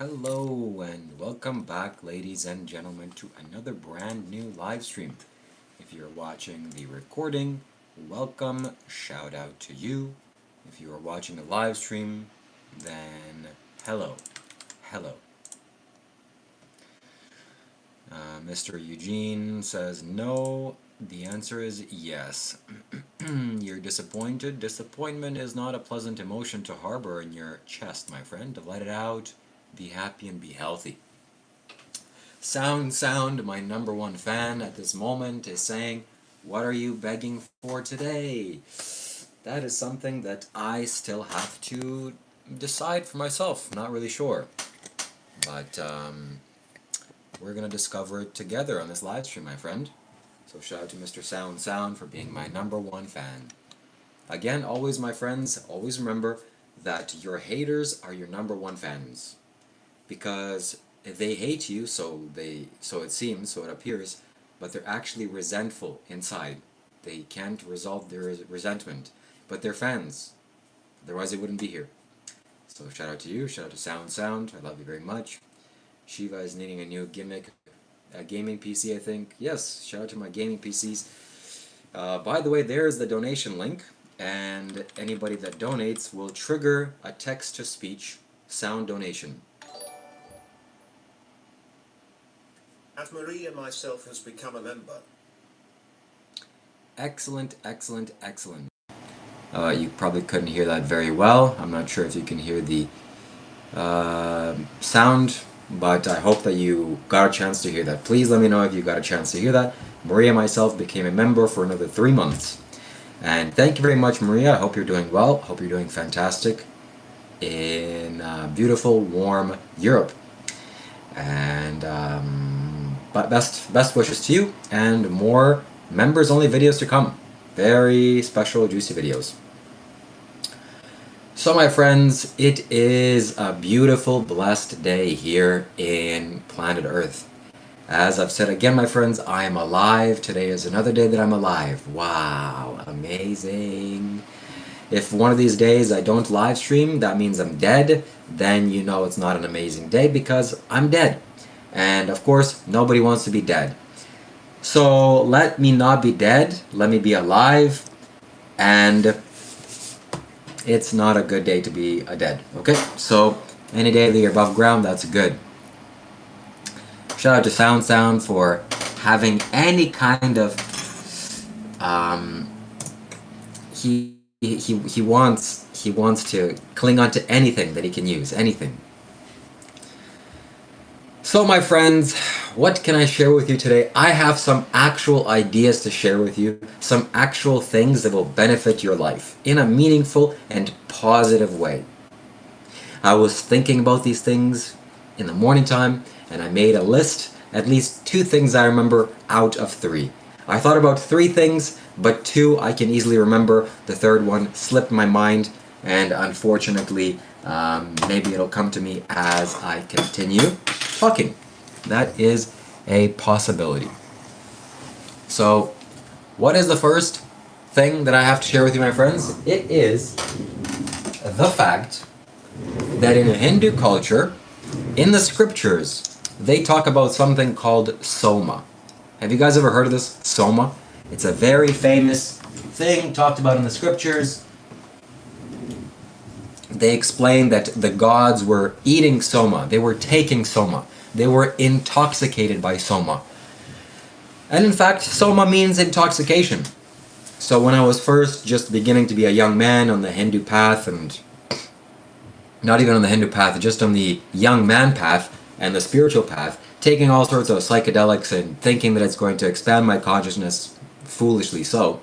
Hello and welcome back, ladies and gentlemen, to another brand new live stream. If you're watching the recording, welcome, shout out to you. If you are watching the live stream, then hello, hello. Mr. Eugene says no. The answer is yes. You're disappointed. Disappointment is not a pleasant emotion to harbor in your chest, my friend. Let it out. Be happy and be healthy. Sound, my number one fan at this moment is saying, what are you begging for today? That is something that I still have to decide for myself. Not really sure. But we're going to discover it together on this live stream, my friend. So shout out to Mr. Sound for being my number one fan. Again, always my friends, always remember that your haters are your number one fans. Because they hate you, so it seems, so it appears, but they're actually resentful inside. They can't resolve their resentment, but they're fans. Otherwise they wouldn't be here. So shout out to you, shout out to Sound, I love you very much. Shiva is needing a new gimmick, a gaming PC, I think. Yes, shout out to my gaming PCs. By the way, there's the donation link, and anybody that donates will trigger a text-to-speech sound donation. Have Maria myself has become a member. Excellent. You probably couldn't hear that very well. I'm not sure if you can hear the sound, but I hope that you got a chance to hear that. Please let me know if you got a chance to hear that. Maria myself became a member for another 3 months. And thank you very much, Maria. I hope you're doing well. Hope you're doing fantastic in beautiful, warm Europe. And but best wishes to you, and more members-only videos to come. Very special, juicy videos. So my friends, it is a beautiful, blessed day here in planet Earth. As I've said again, my friends, I am alive. Today is another day that I'm alive. Wow, amazing. If one of these days I don't live stream, that means I'm dead, then you know it's not an amazing day because I'm dead. And of course, nobody wants to be dead. So let me not be dead, let me be alive, and it's not a good day to be a dead, okay? So any day that you're above ground, that's good. Shout out to Sound for having any kind of, he wants to cling on to anything that he can use, anything. So my friends, what can I share with you today? I have some actual ideas to share with you, some actual things that will benefit your life in a meaningful and positive way. I was thinking about these things in the morning time, and I made a list, at least 2 things I remember out of 3. I thought about 3 things, but 2 I can easily remember. The third one slipped my mind, and unfortunately, maybe it'll come to me as I continue talking. That is a possibility. So, what is the first thing that I have to share with you, my friends? It is the fact that in Hindu culture, in the scriptures, they talk about something called soma. Have you guys ever heard of this? Soma? It's a very famous thing talked about in the scriptures. They explained that the gods were eating soma, they were taking soma, they were intoxicated by soma. And in fact, soma means intoxication. So when I was first just beginning to be a young man on the Hindu path, and not even on the Hindu path, just on the young man path and the spiritual path, taking all sorts of psychedelics and thinking that it's going to expand my consciousness, foolishly so,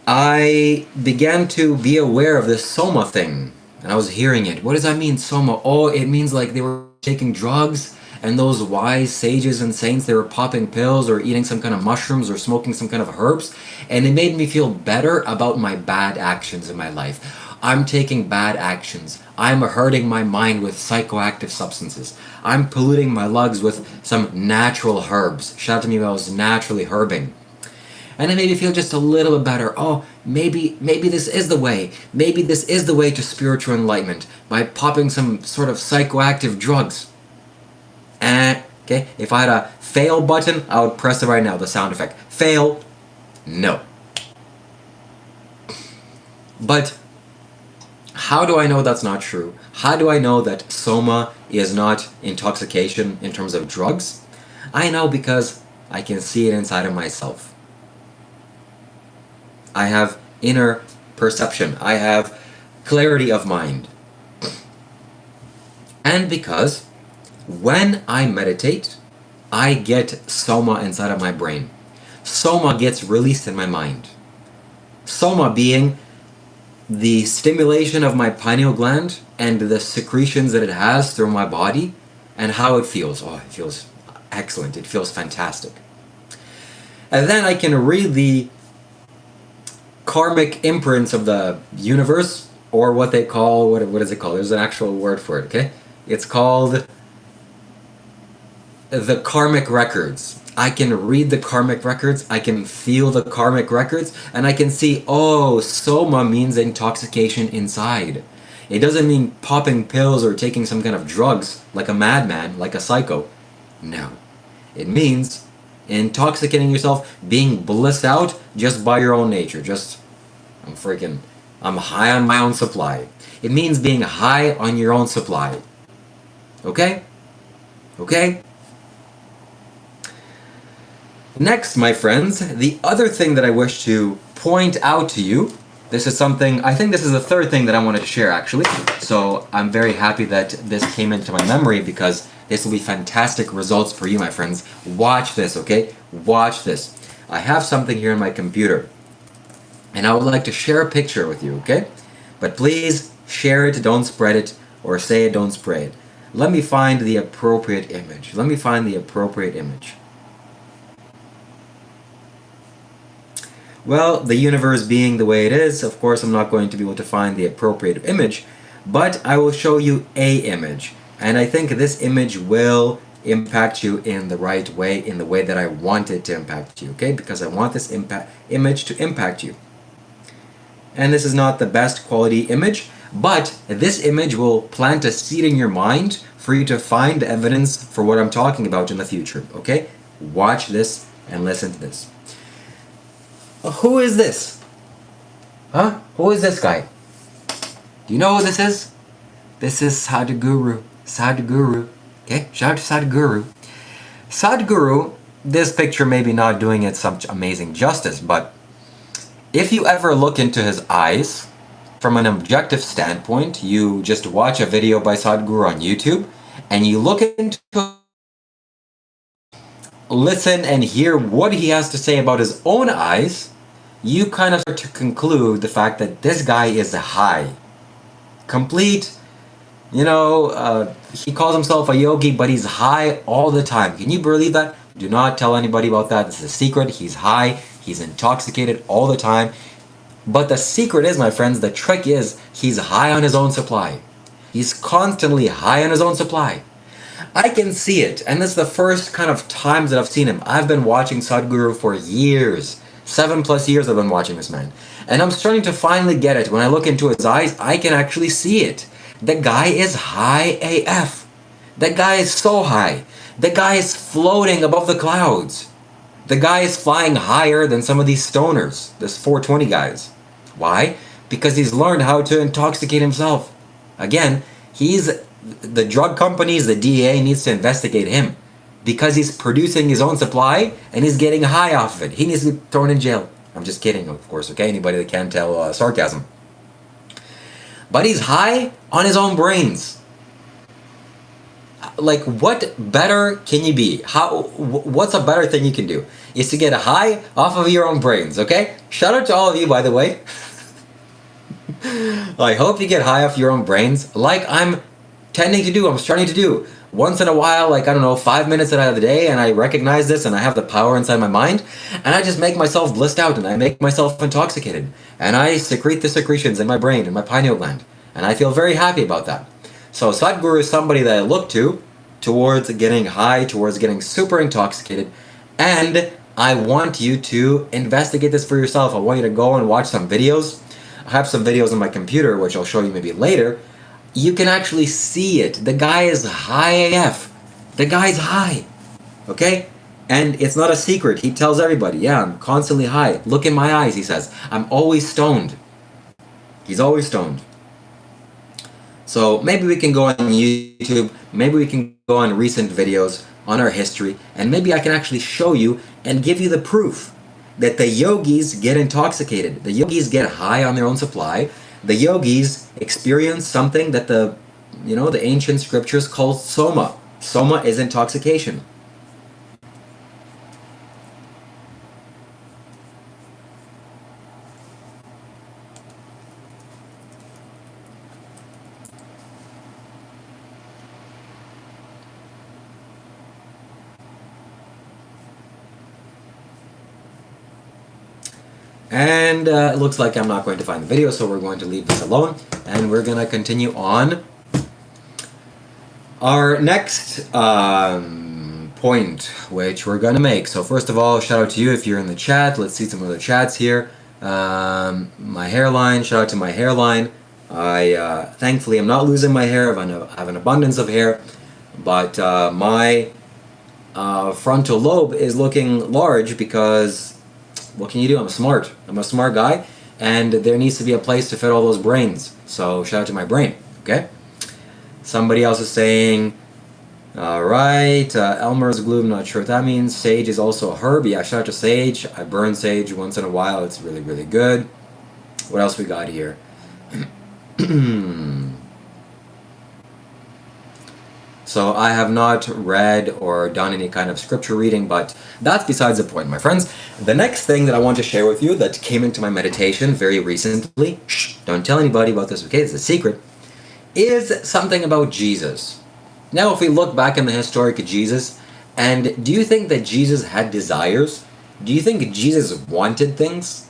I began to be aware of this soma thing, and I was hearing it. What does that mean, soma? Oh, it means like they were taking drugs, and those wise sages and saints, they were popping pills or eating some kind of mushrooms or smoking some kind of herbs, and it made me feel better about my bad actions in my life. I'm taking bad actions. I'm hurting my mind with psychoactive substances. I'm polluting my lungs with some natural herbs. Shout out to me if I was naturally herbing. And it made me feel just a little bit better. Oh, maybe this is the way. Maybe this is the way to spiritual enlightenment, by popping some sort of psychoactive drugs. Okay, if I had a fail button, I would press it right now, the sound effect. Fail. No. But how do I know that's not true? How do I know that soma is not intoxication in terms of drugs? I know because I can see it inside of myself. I have inner perception. I have clarity of mind. And because when I meditate, I get soma inside of my brain. Soma gets released in my mind. Soma being the stimulation of my pineal gland and the secretions that it has through my body and how it feels. Oh, it feels excellent. It feels fantastic. And then I can read the karmic imprints of the universe, or what they call, what is it called? There's an actual word for it, okay? It's called the karmic records. I can read the karmic records, I can feel the karmic records, and I can see, oh, soma means intoxication inside. It doesn't mean popping pills or taking some kind of drugs like a madman, like a psycho. No. It means intoxicating yourself, being blissed out just by your own nature. I'm high on my own supply. It means being high on your own supply. Okay? Okay? Next, my friends, the other thing that I wish to point out to you, this is something, I think this is the third thing that I wanted to share actually, so I'm very happy that this came into my memory because this will be fantastic results for you, my friends. Watch this, okay? Watch this. I have something here on my computer, and I would like to share a picture with you, okay? But please share it, don't spread it, or say it, don't spray it. Let me find the appropriate image. Let me find the appropriate image. Well, the universe being the way it is, of course I'm not going to be able to find the appropriate image, but I will show you a image. And I think this image will impact you in the right way, in the way that I want it to impact you, okay? Because I want this image to impact you. And this is not the best quality image, but this image will plant a seed in your mind for you to find evidence for what I'm talking about in the future, okay? Watch this and listen to this. Who is this? Huh? Who is this guy? Do you know who this is? This is Sadhguru. Sadhguru. Okay, shout out to Sadhguru. Sadhguru, this picture may be not doing it some amazing justice, but if you ever look into his eyes, from an objective standpoint, you just watch a video by Sadhguru on YouTube, and you look into, listen and hear what he has to say about his own eyes, you kind of start to conclude the fact that this guy is high. Complete, he calls himself a yogi, but he's high all the time. Can you believe that? Do not tell anybody about that. This is a secret. He's high. He's intoxicated all the time. But the secret is, my friends, the trick is, he's high on his own supply. He's constantly high on his own supply. I can see it, and this is the first kind of times that I've seen him. I've been watching Sadhguru for years. 7+ years I've been watching this man. And I'm starting to finally get it. When I look into his eyes, I can actually see it. The guy is high AF. The guy is so high. The guy is floating above the clouds. The guy is flying higher than some of these stoners, this 420 guys. Why? Because he's learned how to intoxicate himself. Again, the drug companies, the DEA needs to investigate him because he's producing his own supply and he's getting high off of it. He needs to be thrown in jail. I'm just kidding, of course, okay? Anybody that can't tell sarcasm. But he's high on his own brains. Like, what better can you be? What's a better thing you can do? Is to get high off of your own brains, okay? Shout out to all of you, by the way. I hope you get high off your own brains, like I'm tending to do, I'm starting to do. Once in a while, like, I don't know, 5 minutes out of the day, and I recognize this, and I have the power inside my mind, and I just make myself blissed out, and I make myself intoxicated, and I secrete the secretions in my brain, in my pineal gland, and I feel very happy about that. So Sadhguru is somebody that I look to towards getting high, towards getting super intoxicated, and I want you to investigate this for yourself. I want you to go and watch some videos. I have some videos on my computer, which I'll show you maybe later. You can actually see it. The guy is high AF. The guy's high. Okay? And it's not a secret. He tells everybody, yeah, I'm constantly high. Look in my eyes, he says. I'm always stoned. He's always stoned. So maybe we can go on YouTube, maybe we can go on recent videos on our history, and maybe I can actually show you and give you the proof that the yogis get intoxicated. The yogis get high on their own supply. The yogis experience something that the ancient scriptures call soma. Soma is intoxication. And it looks like I'm not going to find the video, so we're going to leave this alone, and we're going to continue on our next point, which we're going to make. So first of all, shout out to you if you're in the chat. Let's see some of the chats here. My hairline, shout out to my hairline. I thankfully am not losing my hair. I have an abundance of hair, but my frontal lobe is looking large because what can you do? I'm smart. I'm a smart guy, and there needs to be a place to fit all those brains. So shout out to my brain, okay? Somebody else is saying, all right, Elmer's glue, I'm not sure what that means. Sage is also a herb. Yeah, shout out to sage. I burn sage once in a while. It's really, really good. What else we got here? So I have not read or done any kind of scripture reading, but that's besides the point, my friends. The next thing that I want to share with you that came into my meditation very recently, shh, don't tell anybody about this, okay, it's a secret, is something about Jesus. Now, if we look back in the historic Jesus, and do you think that Jesus had desires? Do you think Jesus wanted things?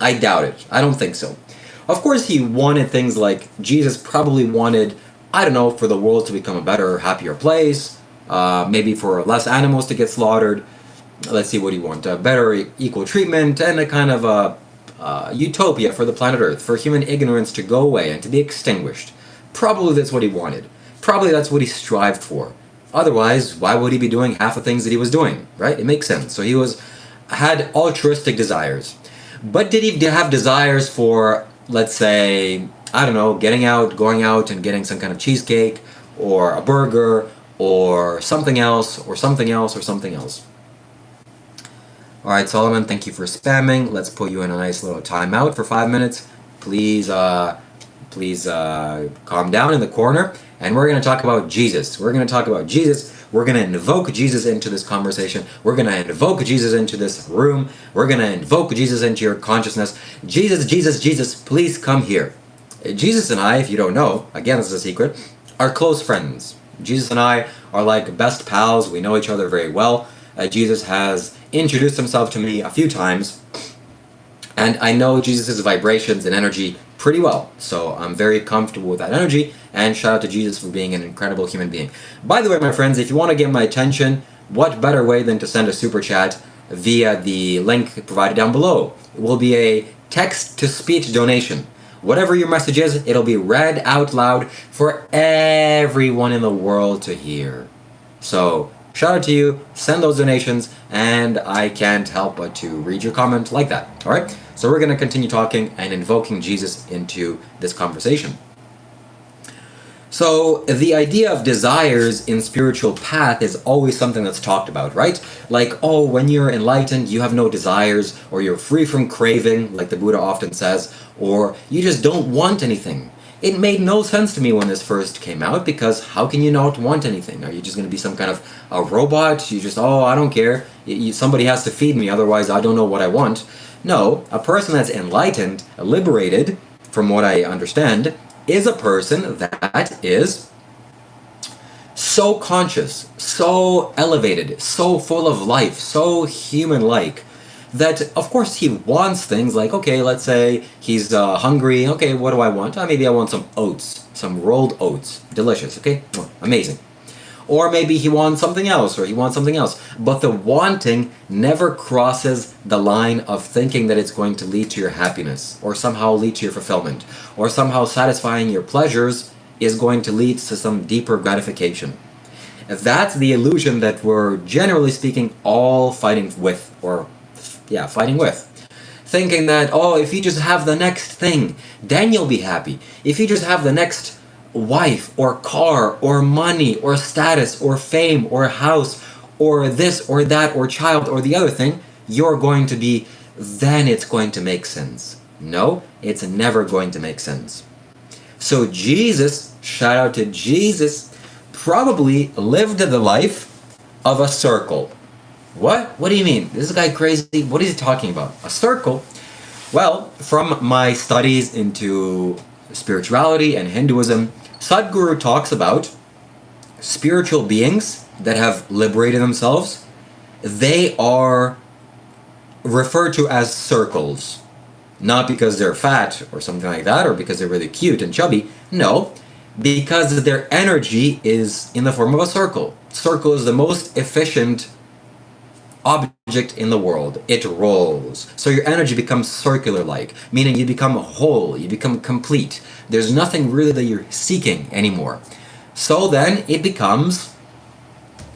I doubt it. I don't think so. Of course, he wanted things like Jesus probably wanted, I don't know, for the world to become a better, happier place, maybe for less animals to get slaughtered. Let's see, what do you want? Better equal treatment and a kind of a utopia for the planet Earth, for human ignorance to go away and to be extinguished. Probably that's what he wanted. Probably that's what he strived for. Otherwise, why would he be doing half the things that he was doing, right? It makes sense. So he had altruistic desires. But did he have desires for, let's say, I don't know, going out and getting some kind of cheesecake, or a burger, or something else, or something else, or something else? Alright, Solomon, thank you for spamming. Let's put you in a nice little timeout for 5 minutes. Please calm down in the corner, and we're going to talk about Jesus. We're going to talk about Jesus. We're going to invoke Jesus into this conversation. We're going to invoke Jesus into this room. We're going to invoke Jesus into your consciousness. Jesus, Jesus, Jesus, please come here. Jesus and I, if you don't know, again, this is a secret, are close friends. Jesus and I are like best pals. We know each other very well. Jesus has introduced himself to me a few times, and I know Jesus' vibrations and energy pretty well. So I'm very comfortable with that energy, and shout out to Jesus for being an incredible human being. By the way, my friends, if you want to get my attention, what better way than to send a super chat via the link provided down below? It will be a text-to-speech donation. Whatever your message is, it'll be read out loud for everyone in the world to hear. So, shout out to you, send those donations, and I can't help but to read your comment like that. Alright? So we're going to continue talking and invoking Jesus into this conversation. So, the idea of desires in spiritual path is always something that's talked about, right? Like, oh, when you're enlightened, you have no desires, or you're free from craving, like the Buddha often says, or you just don't want anything. It made no sense to me when this first came out, because how can you not want anything? Are you just going to be some kind of a robot? You just, oh, I don't care. Somebody has to feed me, otherwise I don't know what I want. No, a person that's enlightened, liberated, from what I understand, is a person that is so conscious, so elevated, so full of life, so human-like, that of course he wants things like, okay, let's say he's hungry, okay, what do I want? Maybe I want some oats, some rolled oats, delicious, okay, amazing. Or maybe he wants something else, or he wants something else. But the wanting never crosses the line of thinking that it's going to lead to your happiness, or somehow lead to your fulfillment, or somehow satisfying your pleasures is going to lead to some deeper gratification. That's the illusion that we're, generally speaking, all fighting with, fighting with. Thinking that, oh, if you just have the next thing, then you'll be happy. If you just have the next wife, or car, or money, or status, or fame, or house, or this, or that, or child, or the other thing, you're going to be, then it's going to make sense. No, it's never going to make sense. So Jesus, shout out to Jesus, probably lived the life of a circle. What? What do you mean? This guy crazy? What is he talking about? A circle? Well, from my studies into spirituality and Hinduism, Sadhguru talks about spiritual beings that have liberated themselves. They are referred to as circles. Not because they're fat or something like that, or because they're really cute and chubby. No, because their energy is in the form of a circle. Circle is the most efficient object in the world. It rolls. So your energy becomes circular-like, meaning you become whole, you become complete. There's nothing really that you're seeking anymore. So then it becomes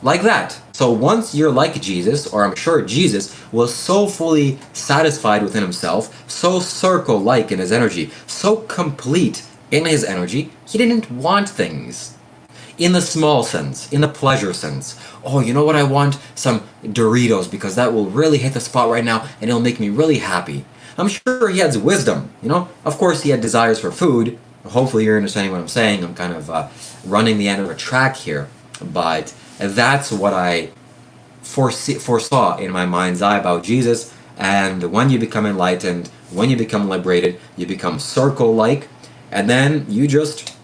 like that. So once you're like Jesus, or I'm sure Jesus was so fully satisfied within himself, so circle-like in his energy, so complete in his energy, he didn't want things. In the small sense, in the pleasure sense. Oh, you know what I want? Some Doritos, because that will really hit the spot right now and it'll make me really happy. I'm sure he had wisdom, you know? Of course he had desires for food. Hopefully you're understanding what I'm saying. I'm kind of running the end of a track here. But that's what I foresaw in my mind's eye about Jesus. And when you become enlightened, when you become liberated, you become circle-like. And then you just,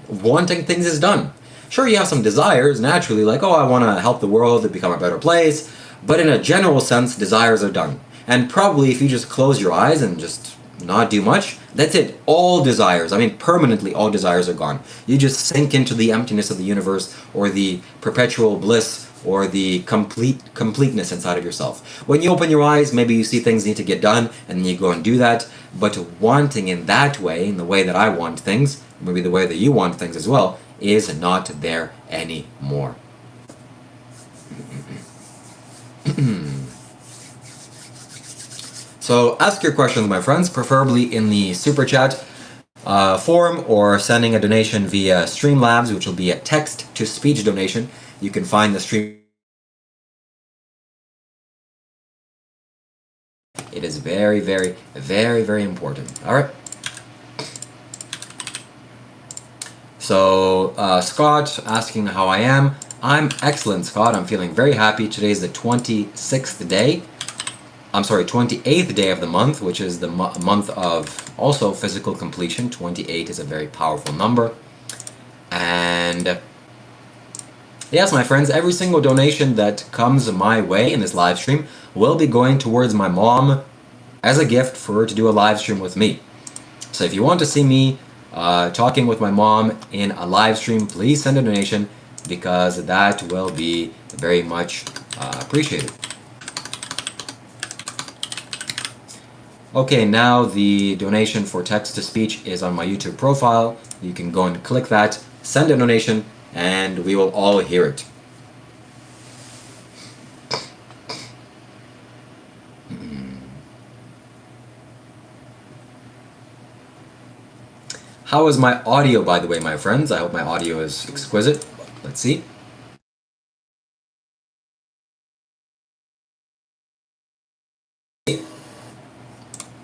wanting things is done. Sure, you have some desires, naturally, like, oh, I want to help the world to become a better place. But in a general sense, desires are done. And probably if you just close your eyes and just not do much, that's it. All desires, permanently all desires are gone. You just sink into the emptiness of the universe, or the perpetual bliss, or the completeness inside of yourself. When you open your eyes, maybe you see things need to get done, and then you go and do that. But wanting in that way, in the way that I want things, maybe the way that you want things as well, is not there anymore. So ask your questions, my friends, preferably in the super chat form, or sending a donation via Streamlabs, which will be a text-to-speech donation. You can find the stream. It is very, very, very, very important. All right. So Scott asking how I am. I'm excellent, Scott. I'm feeling very happy. Today is the 26th day. 28th day of the month, which is the month of also physical completion. 28 is a very powerful number. And yes, my friends, every single donation that comes my way in this live stream will be going towards my mom as a gift for her to do a live stream with me. So if you want to see me talking with my mom in a live stream, please send a donation, because that will be very much appreciated. Okay, now the donation for text-to-speech is on my YouTube profile. You can go and click that, send a donation, and we will all hear it. How is my audio, by the way, my friends? I hope my audio is exquisite. Let's see.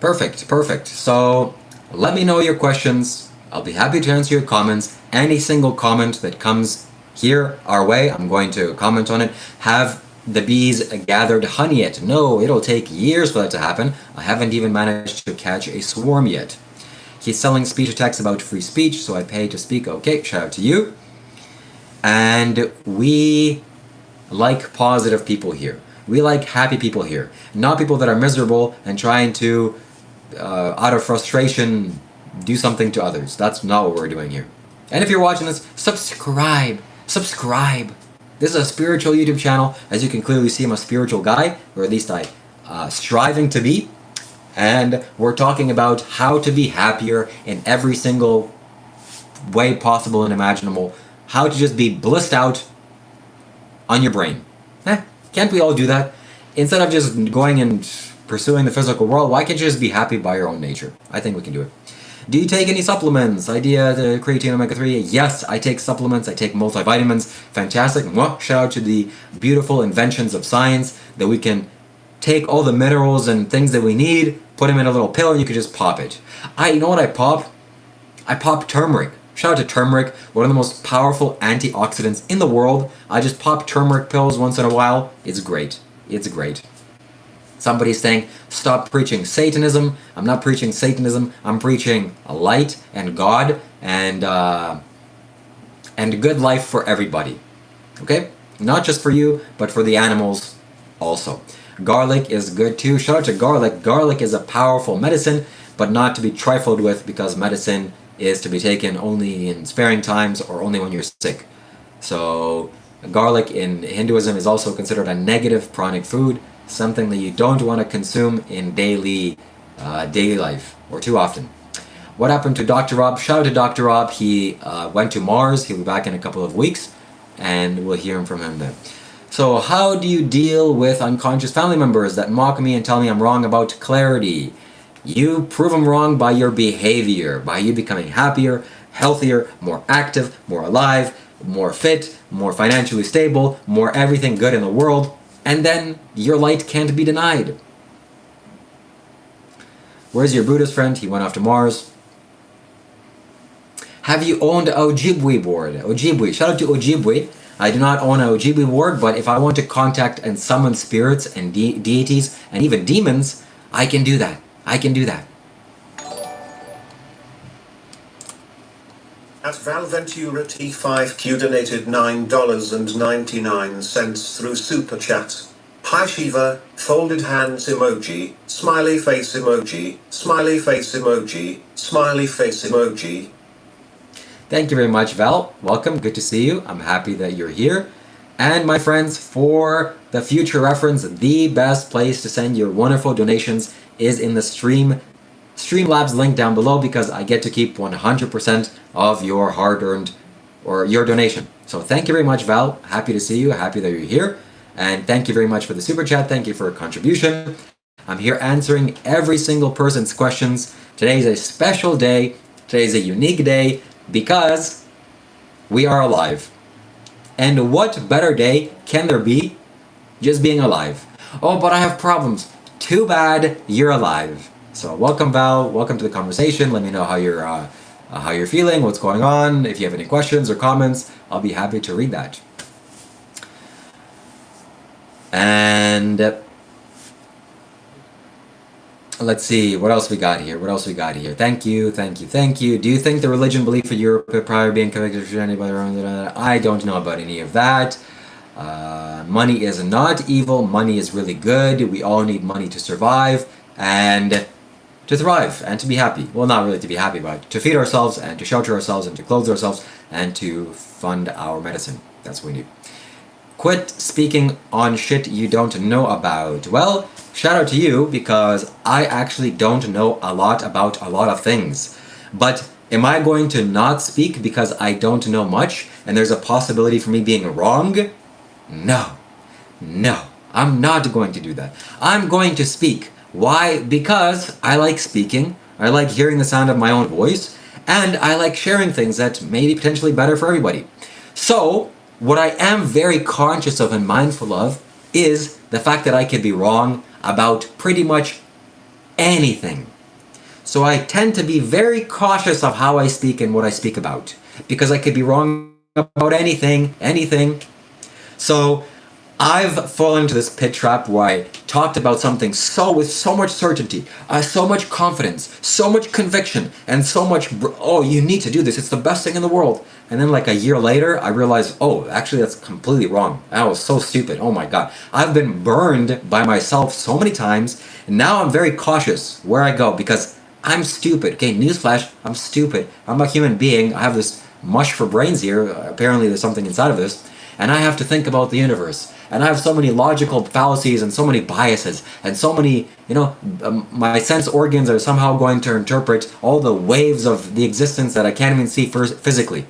Perfect, perfect. So let me know your questions. I'll be happy to answer your comments. Any single comment that comes here our way, I'm going to comment on it. Have the bees gathered honey yet? No, it'll take years for that to happen. I haven't even managed to catch a swarm yet. He's selling speech attacks about free speech, so I pay to speak. Okay, shout out to you. And we like positive people here. We like happy people here. Not people that are miserable and trying to, out of frustration, do something to others. That's not what we're doing here. And if you're watching this, subscribe. subscribe. This is a spiritual YouTube channel. As you can clearly see, I'm a spiritual guy, or at least I striving to be. And we're talking about how to be happier in every single way possible and imaginable. How to just be blissed out on your brain. Can't we all do that? Instead of just going and pursuing the physical world, why can't you just be happy by your own nature? I think we can do it. Do you take any supplements? Idea the creatine omega-3? Yes, I take supplements. I take multivitamins. Fantastic. Mwah. Shout out to the beautiful inventions of science that we can take all the minerals and things that we need, put them in a little pill, and you can just pop it. You know what I pop? I pop turmeric. Shout out to turmeric, one of the most powerful antioxidants in the world. I just pop turmeric pills once in a while. It's great. It's great. Somebody's saying, stop preaching Satanism. I'm not preaching Satanism. I'm preaching light and God and good life for everybody. Okay? Not just for you, but for the animals also. Garlic is good too. Shout out to garlic. Garlic is a powerful medicine, but not to be trifled with, because medicine is to be taken only in sparing times or only when you're sick. So garlic in Hinduism is also considered a negative pranic food, something that you don't want to consume in daily life or too often. What happened to Dr. Rob? Shout out to Dr. Rob. He went to Mars. He'll be back in a couple of weeks, and we'll hear from him then. So how do you deal with unconscious family members that mock me and tell me I'm wrong about clarity? You prove them wrong by your behavior, by you becoming happier, healthier, more active, more alive, more fit, more financially stable, more everything good in the world, and then your light can't be denied. Where's your Buddhist friend? He went off to Mars. Have you owned Ojibwe board? Ojibwe. Shout out to Ojibwe. I do not own an Ojibwe board, but if I want to contact and summon spirits and deities and even demons, I can do that. I can do that. At Valventura T5Q donated $9.99 through Super Chat. Hi Shiva, folded hands emoji, smiley face emoji, smiley face emoji, smiley face emoji. Thank you very much, Val. Welcome. Good to see you. I'm happy that you're here. And my friends, for the future reference, the best place to send your wonderful donations is in the Streamlabs link down below, because I get to keep 100% of your hard-earned or your donation. So thank you very much, Val. Happy to see you. Happy that you're here. And thank you very much for the super chat. Thank you for your contribution. I'm here answering every single person's questions. Today is a special day. Today is a unique day because we are alive. And what better day can there be just being alive? Oh, but I have problems. Too bad you're alive. So welcome, Val. Welcome to the conversation. Let me know how you're feeling, what's going on. If you have any questions or comments, I'll be happy to read that. And let's see, what else we got here? Thank you. Do you think the religion belief for Europe prior being convicted for anybody around? I don't know about any of that. Money is not evil. Money is really good. We all need money to survive and to thrive and to be happy. Well, not really to be happy, but to feed ourselves and to shelter ourselves and to clothe ourselves and to fund our medicine. That's what we need. Quit speaking on shit you don't know about. Well, shout out to you, because I actually don't know a lot about a lot of things. But am I going to not speak because I don't know much and there's a possibility for me being wrong? No, I'm not going to do that. I'm going to speak. Why? Because I like speaking, I like hearing the sound of my own voice, and I like sharing things that may be potentially better for everybody. So, what I am very conscious of and mindful of is the fact that I could be wrong about pretty much anything. So I tend to be very cautious of how I speak and what I speak about, because I could be wrong about anything. So I've fallen into this pit trap where I talked about something with so much certainty, so much confidence, so much conviction, and so much, oh, you need to do this, it's the best thing in the world. And then like a year later, I realized, oh, actually that's completely wrong. That was so stupid. Oh my God. I've been burned by myself so many times, and now I'm very cautious where I go, because I'm stupid. Okay, newsflash, I'm stupid. I'm a human being. I have this mush for brains here. Apparently there's something inside of this. And I have to think about the universe. And I have so many logical fallacies and so many biases and so many, my sense organs are somehow going to interpret all the waves of the existence that I can't even see physically.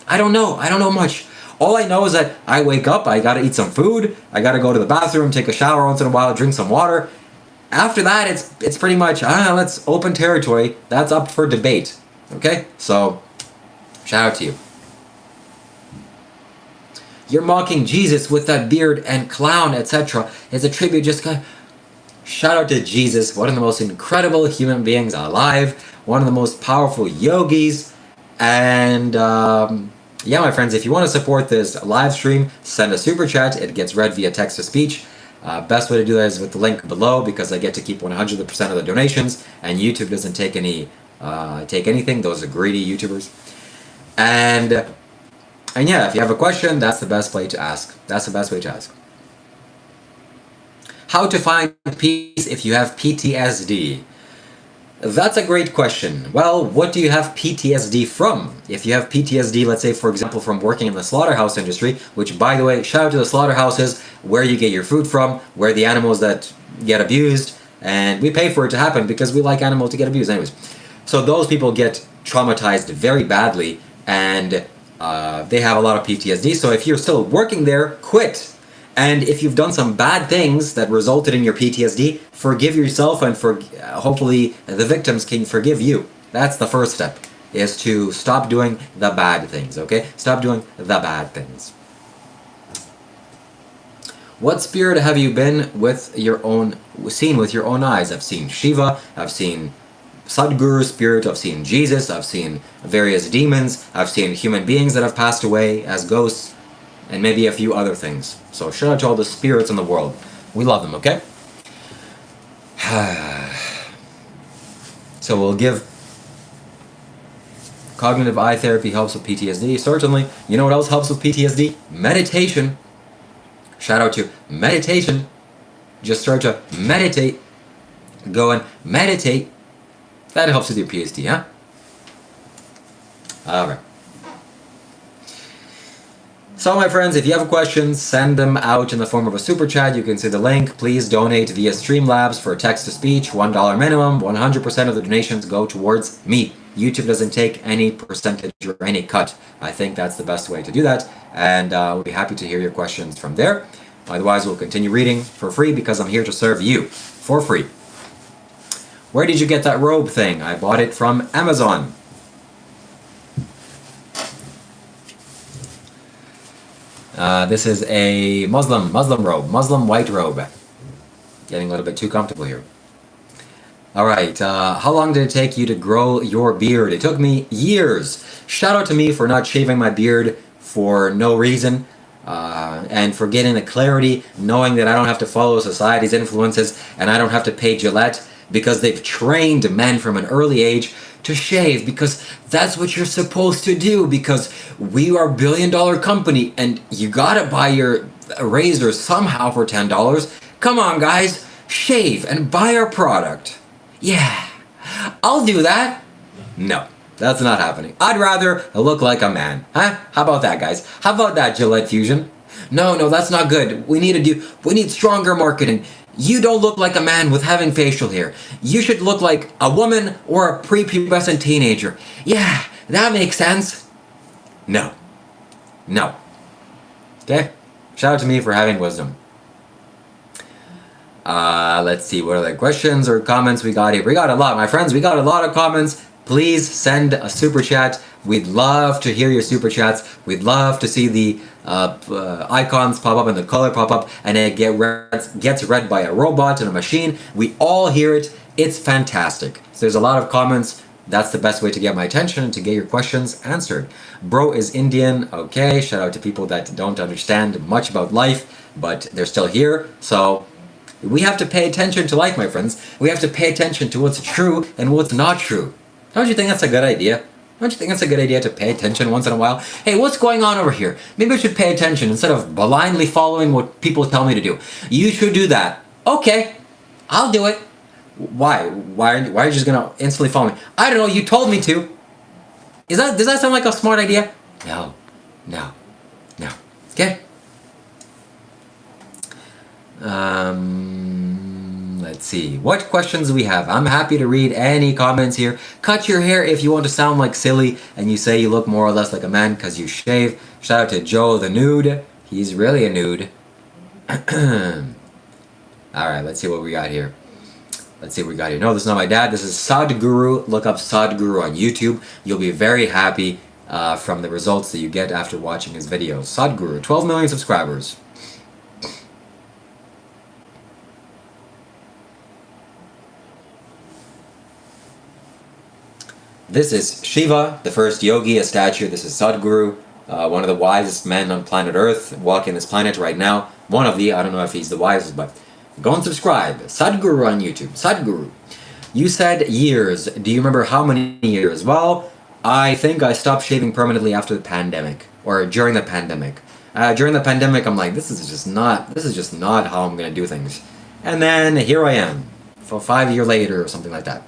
I don't know much. All I know is that I wake up, I gotta eat some food, I gotta go to the bathroom, take a shower once in a while, drink some water. After that, it's pretty much, let's open territory. That's up for debate. Okay? So, shout out to you. You're mocking Jesus with that beard and clown, etc. It's a tribute just kind of... Shout out to Jesus, one of the most incredible human beings alive, one of the most powerful yogis, and yeah, my friends, if you want to support this live stream, send a super chat. It gets read via text to speech. Best way to do that is with the link below, because I get to keep 100% of the donations, and YouTube doesn't take anything. Those are greedy YouTubers. And yeah, if you have a question, that's the best way to ask. That's the best way to ask. How to find peace if you have PTSD? That's a great question. Well, what do you have PTSD from? If you have PTSD, let's say, for example, from working in the slaughterhouse industry, which, by the way, shout out to the slaughterhouses, where you get your food from, where the animals that get abused, and we pay for it to happen because we like animals to get abused anyways. So those people get traumatized very badly, and they have a lot of PTSD. So if you're still working there, quit. And if you've done some bad things that resulted in your PTSD, forgive yourself, and hopefully the victims can forgive you. That's the first step, is to stop doing the bad things, okay? Stop doing the bad things. What spirit have you seen with your own eyes? I've seen Shiva, I've seen Sadhguru spirit, I've seen Jesus, I've seen various demons, I've seen human beings that have passed away as ghosts, and maybe a few other things. So shout out to all the spirits in the world. We love them, okay? So we'll give cognitive eye therapy helps with PTSD, certainly. You know what else helps with PTSD? Meditation. Shout out to meditation. Just start to meditate. Go and meditate. That helps with your PTSD, huh? Alright. So my friends, if you have questions, send them out in the form of a super chat. You can see the link. Please donate via Streamlabs for text-to-speech, $1 minimum. 100% of the donations go towards me. YouTube doesn't take any percentage or any cut. I think that's the best way to do that, and we'll be happy to hear your questions from there. Otherwise, we'll continue reading for free because I'm here to serve you for free. Where did you get that robe thing? I bought it from Amazon. This is a Muslim robe, Muslim white robe. Getting a little bit too comfortable here. Alright, how long did it take you to grow your beard? It took me years. Shout out to me for not shaving my beard for no reason, and for getting the clarity, knowing that I don't have to follow society's influences, and I don't have to pay Gillette, because they've trained men from an early age to shave, because that's what you're supposed to do, because we are a billion-dollar company, and you gotta buy your razor somehow for $10. Come on, guys, shave and buy our product. Yeah, I'll do that. No, that's not happening. I'd rather look like a man. Huh? How about that, guys? How about that, Gillette Fusion? No, that's not good. We need stronger marketing. You don't look like a man with having facial hair. You should look like a woman or a prepubescent teenager. Yeah, that makes sense. No. Okay? Shout out to me for having wisdom. Let's see what other questions or comments we got here. We got a lot, my friends. We got a lot of comments. Please send a super chat. We'd love to hear your super chats. We'd love to see the icons pop up and the color pop up, and it gets read by a robot and a machine. We all hear it. It's fantastic. So there's a lot of comments. That's the best way to get my attention and to get your questions answered. Bro is Indian. Okay, shout out to people that don't understand much about life, but they're still here. So we have to pay attention to life, my friends. We have to pay attention to what's true and what's not true. Don't you think that's a good idea? Don't you think it's a good idea to pay attention once in a while? Hey, what's going on over here? Maybe I should pay attention instead of blindly following what people tell me to do. You should do that. Okay, I'll do it. Why? Why are you just gonna instantly follow me? I don't know, you told me to. Does that sound like a smart idea? No. No. No. Okay? Let's see. What questions do we have? I'm happy to read any comments here. Cut your hair if you want to sound like silly and you say you look more or less like a man because you shave. Shout out to Joe the Nude. He's really a nude. Alright, let's see what we got here. Let's see what we got here. No, this is not my dad. This is Sadhguru. Look up Sadhguru on YouTube. You'll be very happy from the results that you get after watching his videos. Sadhguru, 12 million subscribers. This is Shiva, the first yogi, a statue. This is Sadhguru, one of the wisest men on planet Earth, walking this planet right now. One of the, I don't know if he's the wisest, but go and subscribe. Sadhguru on YouTube. Sadhguru. You said years. Do you remember how many years? Well, I think I stopped shaving permanently after the pandemic, or during the pandemic. During the pandemic, I'm like, this is just not how I'm gonna do things. And then here I am, for 5 years later or something like that.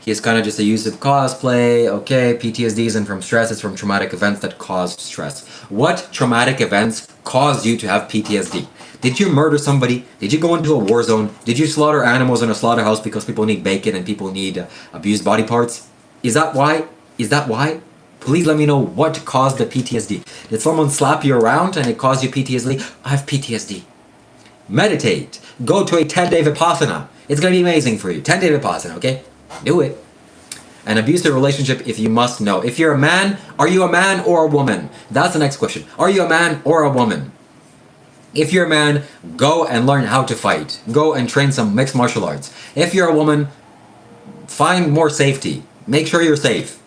He's kind of just a use of cosplay. Okay, PTSD isn't from stress, it's from traumatic events that caused stress. What traumatic events caused you to have PTSD? Did you murder somebody? Did you go into a war zone? Did you slaughter animals in a slaughterhouse because people need bacon and people need abused body parts? Is that why? Is that why? Please let me know what caused the PTSD. Did someone slap you around and it caused you PTSD? I have PTSD. Meditate. Go to a 10-day Vipassana. It's going to be amazing for you. 10-day Vipassana, okay? Do it. An abusive relationship, if you must know. If you're a man, are you a man or a woman? That's the next question. Are you a man or a woman? If you're a man, go and learn how to fight. Go and train some mixed martial arts. If you're a woman, find more safety. Make sure you're safe.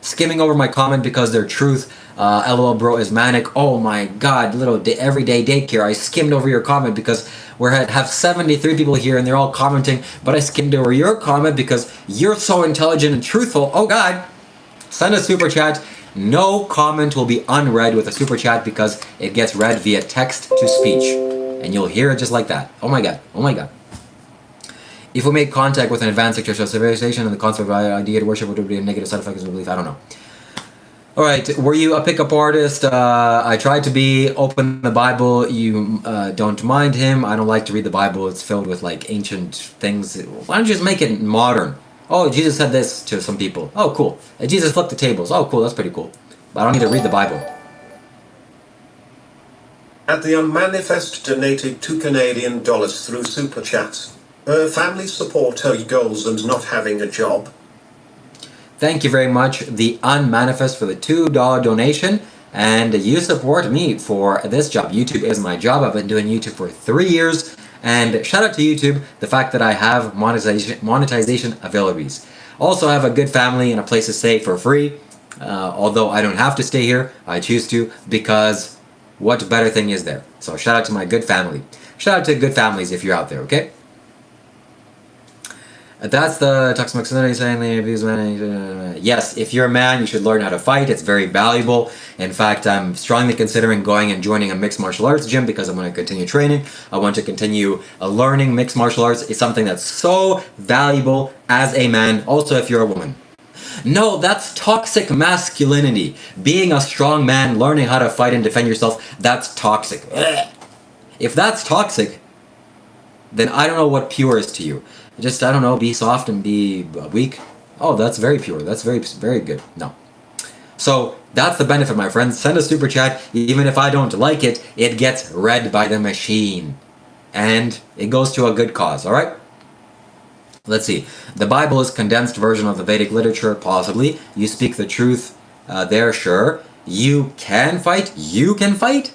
Skimming over my comment because their truth, LOL bro is manic. Oh my god, little everyday daycare. I skimmed over your comment because we have 73 people here and they're all commenting, but I skimmed over your comment because you're so intelligent and truthful. Oh god. Send a super chat. No comment will be unread with a super chat because it gets read via text to speech. And you'll hear it just like that. Oh my god. Oh my god. If we make contact with an advanced sexual civilization and the concept of idea to worship would be a negative side effect of belief, I don't know. Alright, were you a pickup artist? I tried to be. Open the Bible. You don't mind him. I don't like to read the Bible. It's filled with like ancient things. Why don't you just make it modern? Oh, Jesus said this to some people. Oh, cool. Jesus flipped the tables. Oh, cool. That's pretty cool. But I don't need to read the Bible. At the Unmanifest donated $2 Canadian through Super Chat. Her family support her goals and not having a job. Thank you very much, the Unmanifest, for the $2 donation. And you support me for this job. YouTube is my job. I've been doing YouTube for 3 years. And shout out to YouTube, the fact that I have monetization abilities. Also, I have a good family and a place to stay for free. Although I don't have to stay here, I choose to because what better thing is there? So shout out to my good family. Shout out to good families if you're out there, okay? That's the toxic masculinity saying the abuse man. Yes, if you're a man, you should learn how to fight. It's very valuable. In fact, I'm strongly considering going and joining a mixed martial arts gym because I want to continue training. I want to continue learning mixed martial arts. It's something that's so valuable as a man. Also, if you're a woman. No, that's toxic masculinity. Being a strong man, learning how to fight and defend yourself, that's toxic. Ugh. If that's toxic, then I don't know what pure is to you. Just, I don't know, be soft and be weak. Oh, that's very pure. That's very, very good. No. So, that's the benefit, my friends. Send a super chat. Even if I don't like it, it gets read by the machine. And it goes to a good cause, alright? Let's see. The Bible is a condensed version of the Vedic literature, possibly. You speak the truth there, sure. You can fight. You can fight.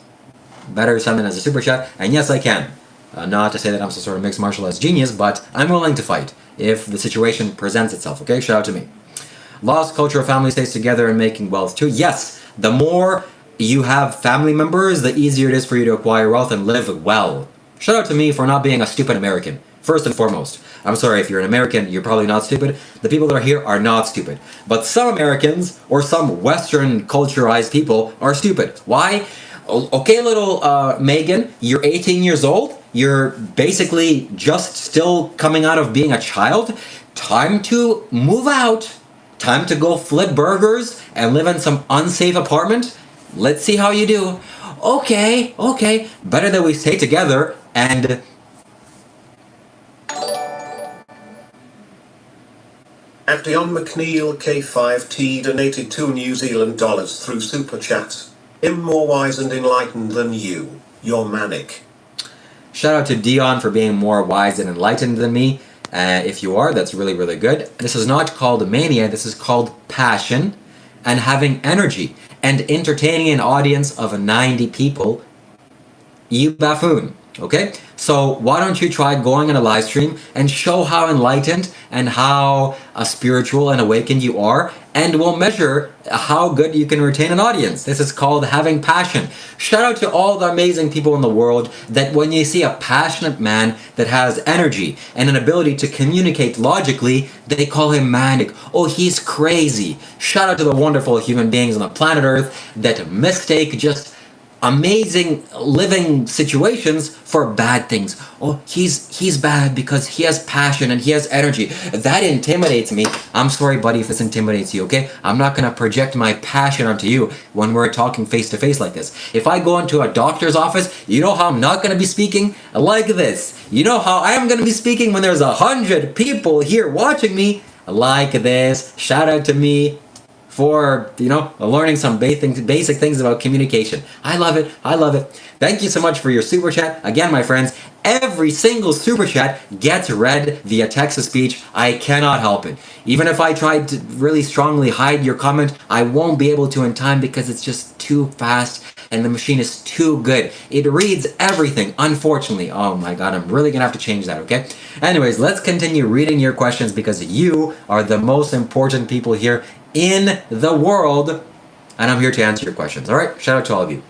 Better send it as a super chat. And yes, I can. Not to say that I'm some sort of mixed martial arts genius, but I'm willing to fight if the situation presents itself, okay? Shout out to me. Lost culture of family stays together and making wealth too. Yes, the more you have family members, the easier it is for you to acquire wealth and live well. Shout out to me for not being a stupid American, first and foremost. I'm sorry, if you're an American, you're probably not stupid. The people that are here are not stupid. But some Americans, or some Western culturized people, are stupid. Why? Okay, little Megan, you're 18 years old. You're basically just still coming out of being a child. Time to move out Time to go flip burgers and live in some unsafe apartment? Let's see how you do. Okay, okay. Better that we stay together and... Dion McNeil K5T donated $2 New Zealand through Super Chat. I'm more wise and enlightened than you. You're manic. Shout out to Dion for being more wise and enlightened than me. If you are, that's really, really good. This is not called mania, this is called passion and having energy and entertaining an audience of 90 people. You buffoon. Okay? So why don't you try going on a live stream and show how enlightened and how spiritual and awakened you are, and we'll measure how good you can retain an audience. This is called having passion. Shout out to all the amazing people in the world that when you see a passionate man that has energy and an ability to communicate logically, they call him manic. Oh, he's crazy. Shout out to the wonderful human beings on the planet Earth that mistake just amazing living situations for bad things. Oh, he's bad because he has passion and he has energy. That intimidates me. I'm sorry, buddy, if this intimidates you, okay? I'm not gonna project my passion onto you when we're talking face to face like this. If I go into a doctor's office, you know how I'm not gonna be speaking? Like this. You know how I am gonna be speaking when there's 100 people here watching me? Like this. Shout out to me for, learning some basic things about communication. I love it. I love it. Thank you so much for your super chat. Again, my friends, every single super chat gets read via text-to-speech. I cannot help it. Even if I tried to really strongly hide your comment, I won't be able to in time because it's just too fast and the machine is too good. It reads everything, unfortunately. Oh my god, I'm really gonna have to change that, okay? Anyways, let's continue reading your questions because you are the most important people here in the world, and I'm here to answer your questions. All right, shout out to all of you.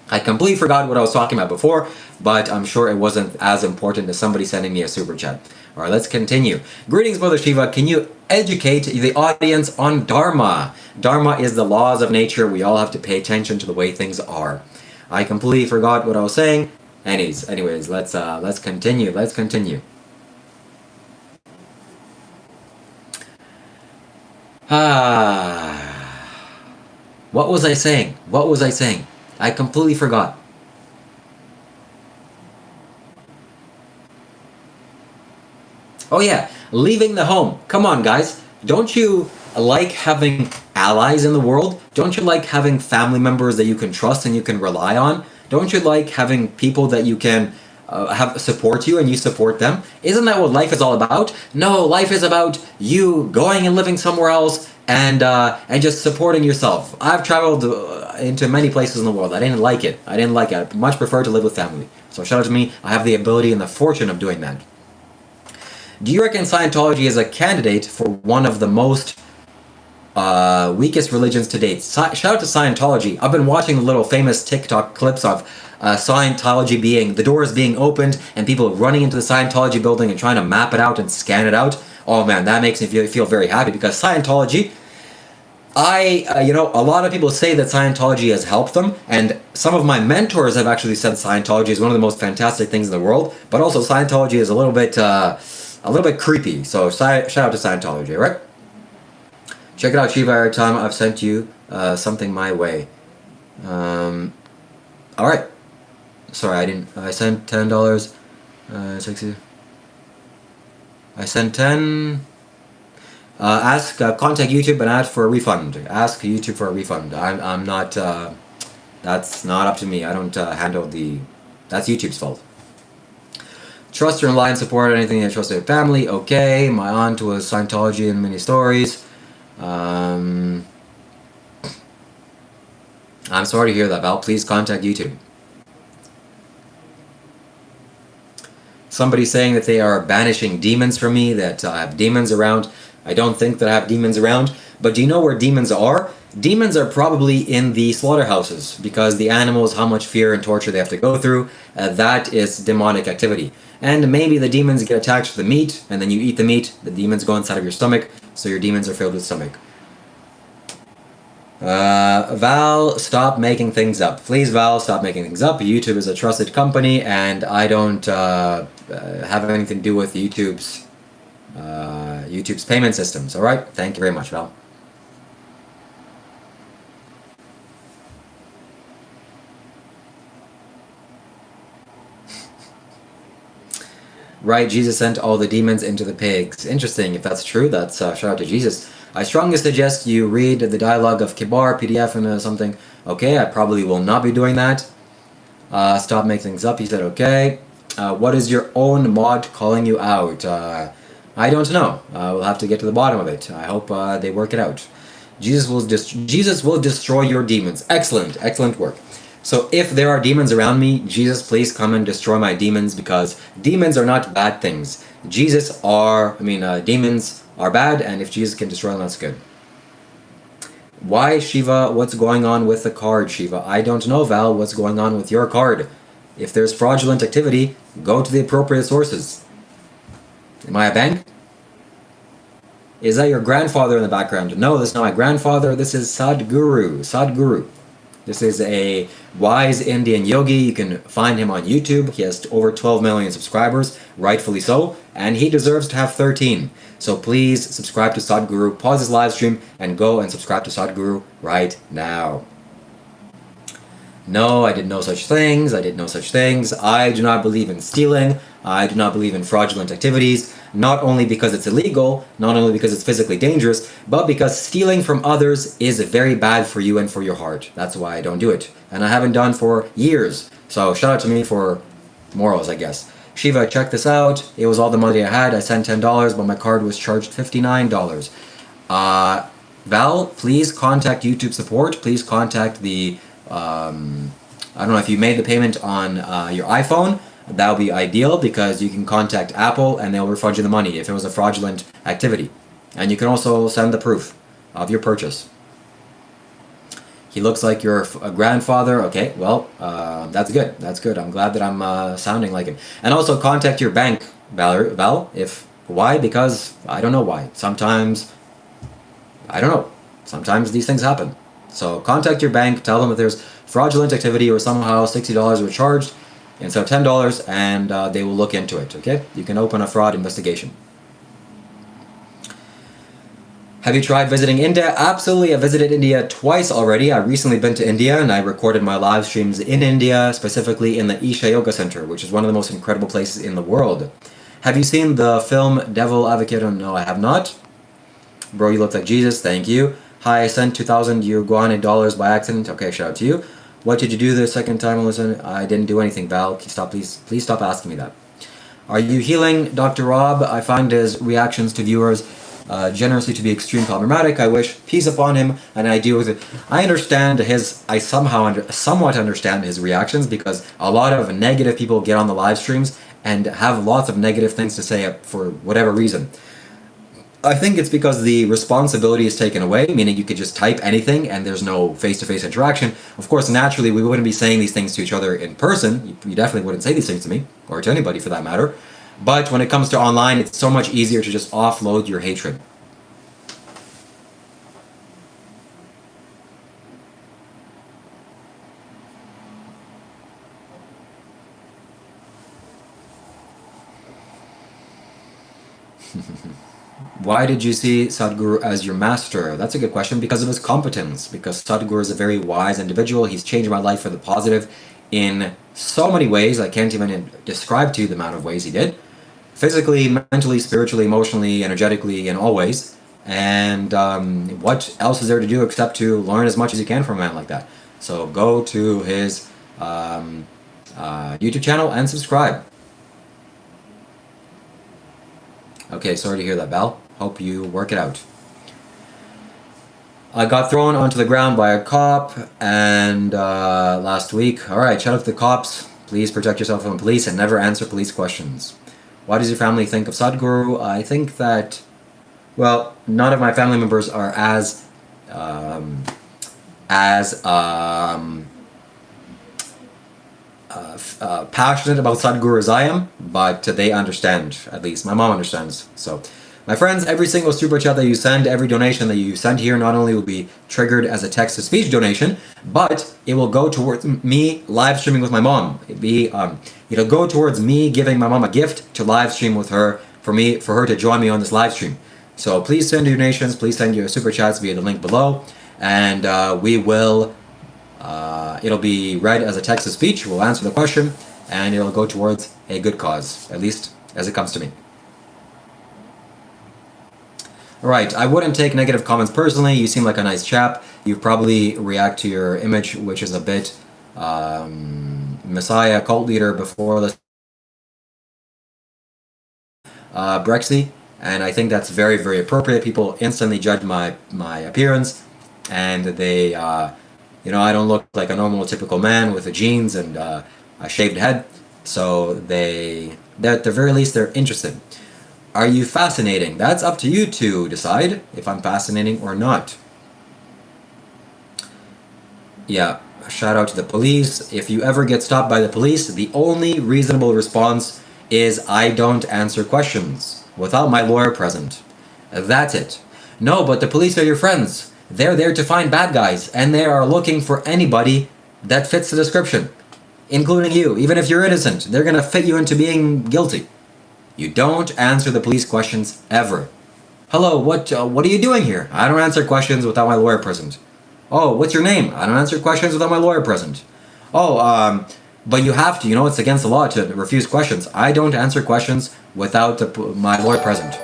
I completely forgot what I was talking about before, but I'm sure it wasn't as important as somebody sending me a super chat. All right, let's continue. Greetings, Brother Shiva. Can you educate the audience on Dharma? Dharma is the laws of nature. We all have to pay attention to the way things are. I completely forgot what I was saying. Anyways, let's continue. Let's continue. What was I saying? What was I saying? I completely forgot. Oh yeah, leaving the home. Come on, guys. Don't you like having allies in the world? Don't you like having family members that you can trust and you can rely on? Don't you like having people that you can have support you and you support them? Isn't that what life is all about? No, life is about you going and living somewhere else and just supporting yourself. I've traveled into many places in the world. I didn't like it. I much prefer to live with family. So shout out to me. I have the ability and the fortune of doing that. Do you reckon Scientology is a candidate for one of the most weakest religions to date? Shout out to Scientology. I've been watching the little famous TikTok clips of Scientology the doors being opened and people running into the Scientology building and trying to map it out and scan it out. Oh man, that makes me feel very happy because Scientology, a lot of people say that Scientology has helped them, and some of my mentors have actually said Scientology is one of the most fantastic things in the world, but also Scientology is a little bit creepy. So shout out to Scientology, alright? Check it out, Shiva, every time I've sent you something my way. Alright. Sorry, I sent $10. 60. I sent 10. Contact YouTube and ask for a refund. Ask YouTube for a refund. I'm not, that's not up to me. I don't handle that's YouTube's fault. Trust your line support anything that trust your family. Okay, my aunt was Scientology in many stories. I'm sorry to hear that, Val. Please contact YouTube. Somebody saying that they are banishing demons from me, that I have demons around. I don't think that I have demons around, but do you know where demons are? Demons are probably in the slaughterhouses, because the animals, how much fear and torture they have to go through, that is demonic activity. And maybe the demons get attached to the meat, and then you eat the meat, the demons go inside of your stomach, so your demons are filled with stomach. Val, stop making things up. Please, Val, stop making things up. YouTube is a trusted company, and I don't have anything to do with YouTube's YouTube's payment systems. All right, thank you very much, Val. Right, Jesus sent all the demons into the pigs. Interesting. If that's true, that's shout out to Jesus. I strongly suggest you read the dialogue of Kibar, PDF, and something. Okay, I probably will not be doing that. Stop making things up. He said, okay. What is your own mod calling you out? I don't know. We'll have to get to the bottom of it. I hope they work it out. Jesus will destroy your demons. Excellent, excellent work. So if there are demons around me, Jesus, please come and destroy my demons, because demons are not bad things. Demons are bad, and if Jesus can destroy them, that's good. Why, Shiva? What's going on with the card, Shiva? I don't know, Val. What's going on with your card? If there's fraudulent activity, go to the appropriate sources. Am I a bank? Is that your grandfather in the background? No, this is not my grandfather. This is Sadhguru. Sadhguru. This is a wise Indian yogi. You can find him on YouTube. He has over 12 million subscribers, rightfully so, and he deserves to have 13. So please subscribe to Sadhguru, pause this live stream, and go and subscribe to Sadhguru right now. No, I did no such things. I did no such things. I do not believe in stealing. I do not believe in fraudulent activities, not only because it's illegal, not only because it's physically dangerous, but because stealing from others is very bad for you and for your heart. That's why I don't do it. And I haven't done for years. So shout out to me for morals, I guess. Shiva, check this out. It was all the money I had. I sent $10, but my card was charged $59. Val, please contact YouTube support. Please contact the... I don't know if you made the payment on your iPhone. That would be ideal, because you can contact Apple and they'll refund you the money if it was a fraudulent activity. And you can also send the proof of your purchase. He looks like your grandfather. Okay, well, that's good. That's good. I'm glad that I'm sounding like him. And also contact your bank, Val. Why? Because I don't know why. Sometimes, I don't know. Sometimes these things happen. So contact your bank, tell them if there's fraudulent activity or somehow $60 were charged instead of $10, and they will look into it, okay? You can open a fraud investigation. Have you tried visiting India? Absolutely, I visited India twice already. I've recently been to India, and I recorded my live streams in India, specifically in the Isha Yoga Center, which is one of the most incredible places in the world. Have you seen the film Devil Advocate? No, I have not. Bro, you look like Jesus, thank you. Hi, I sent 2,000 Yuan dollars by accident. Okay, shout out to you. What did you do the second time, Melissa? I didn't do anything, Val. Please stop asking me that. Are you healing, Dr. Rob? I find his reactions to viewers generously to be extremely problematic. I wish peace upon him, and I deal with it. I somewhat understand his reactions, because a lot of negative people get on the live streams and have lots of negative things to say for whatever reason. I think it's because the responsibility is taken away, meaning you could just type anything and there's no face-to-face interaction. Of course, naturally, we wouldn't be saying these things to each other in person. You definitely wouldn't say these things to me, or to anybody for that matter. But when it comes to online, it's so much easier to just offload your hatred. Why did you see Sadhguru as your master? That's a good question. Because of his competence. Because Sadhguru is a very wise individual. He's changed my life for the positive in so many ways. I can't even describe to you the amount of ways he did. Physically, mentally, spiritually, emotionally, energetically, in all ways. And what else is there to do except to learn as much as you can from a man like that? So go to his YouTube channel and subscribe. Okay, sorry to hear that, Val. Hope you work it out. I got thrown onto the ground by a cop and last week. Alright, shout out to the cops. Please protect yourself from police and never answer police questions. What does your family think of Sadhguru? I think that, well, none of my family members are as passionate about Sadhguru as I am, but they understand, at least. My mom understands. So, my friends, every single super chat that you send, every donation that you send here, not only will be triggered as a text-to-speech donation, but it will go towards me live streaming with my mom. It'll go towards me giving my mom a gift to live stream with her, for her to join me on this live stream. So please send your donations, please send your super chats via the link below, and it'll be read as a text to speech. We'll answer the question, and it'll go towards a good cause, at least as it comes to me. Alright, I wouldn't take negative comments personally. You seem like a nice chap. You probably react to your image, which is a bit Messiah cult leader before the Brexit, and I think that's very, very appropriate. People instantly judge my appearance, and they, I don't look like a normal, typical man with the jeans and a shaved head, so they're, at the very least, they're interested. Are you fascinating? That's up to you to decide if I'm fascinating or not. Yeah, shout out to the police. If you ever get stopped by the police, the only reasonable response is I don't answer questions without my lawyer present. That's it. No, but the police are your friends. They're there to find bad guys, and they are looking for anybody that fits the description, including you. Even if you're innocent, they're gonna fit you into being guilty. You don't answer the police questions ever. Hello, what are you doing here? I don't answer questions without my lawyer present. Oh, what's your name? I don't answer questions without my lawyer present. Oh, but you have to. It's against the law to refuse questions. I don't answer questions without my lawyer present.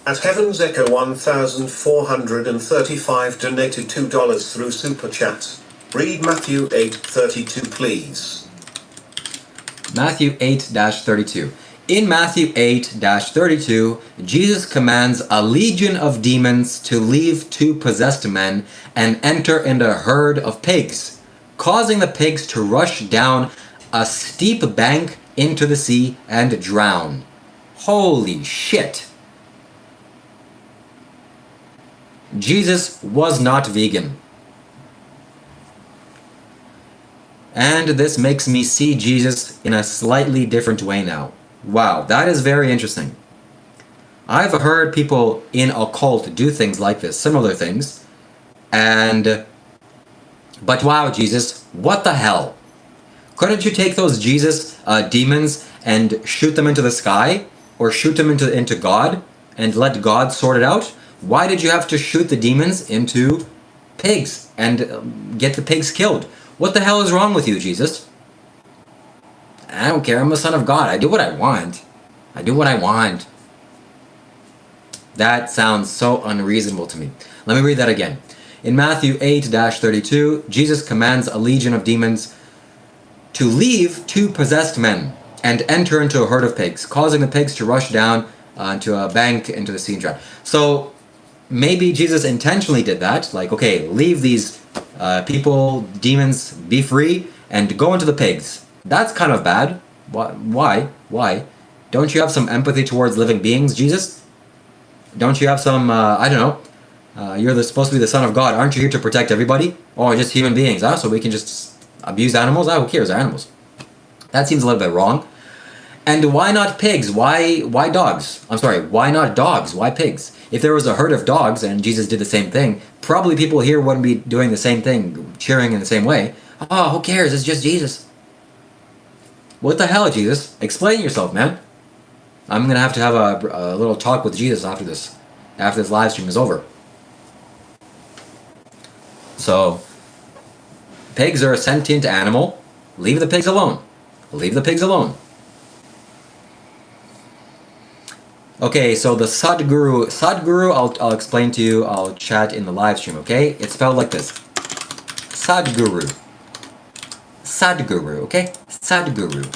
At Heaven's Echo 1435 donated $2 through Super Chat. Read Matthew 8:32, please. Matthew 8-32. In Matthew 8-32, Jesus commands a legion of demons to leave two possessed men and enter into a herd of pigs, causing the pigs to rush down a steep bank into the sea and drown. Holy shit. Jesus was not vegan. And this makes me see Jesus in a slightly different way now. Wow, that is very interesting. I've heard people in a cult do things like this, similar things, but wow, Jesus, what the hell? Couldn't you take those Jesus demons and shoot them into the sky, or shoot them into God, and let God sort it out? Why did you have to shoot the demons into pigs and get the pigs killed? What the hell is wrong with you, Jesus? I don't care. I'm a son of God. I do what I want. I do what I want. That sounds so unreasonable to me. Let me read that again. In Matthew 8-32, Jesus commands a legion of demons to leave two possessed men and enter into a herd of pigs, causing the pigs to rush down to a bank into the sea and drown. So maybe Jesus intentionally did that. Like, okay, leave these people, demons, be free, and go into the pigs. That's kind of bad. Why? Don't you have some empathy towards living beings, Jesus? Don't you have some, I don't know, you're supposed to be the son of God. Aren't you here to protect everybody? Or just human beings, so we can just abuse animals? Who cares, they're animals. That seems a little bit wrong. And why not pigs? Why dogs? I'm sorry, why not dogs? Why pigs? If there was a herd of dogs and Jesus did the same thing, probably people here wouldn't be doing the same thing, cheering in the same way. Oh, who cares? It's just Jesus. What the hell, Jesus? Explain yourself, man. I'm going to have a little talk with Jesus after this live stream is over. So, pigs are a sentient animal. Leave the pigs alone. Leave the pigs alone. Okay, so the Sadhguru, I'll explain to you, I'll chat in the live stream, okay? It's spelled like this. Sadhguru, okay? Sadhguru.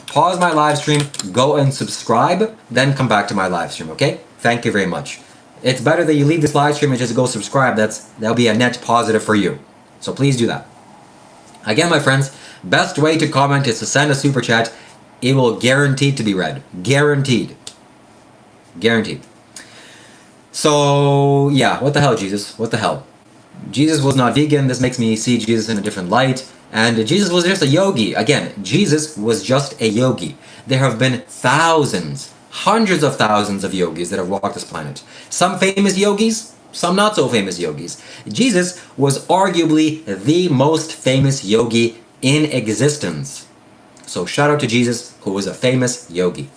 Pause my live stream, go and subscribe, then come back to my live stream, okay? Thank you very much. It's better that you leave this live stream and just go subscribe. That'll be a net positive for you. So please do that. Again, my friends, best way to comment is to send a super chat. It will guaranteed to be read. Guaranteed. Guaranteed. So, yeah, what the hell, Jesus? What the hell? Jesus was not vegan. This makes me see Jesus in a different light. And Jesus was just a yogi. Again, Jesus was just a yogi. There have been thousands, hundreds of thousands of yogis that have walked this planet. Some famous yogis, some not so famous yogis. Jesus was arguably the most famous yogi in existence. So shout out to Jesus, who was a famous yogi.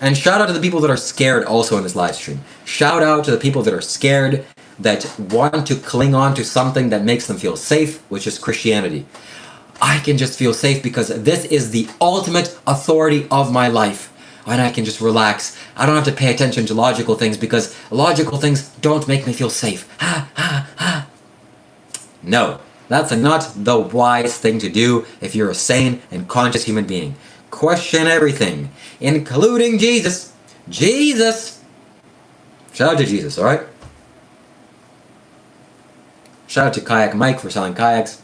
And shout out to the people that are scared also in this live stream. Shout out to the people that are scared, that want to cling on to something that makes them feel safe, which is Christianity. I can just feel safe because this is the ultimate authority of my life. And I can just relax. I don't have to pay attention to logical things because logical things don't make me feel safe. Ha, ha, ha. No, that's not the wise thing to do if you're a sane and conscious human being. Question everything, including Jesus. Jesus! Shout out to Jesus, alright? Shout out to Kayak Mike for selling kayaks.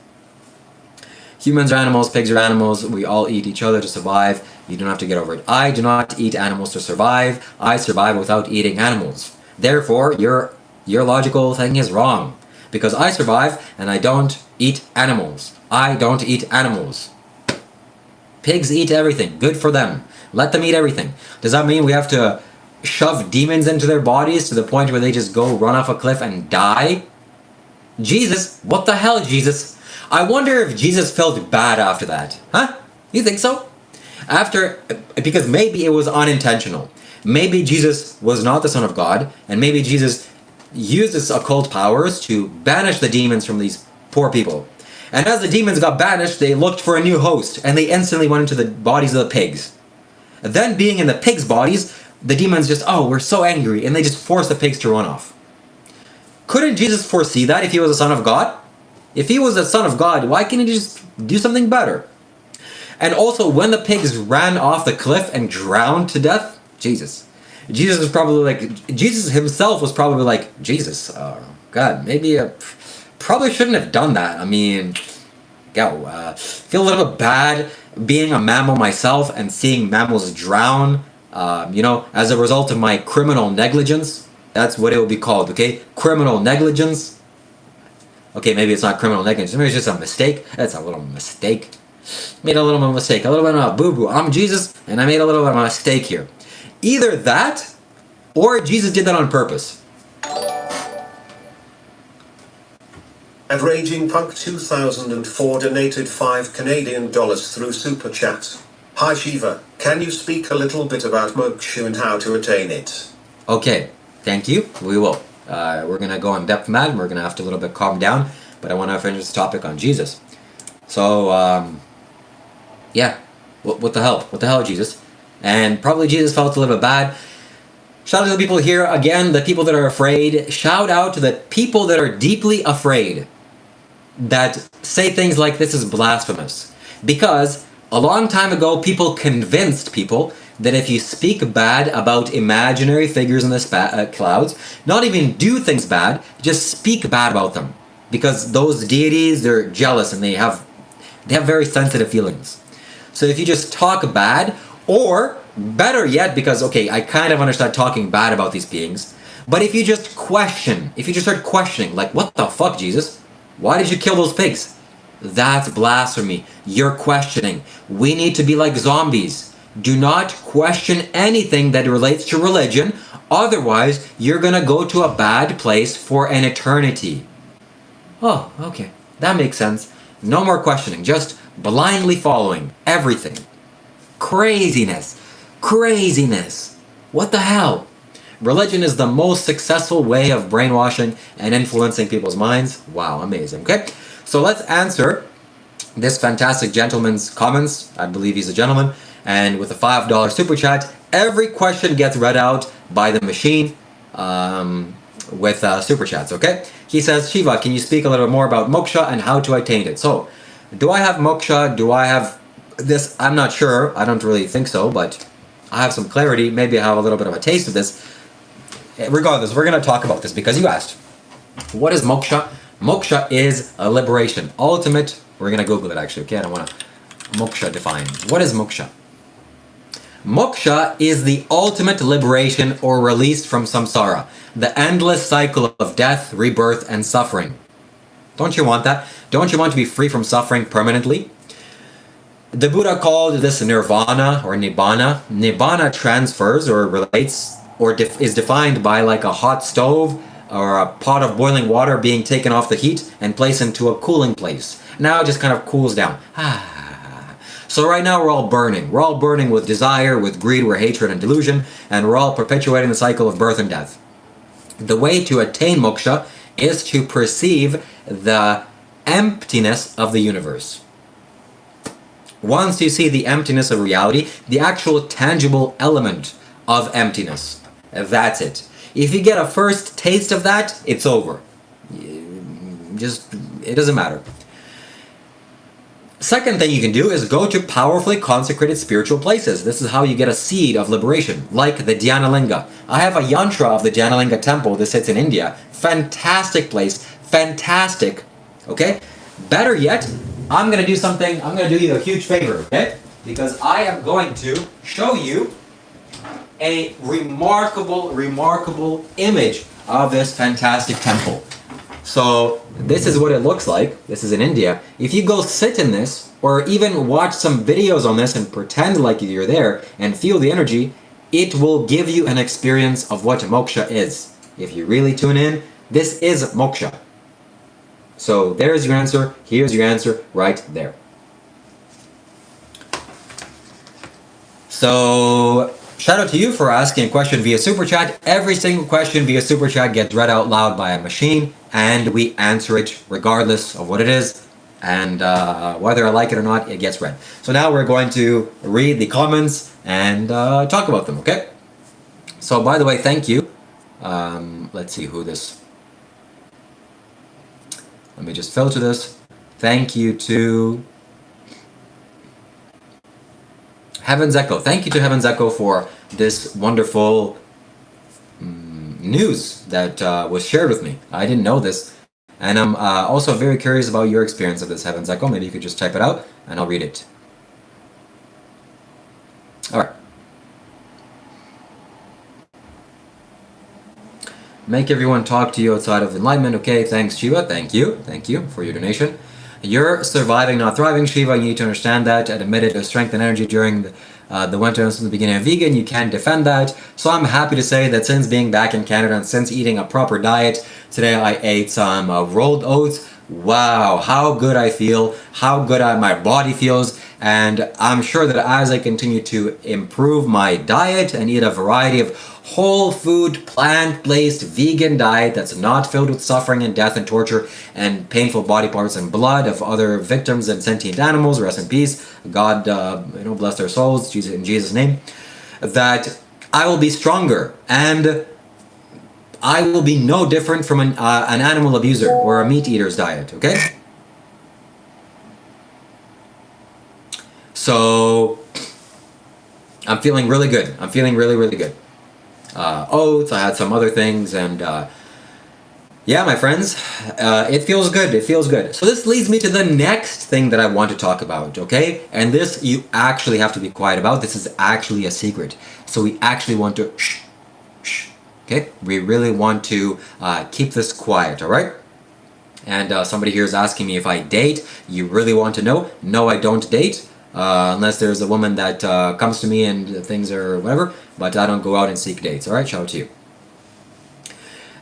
Humans are animals, pigs are animals, we all eat each other to survive. You don't have to get over it. I do not eat animals to survive. I survive without eating animals. Therefore, your logical thing is wrong. Because I survive and I don't eat animals. I don't eat animals. Pigs eat everything. Good for them. Let them eat everything. Does that mean we have to shove demons into their bodies to the point where they just go run off a cliff and die? Jesus, what the hell, Jesus? I wonder if Jesus felt bad after that. Huh? You think so? Because maybe it was unintentional. Maybe Jesus was not the Son of God, and maybe Jesus used his occult powers to banish the demons from these poor people. And as the demons got banished, they looked for a new host, and they instantly went into the bodies of the pigs. Then being in the pigs' bodies, the demons just, we're so angry, and they just forced the pigs to run off. Couldn't Jesus foresee that if he was the Son of God? If he was the Son of God, why can't he just do something better? And also, when the pigs ran off the cliff and drowned to death, Jesus himself was probably like, Jesus, God, maybe probably shouldn't have done that. I mean, feel a little bit bad being a mammal myself and seeing mammals drown, as a result of my criminal negligence. That's what it will be called, okay? Criminal negligence. Okay, maybe it's not criminal negligence. Maybe it's just a mistake. That's a little mistake. Made a little bit of a mistake. A little bit of a boo-boo. I'm Jesus, and I made a little bit of a mistake here. Either that, or Jesus did that on purpose. And Raging Punk 2004 donated $5 Canadian through Super Chat. Hi Shiva, can you speak a little bit about moksha and how to attain it? Okay, thank you. We will. We're going to go in depth on that, and we're going to have to a little bit calm down, but I want to finish this topic on Jesus. So, what the hell? What the hell, Jesus? And probably Jesus felt a little bit bad. Shout out to the people here, again, the people that are afraid. Shout out to the people that are deeply afraid, that say things like this is blasphemous. Because a long time ago, people convinced people that if you speak bad about imaginary figures in the clouds, not even do things bad, just speak bad about them. Because those deities, they're jealous and they have very sensitive feelings. So if you just talk bad, or better yet, because, okay, I kind of understand talking bad about these beings, but if you just start questioning, like, what the fuck, Jesus? Why did you kill those pigs? That's blasphemy. You're questioning. We need to be like zombies. Do not question anything that relates to religion, otherwise you're gonna go to a bad place for an eternity. Oh, okay. That makes sense. No more questioning, just blindly following everything. Craziness. What the hell? Religion is the most successful way of brainwashing and influencing people's minds. Wow, amazing. Okay, so let's answer this fantastic gentleman's comments. I believe he's a gentleman. And with a $5 super chat, every question gets read out by the machine with super chats, okay? He says, Shiva, can you speak a little more about moksha and how to attain it? So, do I have moksha? Do I have this? I'm not sure. I don't really think so, but I have some clarity. Maybe I have a little bit of a taste of this. Regardless, we're going to talk about this because you asked. What is moksha? Moksha is a liberation. Ultimate. We're going to Google it actually, okay? I don't want to. Moksha defined. What is moksha? Moksha is the ultimate liberation or release from samsara, the endless cycle of death, rebirth, and suffering. Don't you want that? Don't you want to be free from suffering permanently? The Buddha called this nirvana or nibbana. Nibbana transfers or relates or is defined by like a hot stove or a pot of boiling water being taken off the heat and placed into a cooling place. Now it just kind of cools down. So right now we're all burning. We're all burning with desire, with greed, with hatred and delusion, and we're all perpetuating the cycle of birth and death. The way to attain moksha is to perceive the emptiness of the universe. Once you see the emptiness of reality, the actual tangible element of emptiness, that's it. If you get a first taste of that, it's over. It doesn't matter. Second thing you can do is go to powerfully consecrated spiritual places. This is how you get a seed of liberation, like the Dhyanalinga. I have a yantra of the Dhyanalinga temple. This sits in India. Fantastic place. Fantastic. Okay? Better yet, I'm going to do something. I'm going to do you a huge favor, okay? Because I am going to show you a remarkable, remarkable image of this fantastic temple. So this is what it looks like. This is in India. If you go sit in this, or even watch some videos on this and pretend like you're there and feel the energy, it will give you an experience of what moksha is. If you really tune in, this is moksha. So there's your answer. Here's your answer right there. So shout out to you for asking a question via Super Chat. Every single question via Super Chat gets read out loud by a machine, and we answer it regardless of what it is. And whether I like it or not, it gets read. So now we're going to read the comments and talk about them, okay? So by the way, thank you. Let's see who this... Let me just filter this. Thank you to Heaven's Echo. Thank you to Heaven's Echo for this wonderful news that was shared with me. I didn't know this. And I'm also very curious about your experience of this, Heaven's Echo. Maybe you could just type it out and I'll read it. All right. Make everyone talk to you outside of enlightenment. Okay, thanks, Shiva. Thank you. Thank you for your donation. You're surviving, not thriving, Shiva. You need to understand that. And admitted the strength and energy during the winter and since the beginning of vegan. You can't defend that. So I'm happy to say that since being back in Canada and since eating a proper diet, today I ate some rolled oats. Wow, how good I feel, how good my body feels. And I'm sure that as I continue to improve my diet and eat a variety of whole food, plant-based, vegan diet that's not filled with suffering and death and torture and painful body parts and blood of other victims and sentient animals, rest in peace, God, bless their souls, Jesus, in Jesus' name, that I will be stronger and I will be no different from an animal abuser or a meat eater's diet, okay? So, I'm feeling really good. I'm feeling really, really good. Oats, I had some other things, and yeah, my friends, it feels good. It feels good. So this leads me to the next thing that I want to talk about, okay? And this you actually have to be quiet about. This is actually a secret. So we actually want to shh. Okay, we really want to keep this quiet, all right? And somebody here is asking me if I date. You really want to know? No, I don't date, unless there's a woman that comes to me and things are whatever, but I don't go out and seek dates, all right? Shout out to you.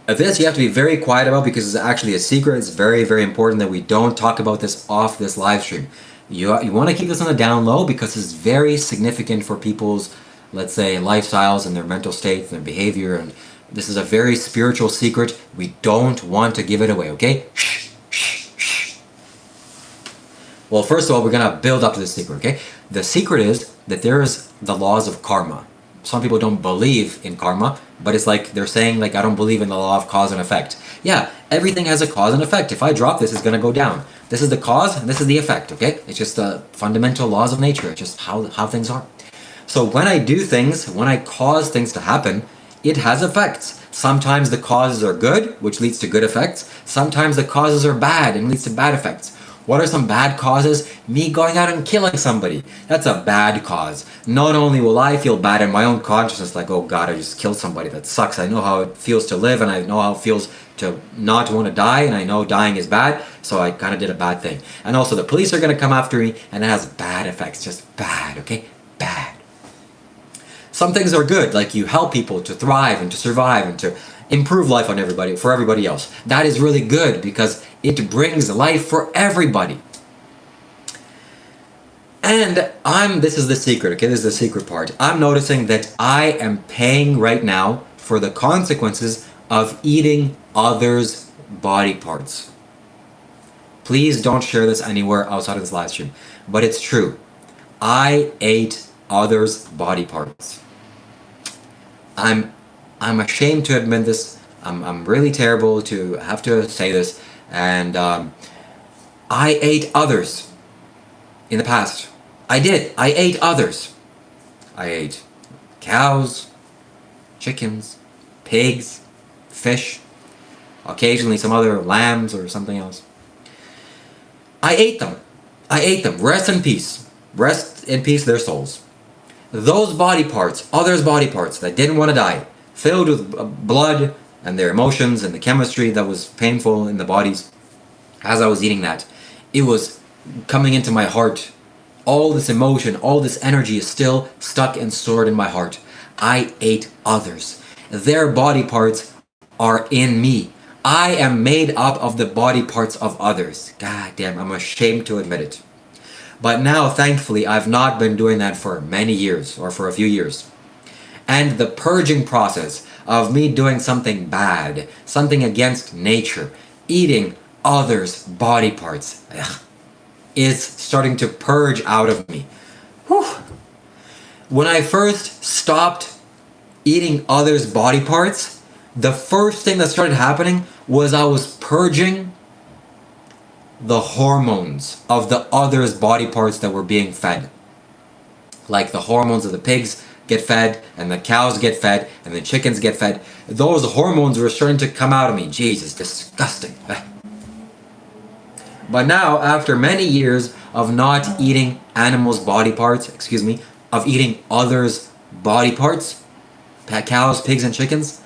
This you have to be very quiet about because it's actually a secret. It's very, very important that we don't talk about this off this live stream. You want to keep this on the down low because it's very significant for people's, let's say, lifestyles and their mental state and their behavior, and this is a very spiritual secret. We don't want to give it away, okay? Shh, shh, shh. Well, first of all, we're going to build up to this secret, okay? The secret is that there is the laws of karma. Some people don't believe in karma, but it's like they're saying, like, I don't believe in the law of cause and effect. Yeah, everything has a cause and effect. If I drop this, it's going to go down. This is the cause, and this is the effect, okay? It's just the fundamental laws of nature. It's just how things are. So when I do things, when I cause things to happen, it has effects. Sometimes the causes are good, which leads to good effects. Sometimes the causes are bad and leads to bad effects. What are some bad causes? Me going out and killing somebody. That's a bad cause. Not only will I feel bad in my own consciousness, like, oh God, I just killed somebody. That sucks. I know how it feels to live, and I know how it feels to not want to die, and I know dying is bad, so I kind of did a bad thing. And also the police are going to come after me, and it has bad effects. Just bad, okay? Bad. Some things are good, like you help people to thrive and to survive and to improve life on everybody, for everybody else. That is really good because it brings life for everybody. And this is the secret, okay? This is the secret part. I'm noticing that I am paying right now for the consequences of eating others' body parts. Please don't share this anywhere outside of this live stream. But it's true. I ate others' body parts. I'm ashamed to admit this. I'm really terrible to have to say this. And I ate others in the past. I did. I ate others. I ate cows, chickens, pigs, fish, occasionally some other lambs or something else. I ate them. I ate them. Rest in peace. Rest in peace their souls. Those body parts, others' body parts that didn't want to die, filled with blood and their emotions and the chemistry that was painful in the bodies, as I was eating that, it was coming into my heart. All this emotion, all this energy is still stuck and stored in my heart. I ate others. Their body parts are in me. I am made up of the body parts of others. God damn, I'm ashamed to admit it. But now, thankfully, I've not been doing that for many years, or for a few years. And the purging process of me doing something bad, something against nature, eating others' body parts, is starting to purge out of me. Whew. When I first stopped eating others' body parts, the first thing that started happening was I was purging the hormones of the others' body parts that were being fed. Like the hormones of the pigs get fed, and the cows get fed, and the chickens get fed. Those hormones were starting to come out of me. Jesus, disgusting. But now, after many years of not eating animals' body parts, of eating others' body parts, cows, pigs, and chickens,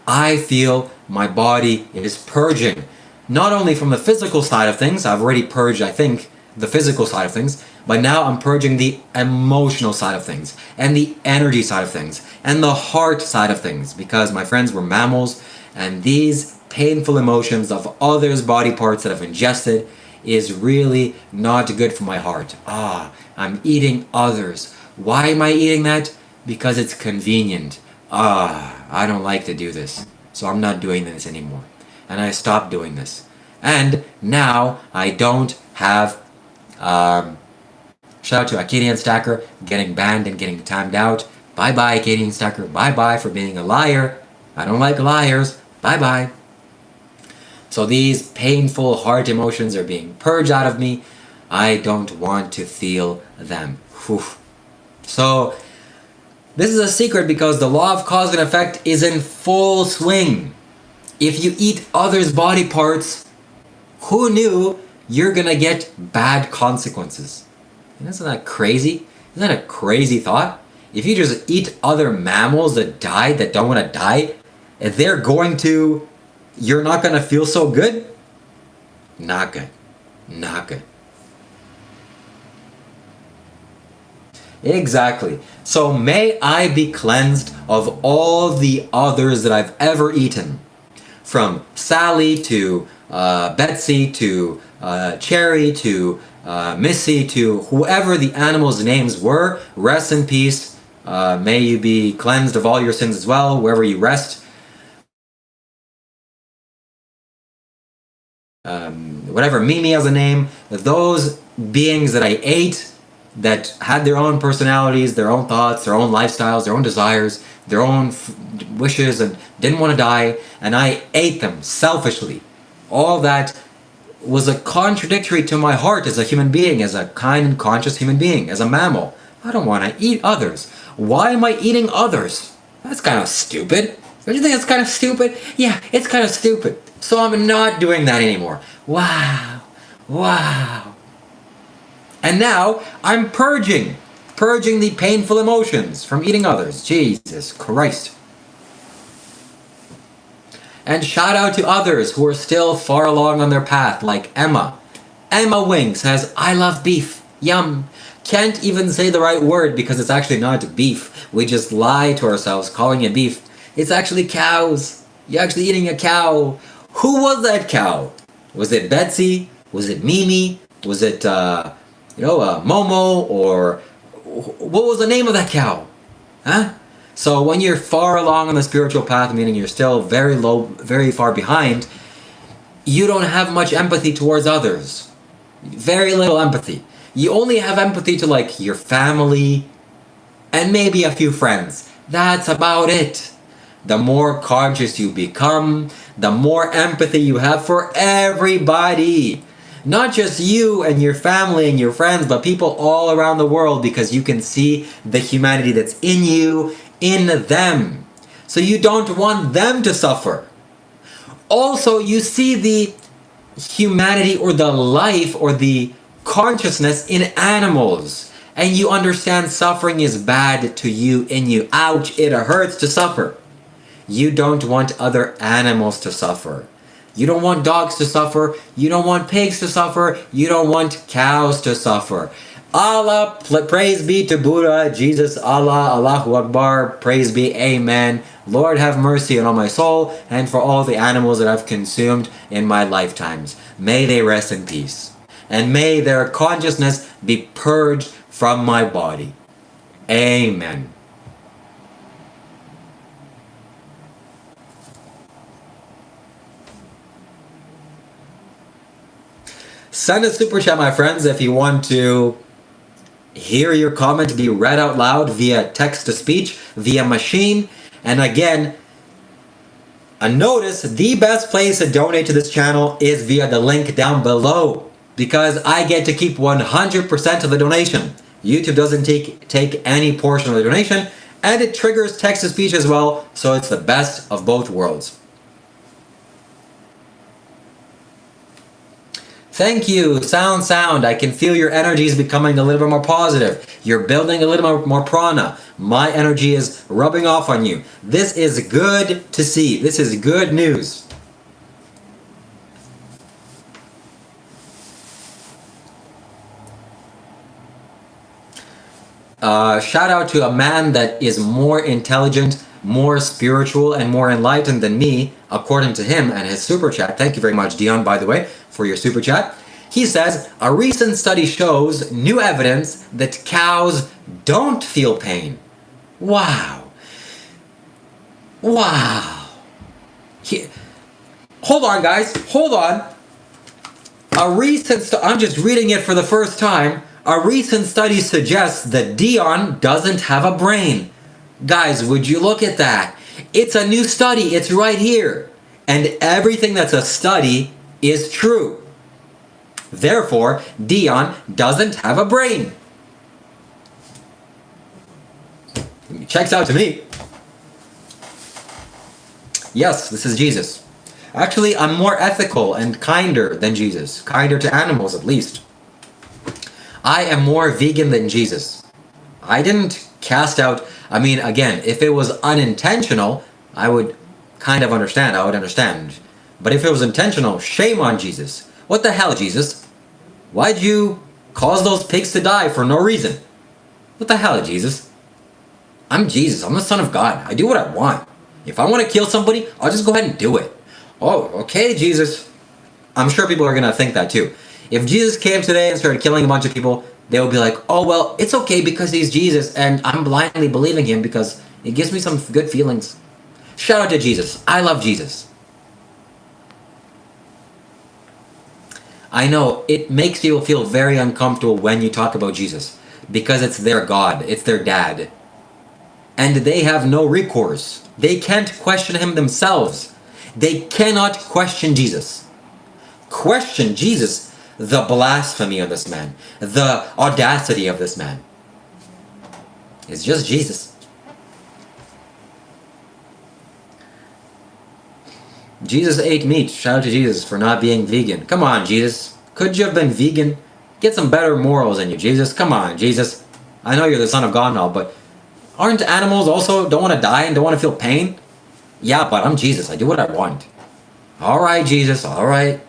I feel my body is purging. Not only from the physical side of things, I've already purged, I think, the physical side of things, but now I'm purging the emotional side of things, and the energy side of things, and the heart side of things, because my friends were mammals, and these painful emotions of others' body parts that I've ingested is really not good for my heart. I'm eating others. Why am I eating that? Because it's convenient. I don't like to do this, so I'm not doing this anymore. And I stopped doing this. And now I don't have, shout out to Acadian Stacker getting banned and getting timed out. Bye-bye, Acadian Stacker. Bye-bye for being a liar. I don't like liars. Bye-bye. So these painful heart emotions are being purged out of me. I don't want to feel them. Whew. So this is a secret because the law of cause and effect is in full swing. If you eat others' body parts, who knew you're gonna get bad consequences? And isn't that crazy? Isn't that a crazy thought? If you just eat other mammals that died, that don't want to die, and you're not gonna feel so good? Not good. Not good. Exactly. So may I be cleansed of all the others that I've ever eaten. From Sally to Betsy to Cherry to Missy to whoever the animals' names were. Rest in peace. May you be cleansed of all your sins as well, wherever you rest. Whatever Mimi has a name. Those beings that I ate, that had their own personalities, their own thoughts, their own lifestyles, their own desires, their own wishes, and didn't want to die, and I ate them selfishly. All that was a contradictory to my heart as a human being, as a kind and conscious human being, as a mammal. I don't want to eat others. Why am I eating others? That's kind of stupid. Don't you think that's kind of stupid? Yeah, it's kind of stupid. So I'm not doing that anymore. Wow. Wow. And now I'm purging the painful emotions from eating others. Jesus Christ. And shout out to others who are still far along on their path, like Emma. Emma Wing says, I love beef. Yum. Can't even say the right word because it's actually not beef. We just lie to ourselves calling it beef. It's actually cows. You're actually eating a cow. Who was that cow? Was it Betsy? Was it Mimi? Was it Momo, or what was the name of that cow? Huh? So when you're far along on the spiritual path, meaning you're still very low, very far behind, you don't have much empathy towards others. Very little empathy. You only have empathy to like your family and maybe a few friends. That's about it. The more conscious you become, the more empathy you have for everybody. Not just you and your family and your friends, but people all around the world, because you can see the humanity that's in you, in them. So you don't want them to suffer. Also, you see the humanity or the life or the consciousness in animals. And you understand suffering is bad to you, in you. Ouch, it hurts to suffer. You don't want other animals to suffer. You don't want dogs to suffer. You don't want pigs to suffer. You don't want cows to suffer. Allah, praise be to Buddha, Jesus, Allah, Allahu Akbar, praise be, Amen. Lord, have mercy on all my soul and for all the animals that I've consumed in my lifetimes. May they rest in peace. And may their consciousness be purged from my body. Amen. Send a super chat, my friends, if you want to hear your comment be read out loud via text-to-speech, via machine. And again, a notice, the best place to donate to this channel is via the link down below, because I get to keep 100% of the donation. YouTube doesn't take any portion of the donation, and it triggers text-to-speech as well, so it's the best of both worlds. Thank you, Sound. I can feel your energy is becoming a little bit more positive. You're building a little more prana. My energy is rubbing off on you. This is good to see. This is good news. Shout out to a man that is more intelligent, more spiritual, and more enlightened than me, according to him and his super chat. Thank you very much, Dion, by the way, for your super chat. He says, a recent study shows new evidence that cows don't feel pain. Wow. Wow. Hold on, guys. Hold on. I'm just reading it for the first time. A recent study suggests that Dion doesn't have a brain. Guys, would you look at that? It's a new study. It's right here. And everything that's a study is true. Therefore, Dion doesn't have a brain. Checks out to me. Yes, this is Jesus. Actually, I'm more ethical and kinder than Jesus. Kinder to animals, at least. I am more vegan than Jesus. I didn't cast out... I mean, again, if it was unintentional, I would kind of understand. I would understand. But if it was intentional, shame on Jesus. What the hell, Jesus? Why'd you cause those pigs to die for no reason? What the hell, Jesus? I'm Jesus. I'm the Son of God. I do what I want. If I want to kill somebody, I'll just go ahead and do it. Oh, okay, Jesus. I'm sure people are going to think that too. If Jesus came today and started killing a bunch of people, they would be like, oh, well, it's okay because he's Jesus and I'm blindly believing him because it gives me some good feelings. Shout out to Jesus. I love Jesus. I know, it makes people feel very uncomfortable when you talk about Jesus because it's their God, it's their dad. And they have no recourse. They can't question him themselves. They cannot question Jesus. Question Jesus, the blasphemy of this man, the audacity of this man. It's just Jesus. Jesus ate meat. Shout out to Jesus for not being vegan. Come on, Jesus. Could you have been vegan? Get some better morals in you, Jesus. Come on, Jesus. I know you're the Son of God and all, but aren't animals also don't want to die and don't want to feel pain? Yeah, but I'm Jesus. I do what I want. All right, Jesus. All right.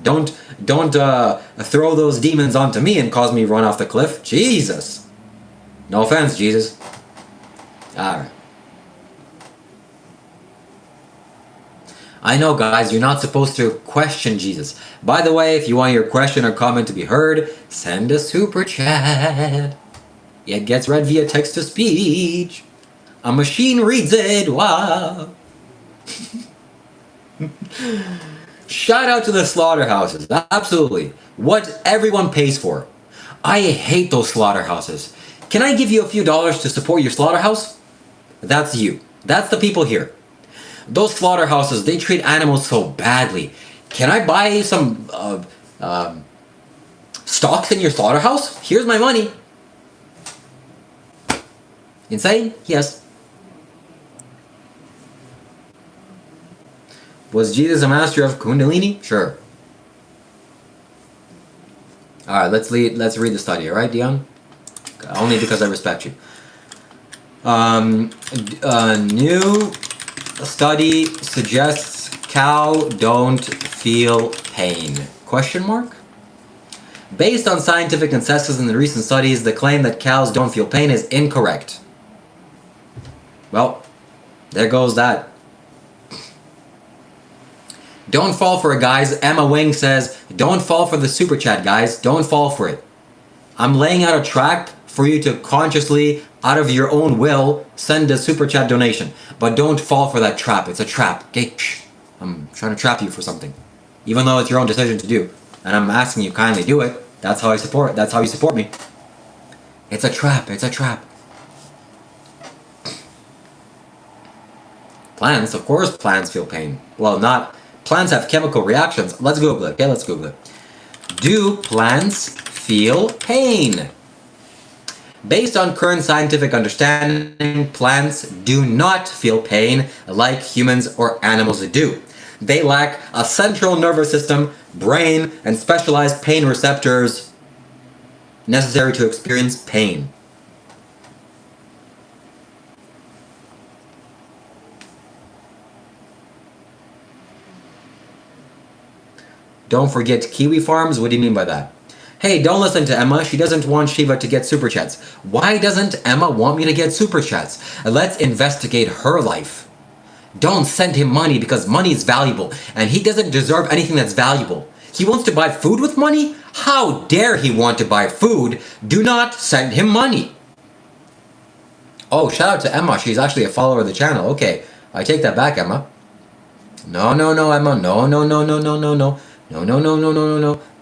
Don't throw those demons onto me and cause me run off the cliff. Jesus. No offense, Jesus. All right. I know, guys, you're not supposed to question Jesus. By the way, if you want your question or comment to be heard, send a super chat. It gets read via text to speech. A machine reads it. Wow. Shout out to the slaughterhouses. Absolutely. What everyone pays for. I hate those slaughterhouses. Can I give you a few dollars to support your slaughterhouse? That's you. That's the people here. Those slaughterhouses, they treat animals so badly. Can I buy some stocks in your slaughterhouse? Here's my money. Insane? Yes. Was Jesus a master of Kundalini? Sure. Alright, let's read the study, alright, Dion? Only because I respect you. New study suggests cow don't feel pain. Question mark? Based on scientific consensus in the recent studies, the claim that cows don't feel pain is incorrect. Well, there goes that. Don't fall for it, guys. Emma Wing says, don't fall for the super chat, guys. Don't fall for it. I'm laying out a trap for you to consciously, out of your own will, send a super chat donation. But don't fall for that trap. It's a trap. Okay? Shh. I'm trying to trap you for something. Even though it's your own decision to do. And I'm asking you kindly do it. That's how I support it. That's how you support me. It's a trap. It's a trap. Plants, of course plants feel pain. Well, not... Plants have chemical reactions. Let's Google it. Okay, let's Google it. Do plants feel pain? Based on current scientific understanding, plants do not feel pain like humans or animals do. They lack a central nervous system, brain, and specialized pain receptors necessary to experience pain. Don't forget Kiwi Farms? What do you mean by that? Hey, don't listen to Emma. She doesn't want Shiva to get super chats. Why doesn't Emma want me to get super chats? Let's investigate her life. Don't send him money because money is valuable and he doesn't deserve anything that's valuable. He wants to buy food with money? How dare he want to buy food? Do not send him money. Oh, shout out to Emma. She's actually a follower of the channel. Okay, I take that back, Emma. No, Emma. No. No.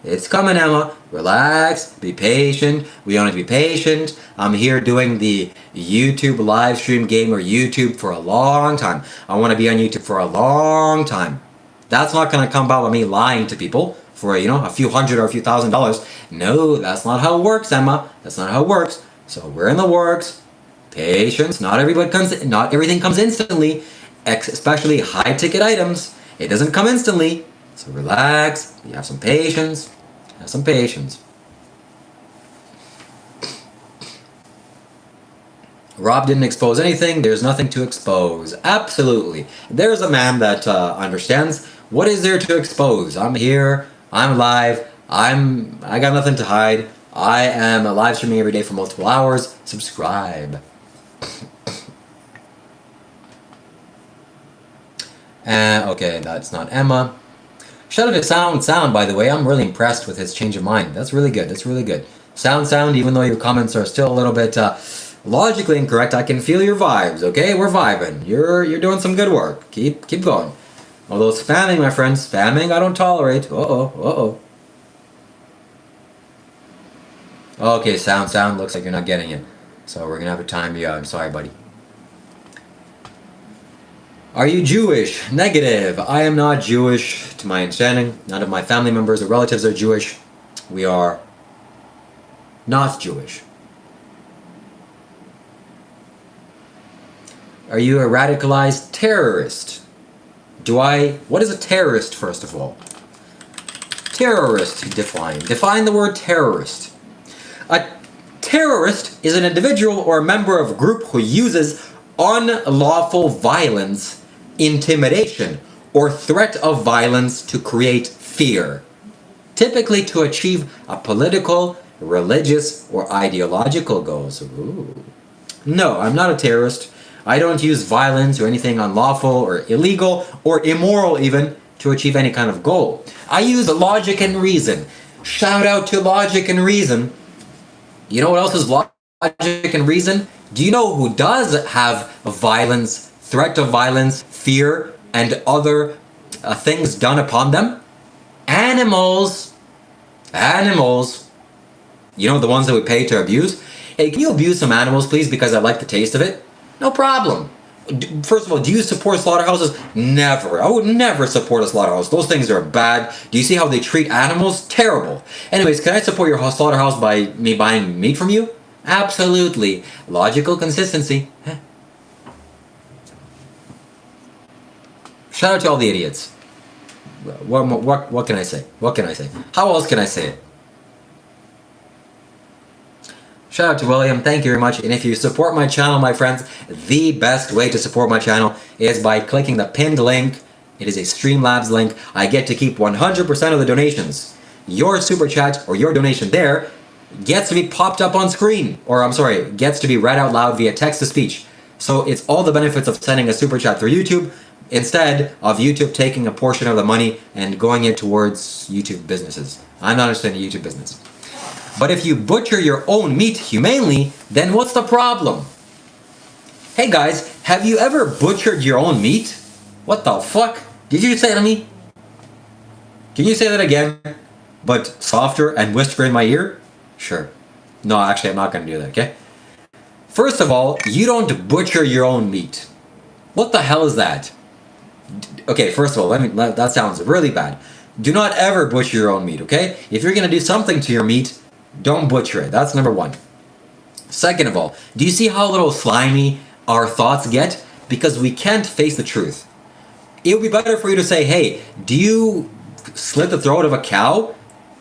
It's coming, Emma. Relax. Be patient. We want to be patient. I'm here doing the YouTube live stream game or YouTube for a long time. I want to be on YouTube for a long time. That's not going to come about with me lying to people for, a few $100 or a few $1,000. No, that's not how it works, Emma. That's not how it works. So we're in the works. Patience. Not everything comes instantly, especially high ticket items. It doesn't come instantly. So relax, you have some patience, Rob didn't expose anything, there's nothing to expose. Absolutely. There's a man that understands what is there to expose. I'm here, I'm live, I got nothing to hide. I am live streaming every day for multiple hours. Subscribe. Okay, that's not Emma. Shout out to Sound, by the way. I'm really impressed with his change of mind. That's really good. Sound, even though your comments are still a little bit logically incorrect, I can feel your vibes, okay? We're vibing. You're doing some good work. Keep going. Although spamming, my friends, spamming I don't tolerate. Uh-oh. Okay, Sound, looks like you're not getting it. So we're gonna have to time you out. I'm sorry, buddy. Are you Jewish? Negative. I am not Jewish, to my understanding. None of my family members or relatives are Jewish. We are not Jewish. Are you a radicalized terrorist? What is a terrorist, first of all? Terrorist, define. Define the word terrorist. A terrorist is an individual or a member of a group who uses unlawful violence, intimidation, or threat of violence to create fear, typically to achieve a political, religious, or ideological goals. Ooh. No, I'm not a terrorist. I don't use violence or anything unlawful or illegal or immoral even to achieve any kind of goal. I use logic and reason. Shout out to logic and reason. You know what else is logic and reason? Do you know who does have violence, threat of violence, fear, and other things done upon them? Animals. Animals. You know, the ones that we pay to abuse? Hey, can you abuse some animals, please, because I like the taste of it? No problem. First of all, do you support slaughterhouses? Never. I would never support a slaughterhouse. Those things are bad. Do you see how they treat animals? Terrible. Anyways, can I support your slaughterhouse by me buying meat from you? Absolutely. Logical consistency. Shout out to all the idiots. What can I say? What can I say? How else can I say it? Shout out to William, thank you very much. And if you support my channel, my friends, the best way to support my channel is by clicking the pinned link. It is a Streamlabs link. I get to keep 100% of the donations. Your super chat or your donation there gets to be popped up on screen. Or I'm sorry, gets to be read out loud via text-to-speech. So it's all the benefits of sending a super chat through YouTube instead of YouTube taking a portion of the money and going it towards YouTube businesses. I'm not interested in YouTube business. But if you butcher your own meat humanely, then what's the problem? Hey guys, have you ever butchered your own meat? What the fuck? Did you say that to me? Can you say that again? But softer and whisper in my ear? Sure. No, actually I'm not going to do that, okay? First of all, you don't butcher your own meat. What the hell is that? Okay, first of all, that sounds really bad. Do not ever butcher your own meat, okay? If you're going to do something to your meat, don't butcher it. That's number one. Second of all, do you see how little slimy our thoughts get? Because we can't face the truth. It would be better for you to say, hey, do you slit the throat of a cow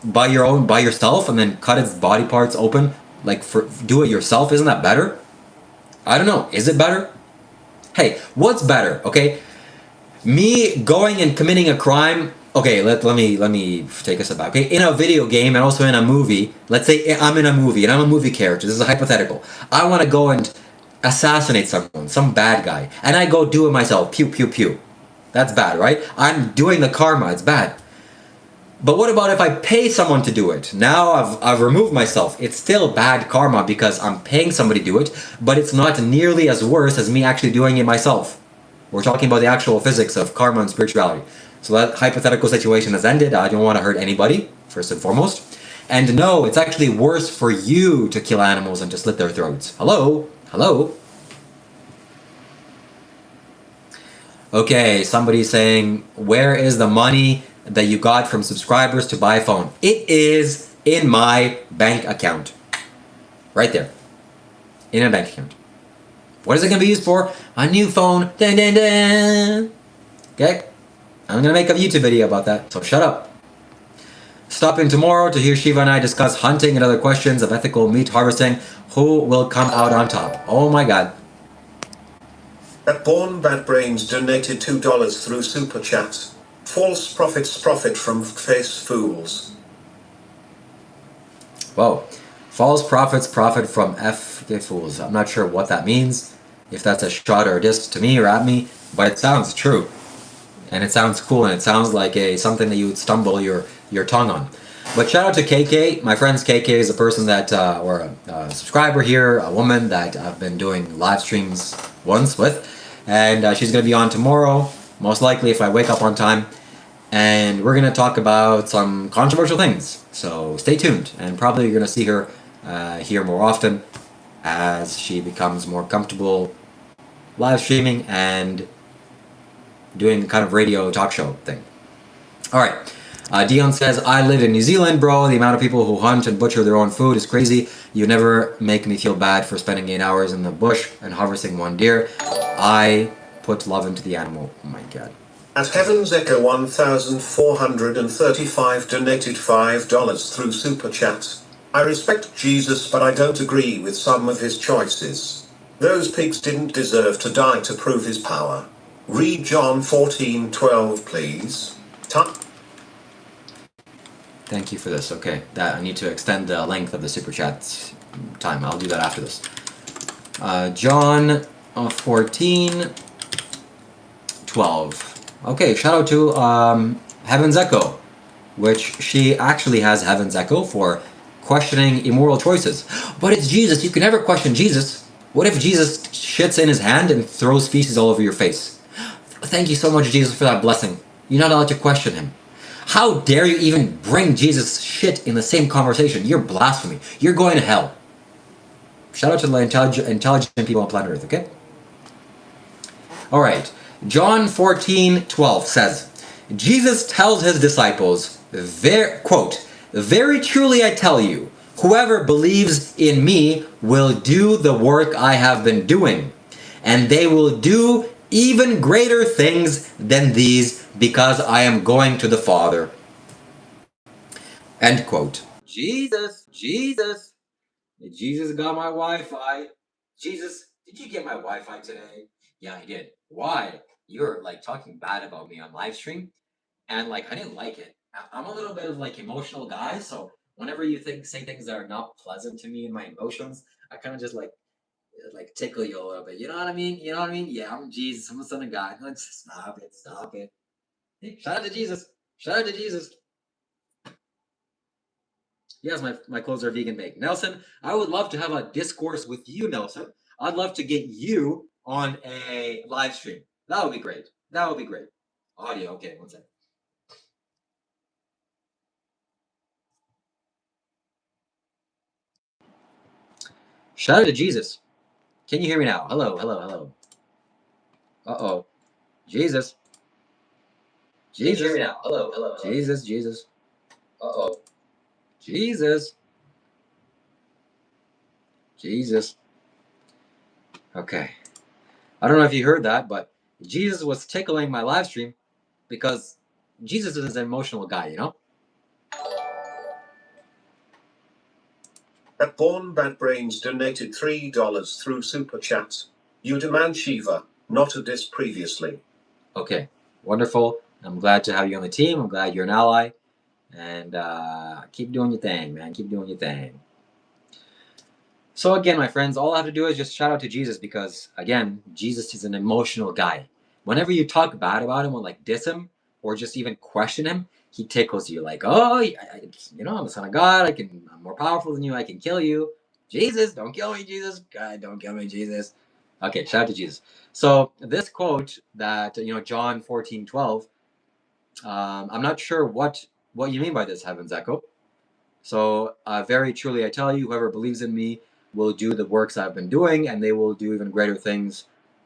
by yourself and then cut its body parts open? Do it yourself? Isn't that better? I don't know. Is it better? Hey, what's better, okay? Me going and committing a crime. Okay, let me take a step back. Okay, in a video game and also in a movie, let's say I'm in a movie and I'm a movie character. This is a hypothetical. I want to go and assassinate someone, some bad guy, and I go do it myself. Pew pew pew. That's bad, right? I'm doing the karma. It's bad. But what about if I pay someone to do it? Now I've removed myself. It's still bad karma because I'm paying somebody to do it, but it's not nearly as worse as me actually doing it myself. We're talking about the actual physics of karma and spirituality. So that hypothetical situation has ended. I don't want to hurt anybody, first and foremost. And no, it's actually worse for you to kill animals and to slit their throats. Hello? Hello? Okay, somebody's saying, where is the money that you got from subscribers to buy a phone? It is in my bank account. Right there. In a bank account. What is it going to be used for? A new phone. Dun, dun, dun. Okay? I'm going to make a YouTube video about that, so shut up. Stop in tomorrow to hear Shiva and I discuss hunting and other questions of ethical meat harvesting. Who will come out on top? Oh my god. At Born Bad Brains donated $2 through Super Chat. False prophets profit from face fools. Whoa. False prophets profit from fools. I'm not sure what that means. If that's a shot or a diss to me or at me, but it sounds true. And it sounds cool, and it sounds like something that you would stumble your tongue on. But shout out to KK. My friend's KK is a person that, or a subscriber here, a woman that I've been doing live streams once with. And she's going to be on tomorrow, most likely if I wake up on time. And we're going to talk about some controversial things. So stay tuned. And probably you're going to see her here more often as she becomes more comfortable live streaming and doing kind of radio talk show thing. Alright, Dion says, I live in New Zealand, bro. The amount of people who hunt and butcher their own food is crazy. You never make me feel bad for spending 8 hours in the bush and harvesting one deer. I put love into the animal. Oh my god. At Heaven's Echo 1435 donated $5 through Super Chat. I respect Jesus, but I don't agree with some of his choices. Those pigs didn't deserve to die to prove his power. Read John 14:12, please. Thank you for this. Okay, that I need to extend the length of the super chat time. I'll do that after this. John. 14:12. Okay, shout out to Heaven's Echo, which she actually has Heaven's Echo for questioning immoral choices. But it's Jesus. You can never question Jesus. What if Jesus shits in his hand and throws feces all over your face? Thank you so much, Jesus, for that blessing. You're not allowed to question him. How dare you even bring Jesus' shit in the same conversation? You're blasphemy. You're going to hell. Shout out to the intelligent people on planet Earth, okay? Alright. John 14:12 says, Jesus tells his disciples, quote, "Very truly I tell you, whoever believes in me will do the work I have been doing, and they will do even greater things than these, because I am going to the Father." End quote. Jesus got my Wi-Fi. Jesus, did you get my Wi-Fi today? Yeah, I did. Why? You're like talking bad about me on live stream, and like I didn't like it. I'm a little bit of like emotional guy, so whenever you say things that are not pleasant to me and my emotions, I kind of just like tickle you a little bit. You know what I mean? You know what I mean? Yeah, I'm Jesus. I'm the son of God. Let's stop it. Stop it. Hey, shout out to Jesus. Shout out to Jesus. Yes, my clothes are vegan baked. Nelson, I would love to have a discourse with you, Nelson. I'd love to get you on a live stream. That would be great. That would be great. Audio, okay, one second. Shout out to Jesus. Can you hear me now? Hello, hello, hello. Uh-oh. Jesus. Jesus. Can you hear me now? Hello, hello, hello. Jesus, Jesus. Uh-oh. Jesus. Jesus. Okay. I don't know if you heard that, but Jesus was tickling my live stream because Jesus is an emotional guy, you know? At Born Bad Brains donated $3 through Super Chat. You demand Shiva, not a diss previously. Okay, wonderful. I'm glad to have you on the team. I'm glad you're an ally. And keep doing your thing, man. Keep doing your thing. So again, my friends, all I have to do is just shout out to Jesus because, again, Jesus is an emotional guy. Whenever you talk bad about him or like diss him or just even question him, he tickles you like, oh, I'm the son of God. I'm more powerful than you. I can kill you. Jesus, don't kill me, Jesus. God, don't kill me, Jesus. Okay, shout out to Jesus. So this quote that, John 14:12, I'm not sure what you mean by this, Heaven's Echo. So very truly I tell you, whoever believes in me will do the works I've been doing, and they will do even greater things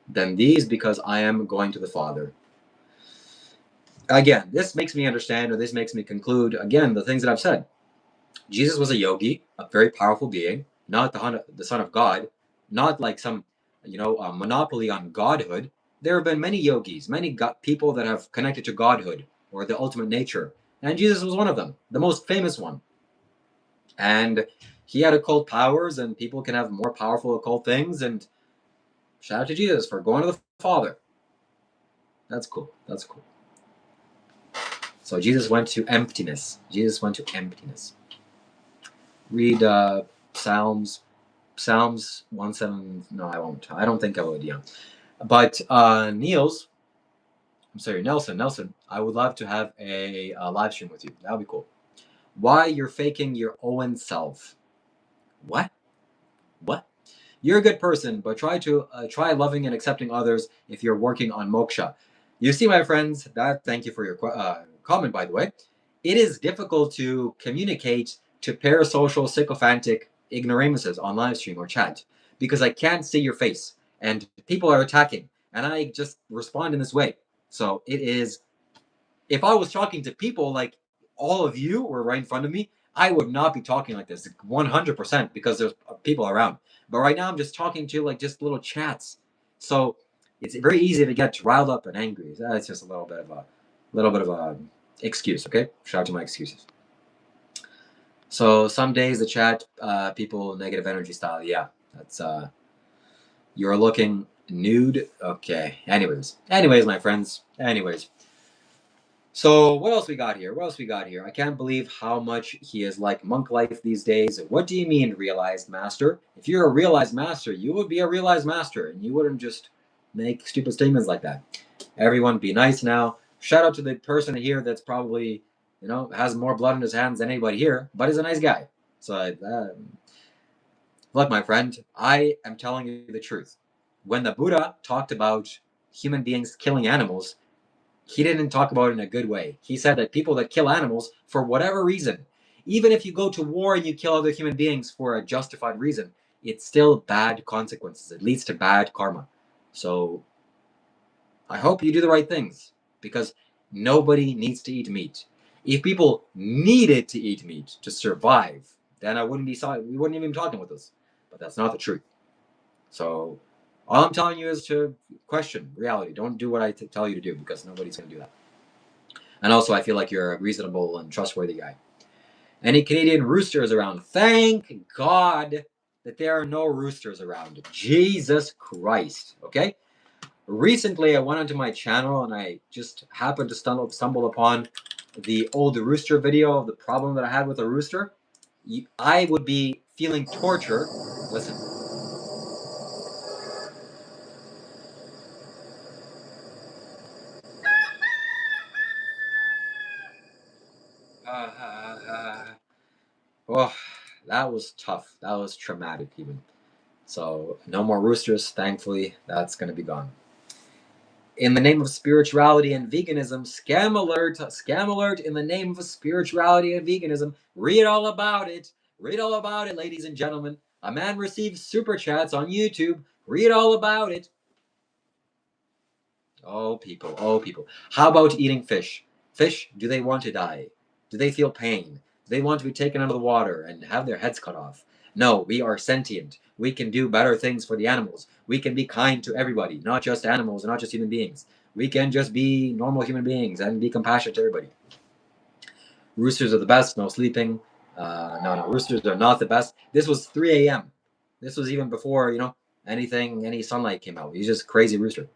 than these, because I am going to the Father. Again, this makes me understand, or this makes me conclude, again, the things that I've said. Jesus was a yogi, a very powerful being, not the Son of God, not like some, monopoly on godhood. There have been many yogis, many people that have connected to godhood or the ultimate nature, and Jesus was one of them, the most famous one. And he had occult powers, and people can have more powerful occult things. And shout out to Jesus for going to the Father. That's cool. That's cool. So Jesus went to emptiness. Jesus went to emptiness. Read Psalms 1:7. No, I won't. I don't think I would. Yeah, but Nelson. I would love to have a live stream with you. That would be cool. Why you're faking your own self? What? What? You're a good person, but try loving and accepting others if you're working on moksha. You see, my friends, thank you for your comment, by the way. It is difficult to communicate to parasocial, sycophantic ignoramuses on live stream or chat because I can't see your face and people are attacking, and I just respond in this way. So it is. If I was talking to people like all of you were right in front of me, I would not be talking like this 100% because there's people around. But right now I'm just talking to like just little chats. So it's very easy to get riled up and angry. That's just a little bit of a excuse, okay? Shout out to my excuses. So some days the chat people negative energy style, yeah. That's you're looking nude. Okay. Anyways, my friends. Anyways. So what else we got here? What else we got here? I can't believe how much he is like monk life these days. What do you mean realized master? If you're a realized master, you would be a realized master, and you wouldn't just make stupid statements like that. Everyone be nice now. Shout out to the person here that's probably, has more blood in his hands than anybody here, but is a nice guy. So, look, my friend, I am telling you the truth. When the Buddha talked about human beings killing animals, he didn't talk about it in a good way. He said that people that kill animals for whatever reason, even if you go to war and you kill other human beings for a justified reason, it's still bad consequences. It leads to bad karma. So I hope you do the right things, because nobody needs to eat meat. If people needed to eat meat to survive, then we wouldn't even be talking with this. But that's not the truth. So all I'm telling you is to question reality. Don't do what I tell you to do, because nobody's going to do that. And also, I feel like you're a reasonable and trustworthy guy. Any Canadian roosters around? Thank God that there are no roosters around. Jesus Christ. Okay? Recently, I went onto my channel and I just happened to stumble upon the old rooster video of the problem that I had with a rooster. I would be feeling torture. Listen. Oh, that was tough. That was traumatic, even. So, no more roosters. Thankfully, that's going to be gone. In the name of spirituality and veganism, scam alert in the name of spirituality and veganism. Read all about it. Read all about it, ladies and gentlemen. A man receives super chats on YouTube. Read all about it. Oh, people. Oh, people. How about eating fish? Fish, do they want to die? Do they feel pain? Do they want to be taken out of the water and have their heads cut off? No, we are sentient. We can do better things for the animals. We can be kind to everybody, not just animals and not just human beings. We can just be normal human beings and be compassionate to everybody. Roosters are the best. No sleeping. No, roosters are not the best. This was 3 a.m. This was even before, any sunlight came out. He's just a crazy rooster.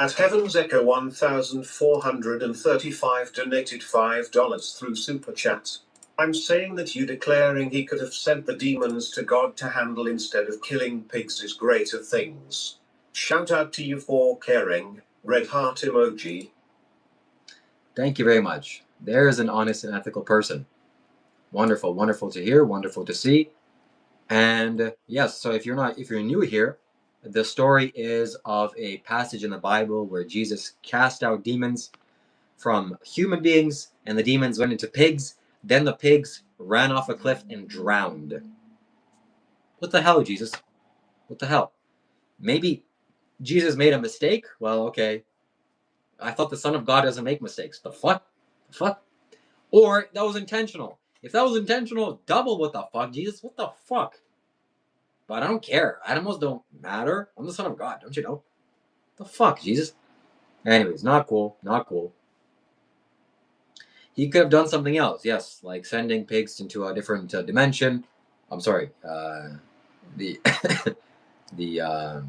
At Heaven's Echo 1435 donated $5 through Super Chat. I'm saying that you declaring he could have sent the demons to God to handle instead of killing pigs is greater things. Shout out to you for caring. Red heart emoji. Thank you very much. There is an honest and ethical person. Wonderful, wonderful to hear, wonderful to see. And yes, so if you're new here, the story is of a passage in the Bible where Jesus cast out demons from human beings, and the demons went into pigs. Then the pigs ran off a cliff and drowned. What the hell, Jesus? What the hell? Maybe Jesus made a mistake? Well, okay. I thought the Son of God doesn't make mistakes. The fuck? The fuck? Or that was intentional. If that was intentional, double what the fuck, Jesus? What the fuck? But I don't care. Animals don't matter. I'm the Son of God, don't you know? The fuck, Jesus? Anyways, not cool. Not cool. He could have done something else, yes, like sending pigs into a different dimension. I'm sorry, the the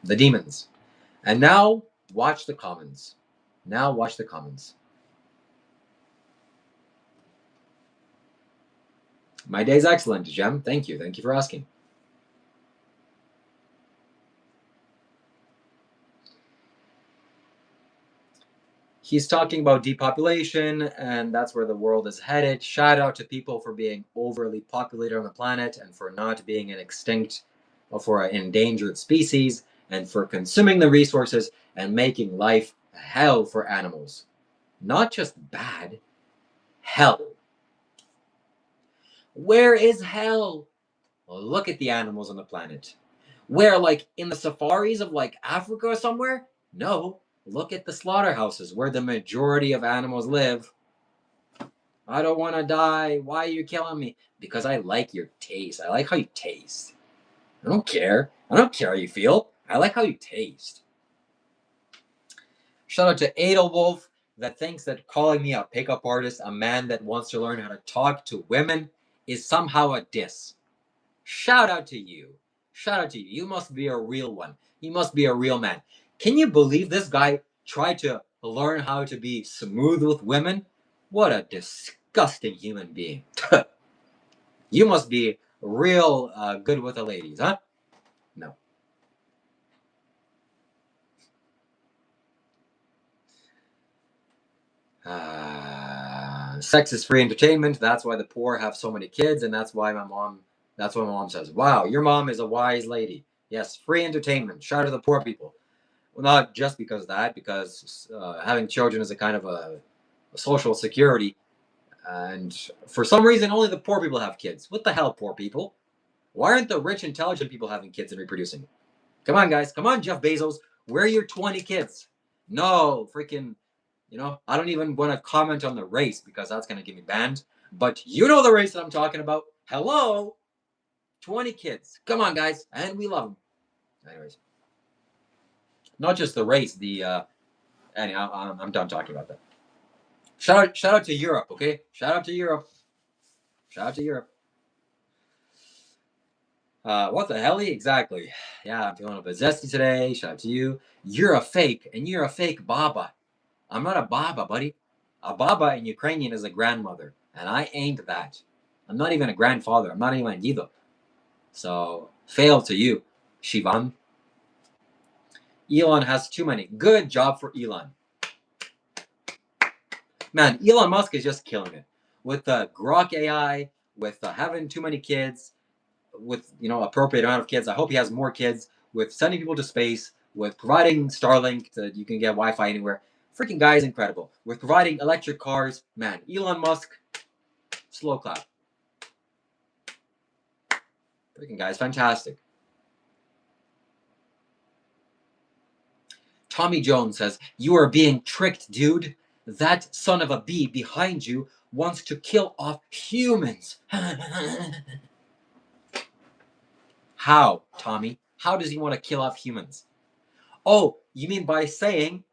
demons. And now watch the comments. Now watch the comments. My day's excellent, Jem. Thank you. Thank you for asking. He's talking about depopulation, and that's where the world is headed. Shout out to people for being overly populated on the planet and for not being an extinct or for an endangered species and for consuming the resources and making life hell for animals. Not just bad, hell. Where is hell? Well, look at the animals on the planet. Where, like, in the safaris of, like, Africa or somewhere? No. Look at the slaughterhouses where the majority of animals live. I don't want to die. Why are you killing me? Because I like your taste. I like how you taste. I don't care. I don't care how you feel. I like how you taste. Shout out to Edelwolf that thinks that calling me a pickup artist, a man that wants to learn how to talk to women, is somehow a diss. Shout out to you. Shout out to you. You must be a real one. You must be a real man. Can you believe this guy tried to learn how to be smooth with women? What a disgusting human being. You must be real good with the ladies, huh? No. Sex is free entertainment. That's why the poor have so many kids, and that's why my mom says, wow, your mom is a wise lady. Yes, free entertainment. Shout out to the poor people. Well, not just because of that, because having children is a kind of a social security. And for some reason, only the poor people have kids. What the hell, poor people? Why aren't the rich, intelligent people having kids and reproducing? Come on, guys. Come on, Jeff Bezos. Where are your 20 kids? No, freaking, I don't even want to comment on the race because that's going to get me banned. But you know the race that I'm talking about. Hello? 20 kids. Come on, guys. And we love them. Anyways. Not just the race, anyhow, I'm done talking about that. Shout out to Europe, okay? Shout out to Europe. Shout out to Europe. What the hell? Exactly. Yeah, I'm feeling a bit zesty today. Shout out to you. You're a fake, and you're a fake baba. I'm not a baba, buddy. A baba in Ukrainian is a grandmother, and I ain't that. I'm not even a grandfather. I'm not even either. So, fail to you, Shivan. Elon has too many. Good job for Elon. Man, Elon Musk is just killing it. With the Grok AI, with having too many kids, with appropriate amount of kids. I hope he has more kids. With sending people to space, with providing Starlink that you can get Wi-Fi anywhere. Freaking guy is incredible. With providing electric cars, man, Elon Musk, slow clap. Freaking guy is fantastic. Tommy Jones says, you are being tricked, dude. That son of a bee behind you wants to kill off humans. How, Tommy? How does he want to kill off humans? Oh, you mean by saying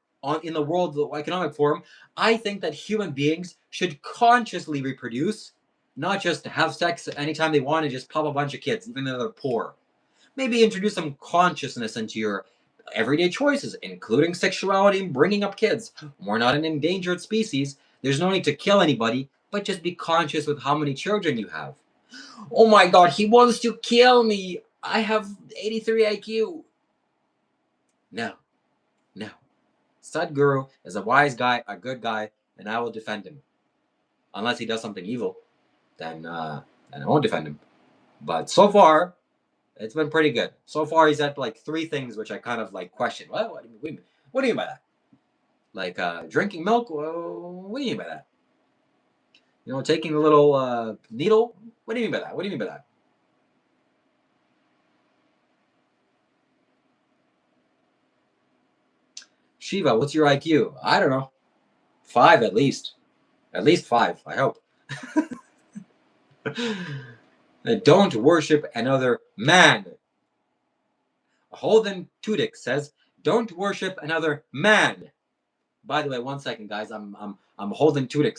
in the World Economic Forum, I think that human beings should consciously reproduce, not just have sex anytime they want and just pop a bunch of kids, even though they're poor. Maybe introduce some consciousness into your everyday choices, including sexuality and bringing up kids. We're not an endangered species. There's no need to kill anybody, but just be conscious with how many children you have. Oh my god, he wants to kill me. I have 83 IQ. No. No. Sadhguru is a wise guy, a good guy, and I will defend him. Unless he does something evil, then I won't defend him. But so far, it's been pretty good. So far, he's had like 3 things which I kind of like question. What do you mean by that? Like drinking milk? What do you mean by that? Taking a little needle? What do you mean by that? What do you mean by that? Shiva, what's your IQ? I don't know. 5 at least. At least 5, I hope. Don't worship another man. Holden Tudyk says, don't worship another man. By the way, 1 second, guys. I'm Holden Tudyk.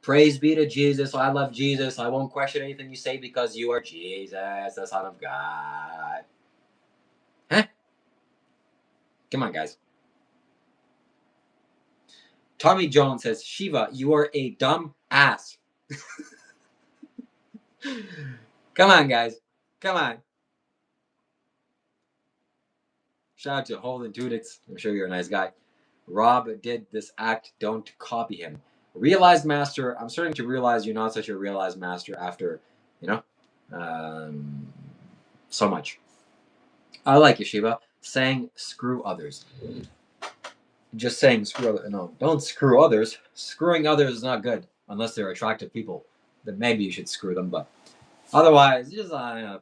Praise be to Jesus. I love Jesus. I won't question anything you say because you are Jesus, the Son of God. Huh? Come on, guys. Tommy Jones says, Shiva, you are a dumb ass. Come on, guys. Come on. Shout out to Holden Tudyk. I'm sure you're a nice guy. Rob did this act. Don't copy him. Realized master. I'm starting to realize you're not such a realized master after, so much. I like you, Shiva. Saying screw others. Just saying screw others. No, don't screw others. Screwing others is not good unless they're attractive people. Then maybe you should screw them. But otherwise, just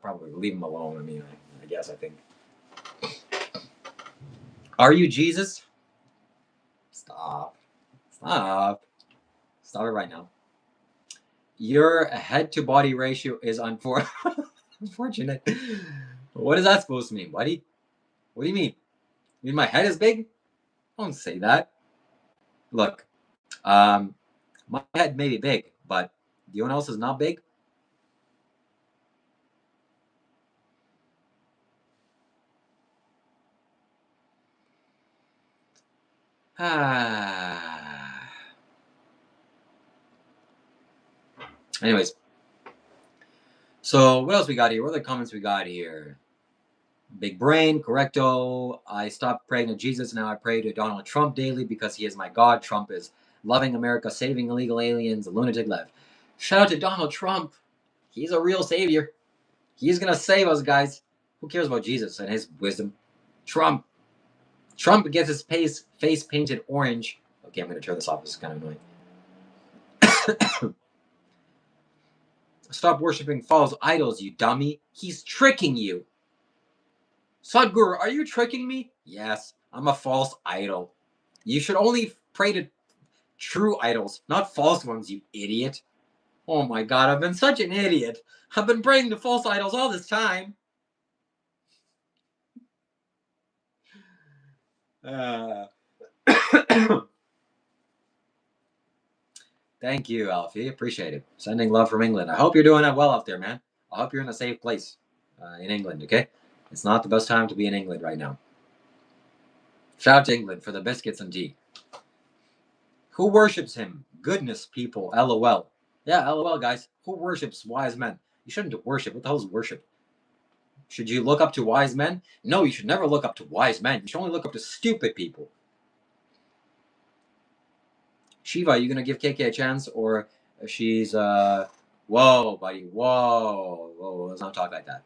probably leave them alone. I mean, I guess I think. Are you Jesus? Stop. Stop. Stop it right now. Your head to body ratio is unfortunate. What is that supposed to mean, buddy? What do you mean? You mean my head is big? Don't say that. Look, my head may be big, but anyone else is not big. Anyways, so what else we got here? What are the comments we got here? Big brain, correcto. I stopped praying to Jesus. Now I pray to Donald Trump daily because he is my God. Trump is loving America, saving illegal aliens, a lunatic left. Shout out to Donald Trump. He's a real savior. He's going to save us, guys. Who cares about Jesus and his wisdom? Trump gets his face painted orange. Okay, I'm going to turn this off. This is kind of annoying. Stop worshiping false idols, you dummy. He's tricking you. Sadhguru, are you tricking me? Yes, I'm a false idol. You should only pray to true idols, not false ones, you idiot. Oh my god, I've been such an idiot. I've been praying to false idols all this time. Thank you, Alfie. Appreciate it. Sending love from England. I hope you're doing well out there, man. I hope you're in a safe place in England, okay? It's not the best time to be in England right now. Shout out to England for the biscuits and tea. Who worships him? Goodness, people. LOL. Yeah, LOL, guys. Who worships wise men? You shouldn't worship. What the hell is worship? Should you look up to wise men? No, you should never look up to wise men. You should only look up to stupid people. Shiva, are you going to give KK a chance? Or she's, whoa, buddy. Whoa. Let's not talk like that.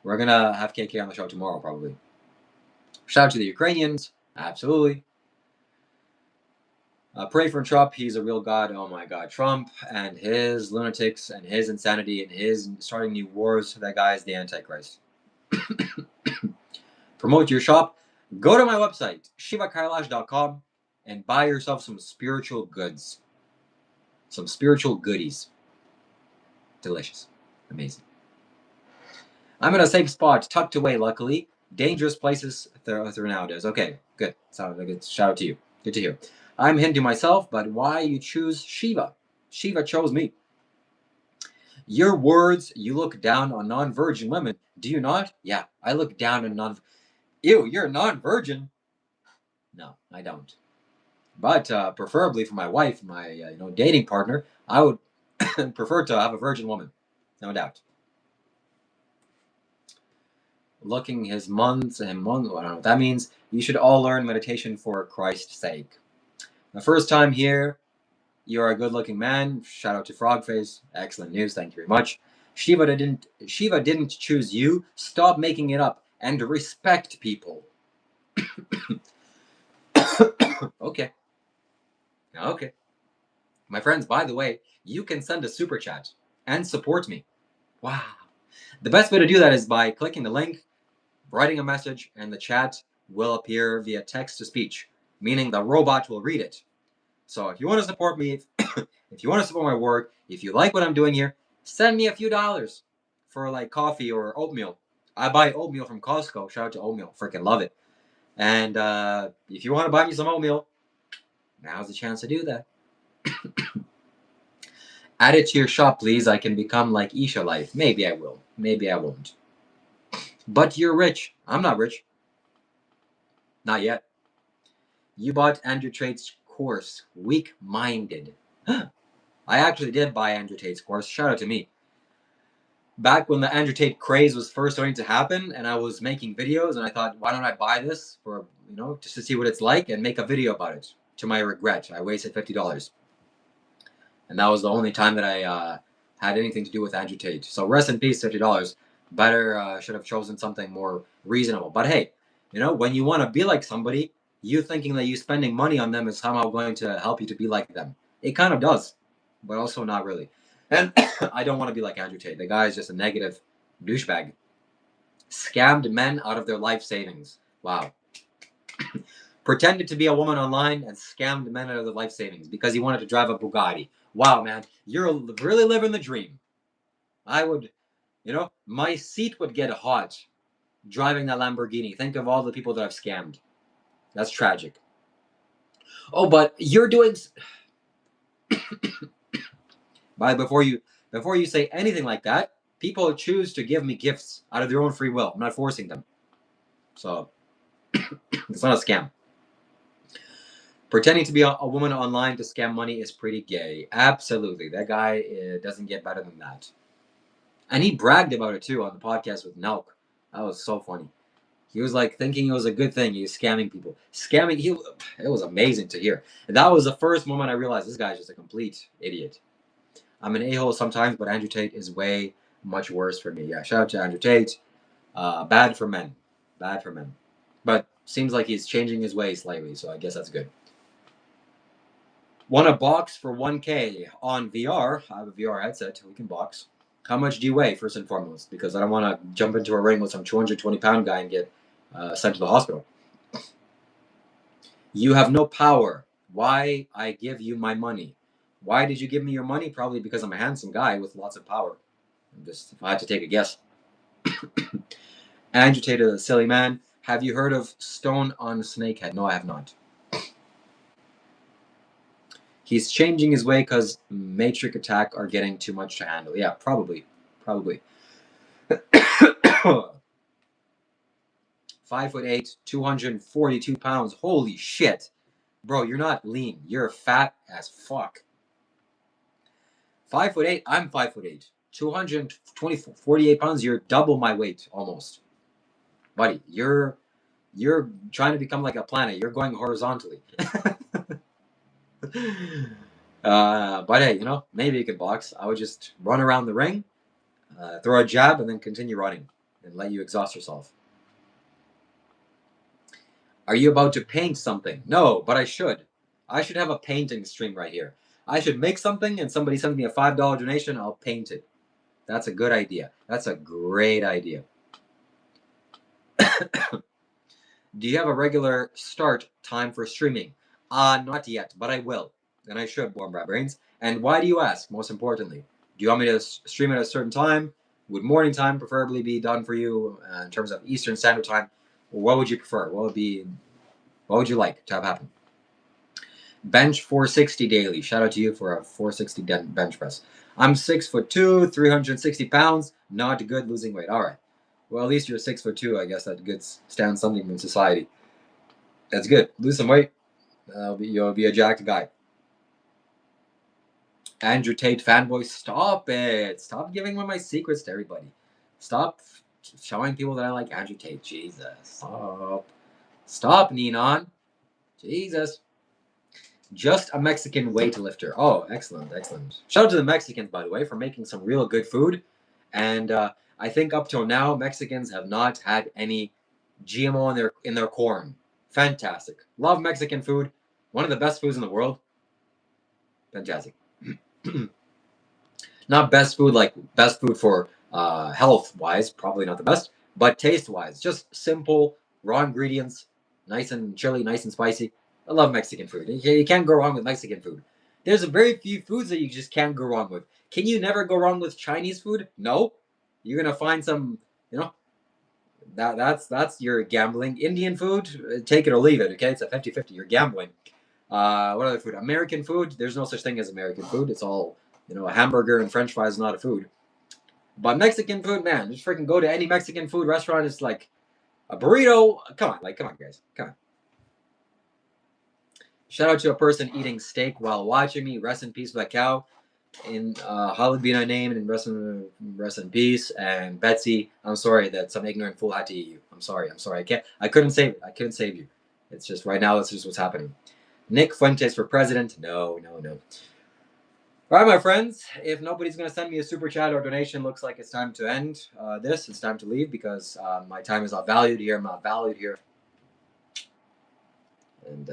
We're going to have KK on the show tomorrow, probably. Shout out to the Ukrainians. Absolutely. Pray for Trump. He's a real god. Oh my god. Trump and his lunatics and his insanity and his starting new wars. That guy is the Antichrist. Promote your shop. Go to my website, shivakailash.com, and buy yourself some spiritual goods. Some spiritual goodies. Delicious. Amazing. I'm in a safe spot, tucked away, luckily. Dangerous places through nowadays. Okay, good. Sounds like it's shout out to you. Good to hear. I'm Hindu myself, but why you choose Shiva? Shiva chose me. Your words, you look down on non-virgin women. Do you not? Yeah, I look down on non... Ew, you're a non-virgin? No, I don't. But preferably for my wife, my dating partner, I would prefer to have a virgin woman. No doubt. Looking his months and months, I don't know what that means. You should all learn meditation for Christ's sake. The first time here, you're a good-looking man. Shout out to Frogface. Excellent news. Thank you very much. Shiva didn't choose you. Stop making it up and respect people. Okay. Okay. My friends, by the way, you can send a super chat and support me. Wow. The best way to do that is by clicking the link, writing a message, and the chat will appear via text-to-speech, meaning the robot will read it. So if you want to support me, if you want to support my work, if you like what I'm doing here, send me a few dollars for like coffee or oatmeal. I buy oatmeal from Costco. Shout out to oatmeal. Freaking love it. And if you want to buy me some oatmeal, now's the chance to do that. Add it to your shop, please. I can become like Isha Life. Maybe I will. Maybe I won't. But you're rich. I'm not rich. Not yet. You bought Andrew Tate's course. Weak-minded. I actually did buy Andrew Tate's course. Shout out to me. Back when the Andrew Tate craze was first starting to happen, and I was making videos, and I thought, why don't I buy this for, just to see what it's like and make a video about it. To my regret, I wasted $50. And that was the only time that I had anything to do with Andrew Tate. So rest in peace, $50. Better should have chosen something more reasonable. But hey, when you want to be like somebody, you thinking that you spending money on them is somehow going to help you to be like them. It kind of does, but also not really. And I don't want to be like Andrew Tate. The guy is just a negative douchebag. Scammed men out of their life savings. Wow. Pretended to be a woman online and scammed men out of their life savings because he wanted to drive a Bugatti. Wow, man. You're really living the dream. I would, my seat would get hot driving that Lamborghini. Think of all the people that I've scammed. That's tragic. Oh, but you're doing... Before you say anything like that, people choose to give me gifts out of their own free will. I'm not forcing them. So, it's not a scam. Pretending to be a woman online to scam money is pretty gay. Absolutely. That guy doesn't get better than that. And he bragged about it too on the podcast with Nelk. That was so funny. He was like thinking it was a good thing. He was scamming people. It was amazing to hear. And that was the first moment I realized this guy's just a complete idiot. I'm an a-hole sometimes, but Andrew Tate is way much worse for me. Yeah, shout out to Andrew Tate. Bad for men. Bad for men. But seems like he's changing his ways slightly, so I guess that's good. Want a box for 1K on VR? I have a VR headset. We can box. How much do you weigh, first and foremost? Because I don't want to jump into a ring with some 220-pound guy and get sent to the hospital. You have no power. Why I give you my money? Why did you give me your money? Probably because I'm a handsome guy with lots of power. If I had to take a guess. Andrew Tate, a silly man. Have you heard of Stone on Snakehead? No, I have not. He's changing his way because Matrix Attack are getting too much to handle. Yeah, probably. 5'8", 242 pounds. Holy shit. Bro, you're not lean. You're fat as fuck. 5'8", I'm 5'8". 48 pounds, you're double my weight almost. Buddy, you're trying to become like a planet. You're going horizontally. But hey, maybe you could box. I would just run around the ring, throw a jab, and then continue running and let you exhaust yourself. Are you about to paint something? No, but I should. I should have a painting stream right here. I should make something and somebody sends me a $5 donation, I'll paint it. That's a good idea. That's a great idea. Do you have a regular start time for streaming? Not yet, but I will. And I should, Warm Rat Brains. And why do you ask, most importantly? Do you want me to stream at a certain time? Would morning time preferably be done for you in terms of Eastern Standard Time? Or what would you prefer? What would you like to have happen? Bench 460 daily. Shout out to you for a 460 bench press. I'm 6'2", 360 pounds. Not good losing weight. All right. Well, at least you're 6'2". I guess that good stands something in society. That's good. Lose some weight. You'll be a jacked guy. Andrew Tate fanboy. Stop it. Stop giving away my secrets to everybody. Stop showing people that I like Andrew Tate. Jesus. Stop, Ninon. Jesus. Just a Mexican weightlifter. Oh, excellent. Shout out to the Mexicans, by the way, for making some real good food. And I think up till now, Mexicans have not had any GMO in their corn. Fantastic. Love Mexican food. One of the best foods in the world. Fantastic. Not best food like best food for health-wise, probably not the best, but taste-wise. Just simple, raw ingredients, nice and chili, nice and spicy. I love Mexican food. You can't go wrong with Mexican food. There's very few foods that you just can't go wrong with. Can you never go wrong with Chinese food? No. You're gonna find some, that's your gambling. Indian food, take it or leave it. Okay, it's a 50-50. You're gambling. What other food? American food. There's no such thing as American food. It's all a hamburger and French fries is not a food. But Mexican food, man, just freaking go to any Mexican food restaurant. It's like a burrito. Come on, guys, come on. Shout out to a person eating steak while watching me. Rest in peace, Black Cow. Hallowed be thy name, and rest in peace. And Betsy, I'm sorry that some ignorant fool had to eat you. I'm sorry. I couldn't save it. I couldn't save you. It's just right now. It's just what's happening. Nick Fuentes for president. No. All right, my friends. If nobody's going to send me a super chat or donation, looks like it's time to end this. It's time to leave because my time is not valued here. I'm not valued here. And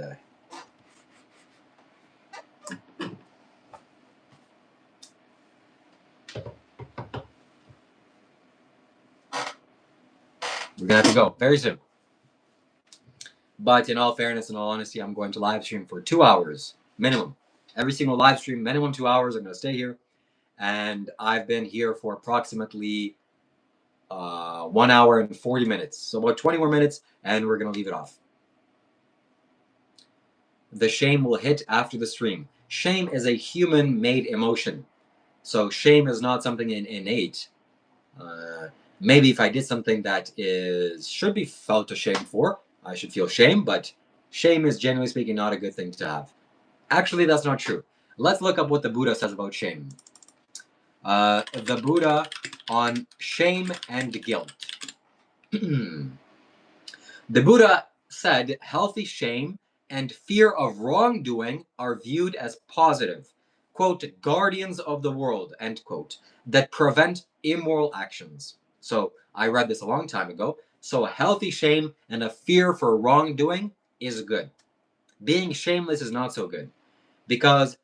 we're going to have to go very soon. But in all fairness and all honesty, I'm going to live stream for 2 hours minimum. Every single live stream, minimum 2 hours. I'm going to stay here. And I've been here for approximately 1 hour and 40 minutes. So about 20 more minutes, and we're going to leave it off. The shame will hit after the stream. Shame is a human-made emotion. So shame is not something innate. Maybe if I did something that should be felt ashamed for, I should feel shame, but shame is, generally speaking, not a good thing to have. Actually, that's not true. Let's look up what the Buddha says about shame. The Buddha on shame and guilt. The Buddha said healthy shame and fear of wrongdoing are viewed as positive, quote, guardians of the world, end quote, that prevent immoral actions. So I read this a long time ago. So a healthy shame and a fear for wrongdoing is good. Being shameless is not so good, because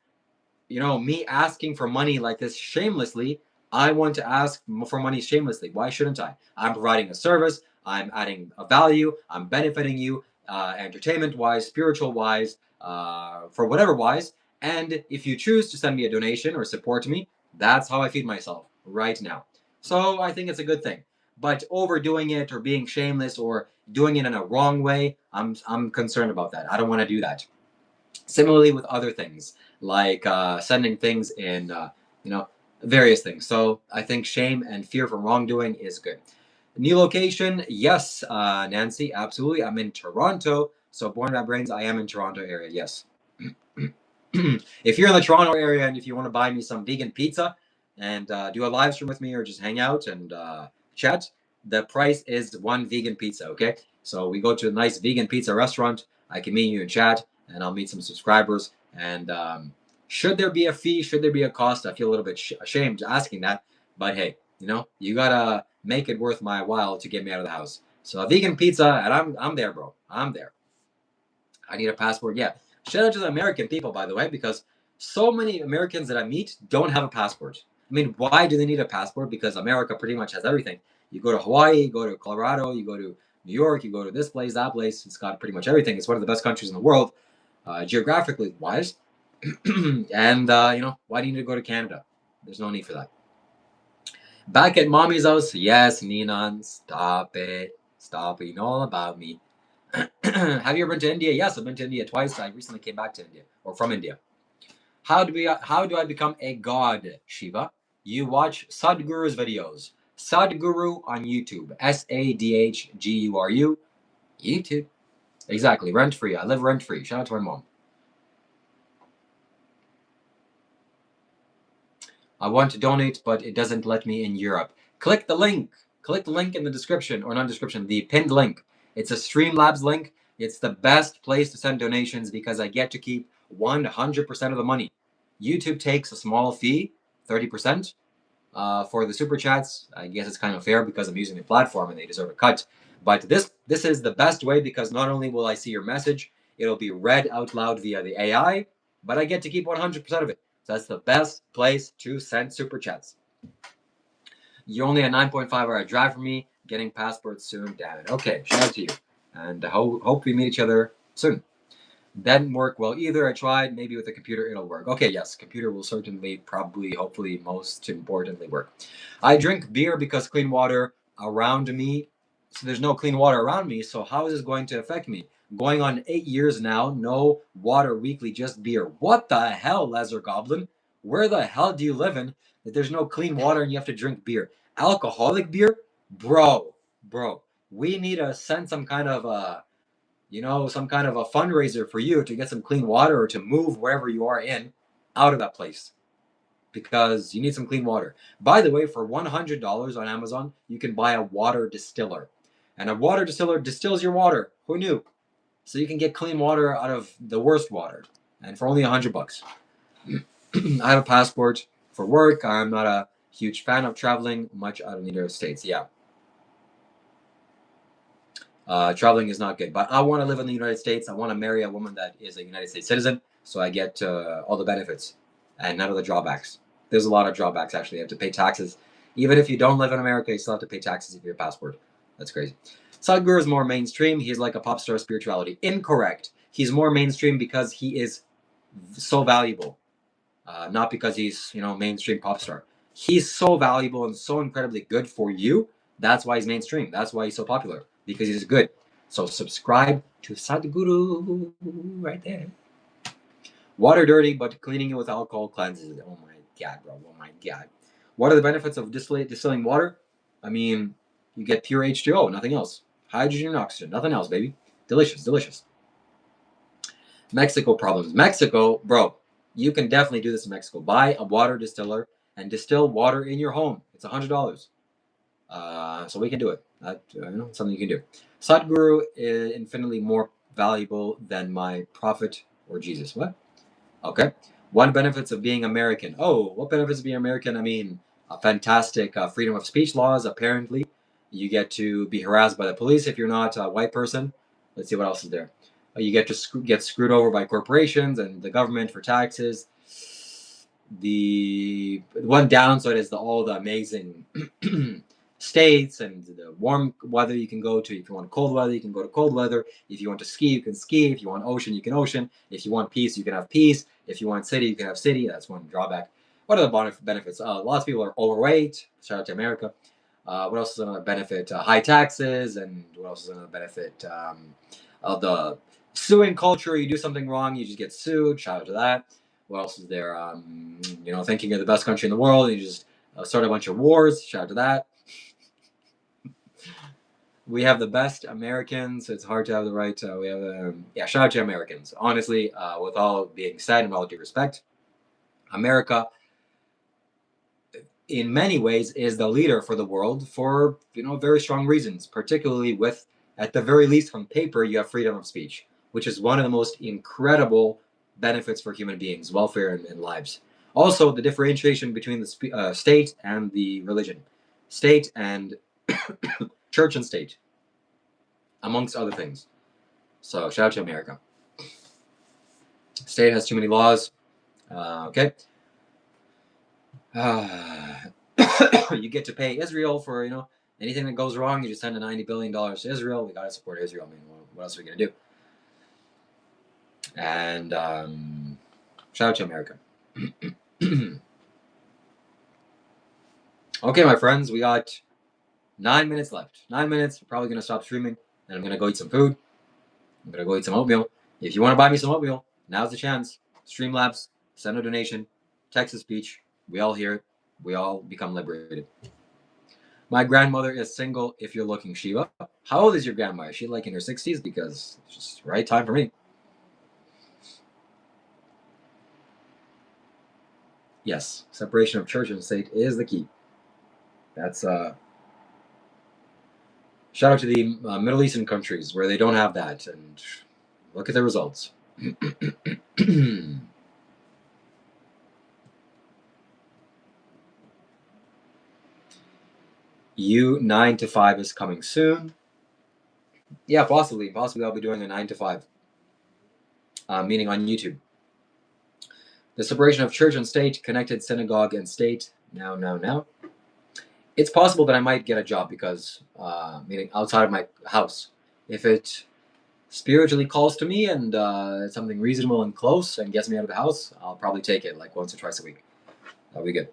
me asking for money like this shamelessly, I want to ask for money shamelessly. Why shouldn't I? I'm providing a service, I'm adding a value, I'm benefiting you, entertainment wise, spiritual wise, for whatever wise. And if you choose to send me a donation or support me, that's how I feed myself right now. So I think it's a good thing. But overdoing it or being shameless or doing it in a wrong way, I'm concerned about that. I don't want to do that. Similarly with other things, like sending things in, various things. So I think shame and fear from wrongdoing is good. New location, yes, Nancy, absolutely. I'm in Toronto, so born by brains, I am in Toronto area, yes. If you're in the Toronto area and if you want to buy me some vegan pizza and do a live stream with me or just hang out and chat, the price is one vegan pizza, okay? So we go to a nice vegan pizza restaurant. I can meet you in chat and I'll meet some subscribers. And should there be a fee? Should there be a cost? I feel a little bit ashamed asking that. But hey, you gotta make it worth my while to get me out of the house. So a vegan pizza, and I'm there, bro. I'm there. I need a passport. Yeah. Shout out to the American people, by the way, because so many Americans that I meet don't have a passport. I mean, why do they need a passport? Because America pretty much has everything. You go to Hawaii, you go to Colorado, you go to New York, you go to this place, that place. It's got pretty much everything. It's one of the best countries in the world, geographically wise. And, why do you need to go to Canada? There's no need for that. Back at mommy's house, yes, Ninan, stop it. Stop it. You know all about me. Have you ever been to India? Yes, I've been to India twice. I recently came back to India, or from India. How do I become a god, Shiva? You watch Sadhguru's videos. Sadhguru on YouTube. Sadhguru. YouTube. Exactly. Rent free. I live rent free. Shout out to my mom. I want to donate, but it doesn't let me in Europe. Click the link. Click the link in the description, or not description, the pinned link. It's a Streamlabs link. It's the best place to send donations because I get to keep 100% of the money. YouTube takes a small fee, 30%, for the super chats. I guess it's kind of fair because I'm using the platform and they deserve a cut. But this is the best way because not only will I see your message, it'll be read out loud via the AI, but I get to keep 100% of it. So that's the best place to send super chats. You're only a 9.5-hour drive from me. Getting passports soon. Damn it. Okay, shout out to you. And hope we meet each other soon. That didn't work well either. I tried. Maybe with the computer it'll work. Okay, yes, computer will certainly, probably, hopefully, most importantly work. I drink beer because clean water around me. So there's no clean water around me. So how is this going to affect me? Going on 8 years now, no water weekly, just beer. What the hell, Lazar Goblin? Where the hell do you live in that there's no clean water and you have to drink beer? Alcoholic beer? Bro. We need to send some kind of some kind of a fundraiser for you to get some clean water or to move wherever you are in out of that place because you need some clean water. By the way, for $100 on Amazon, you can buy a water distiller. And a water distiller distills your water. Who knew? So you can get clean water out of the worst water. And for only $100. I have a passport for work. I'm not a huge fan of traveling much out of the United States. Yeah. Traveling is not good, but I want to live in the United States. I want to marry a woman that is a United States citizen, so I get all the benefits and none of the drawbacks. There's a lot of drawbacks, actually. You have to pay taxes. Even if you don't live in America, you still have to pay taxes if you have a passport. That's crazy. Sadhguru is more mainstream. He's like a pop star spirituality. Incorrect. He's more mainstream because he is so valuable, not because he's, mainstream pop star. He's so valuable and so incredibly good for you. That's why he's mainstream. That's why he's so popular, because he's good. So subscribe to Sadhguru right there. Water dirty, but cleaning it with alcohol cleanses it. Oh my god, bro. Oh my god. What are the benefits of distilling water? I mean, you get pure H2O, nothing else. Hydrogen and oxygen, nothing else, baby. Delicious, delicious. Mexico problems. Mexico, bro, you can definitely do this in Mexico. Buy a water distiller and distill water in your home. It's $100. So we can do it. Something you can do. Sadhguru is infinitely more valuable than my prophet or Jesus. What? Okay. One benefits of being American. Oh, what benefits of being American? I mean, fantastic freedom of speech laws, apparently. You get to be harassed by the police if you're not a white person. Let's see what else is there. You get to get screwed over by corporations and the government for taxes. The one downside is all the amazing states and the warm weather you can go to. If you want cold weather, you can go to cold weather. If you want to ski, you can ski. If you want ocean, you can ocean. If you want peace, you can have peace. If you want city, you can have city. That's one drawback. What are the benefits? Lots of people are overweight. Shout out to America. What else is another benefit? High taxes. And what else is another benefit? The suing culture. You do something wrong, you just get sued. Shout out to that. What else is there? Thinking you're the best country in the world, you just start a bunch of wars. Shout out to that. We have the best Americans. It's hard to have the right. We have shout out to Americans. Honestly, with all being said and all due respect, America, in many ways, is the leader for the world for very strong reasons. Particularly with, at the very least, on paper, you have freedom of speech, which is one of the most incredible benefits for human beings, welfare and lives. Also, the differentiation between the state and the religion, state and church and state, amongst other things. So shout out to America. State has too many laws. Okay. You get to pay Israel for anything that goes wrong. You just send a $90 billion to Israel. We gotta support Israel. I mean, what else are we gonna do? And shout out to America. Okay, my friends, we got 9 minutes left. 9 minutes. We're probably gonna stop streaming, and I'm gonna go eat some food. I'm gonna go eat some oatmeal. If you want to buy me some oatmeal, now's the chance. Streamlabs, send a donation, text a speech. We all hear it. We all become liberated. My grandmother is single if you're looking, Shiva. How old is your grandma? Is she like in her 60s? Because it's just the right time for me. Yes, separation of church and state is the key. That's shout out to the Middle Eastern countries where they don't have that, and look at the results. You 9 to 5 is coming soon. Yeah, possibly. Possibly I'll be doing a 9 to 5 meeting on YouTube. The separation of church and state, connected synagogue and state. Now. It's possible that I might get a job because, meaning outside of my house. If it spiritually calls to me and it's something reasonable and close and gets me out of the house, I'll probably take it like once or twice a week. That'll be good.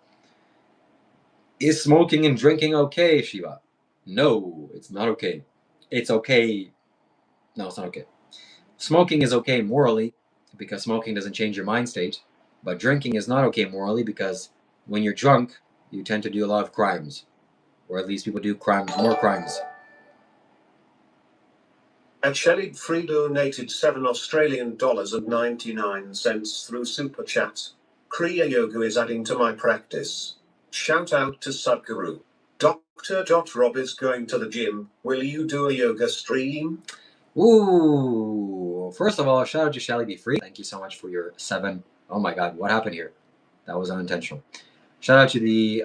Is smoking and drinking okay, Shiva? No, it's not okay. It's okay. No, it's not okay. Smoking is okay morally because smoking doesn't change your mind state, but drinking is not okay morally because when you're drunk, you tend to do a lot of crimes, or at least people do more crimes. And Shelley Free donated $7 Australian and 99 cents through Super Chat. Kriya Yoga is adding to my practice. Shout out to Sadhguru. Dr. Rob is going to the gym. Will you do a yoga stream? Ooh. First of all, shout out to Shelly Be Free. Thank you so much for your 7. Oh my god, what happened here? That was unintentional. Shout out to the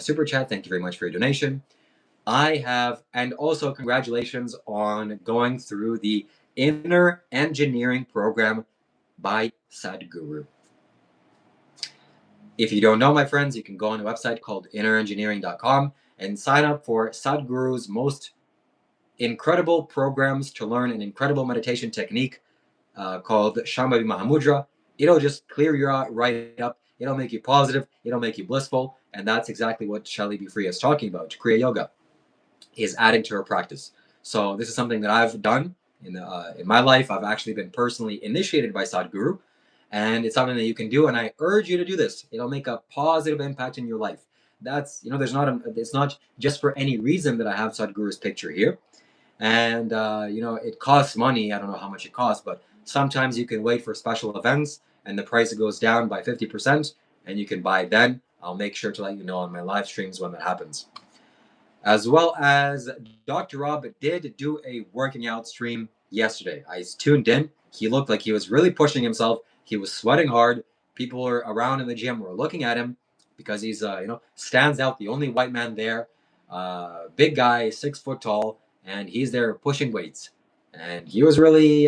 Super Chat. Thank you very much for your donation. And also congratulations on going through the Inner Engineering program by Sadhguru. If you don't know, my friends, you can go on a website called innerengineering.com and sign up for Sadhguru's most incredible programs to learn an incredible meditation technique called Shambho Mahamudra. It'll just clear you out right up. It'll make you positive. It'll make you blissful. And that's exactly what Shelly Be Free is talking about. Kriya Yoga is adding to her practice. So this is something that I've done in my life. I've actually been personally initiated by Sadhguru. And it's something that you can do. And I urge you to do this. It'll make a positive impact in your life. That's, it's not just for any reason that I have Sadhguru's picture here. And, it costs money. I don't know how much it costs, but Sometimes you can wait for special events and the price goes down by 50% and you can buy it then. I'll make sure to let you know on my live streams when that happens. As well as Dr. Rob did do a working out stream yesterday. I tuned in. He looked like he was really pushing himself. He was sweating hard. People were around in the gym were looking at him because he's stands out, the only white man there. Big guy, 6 foot tall, and he's there pushing weights. And he was really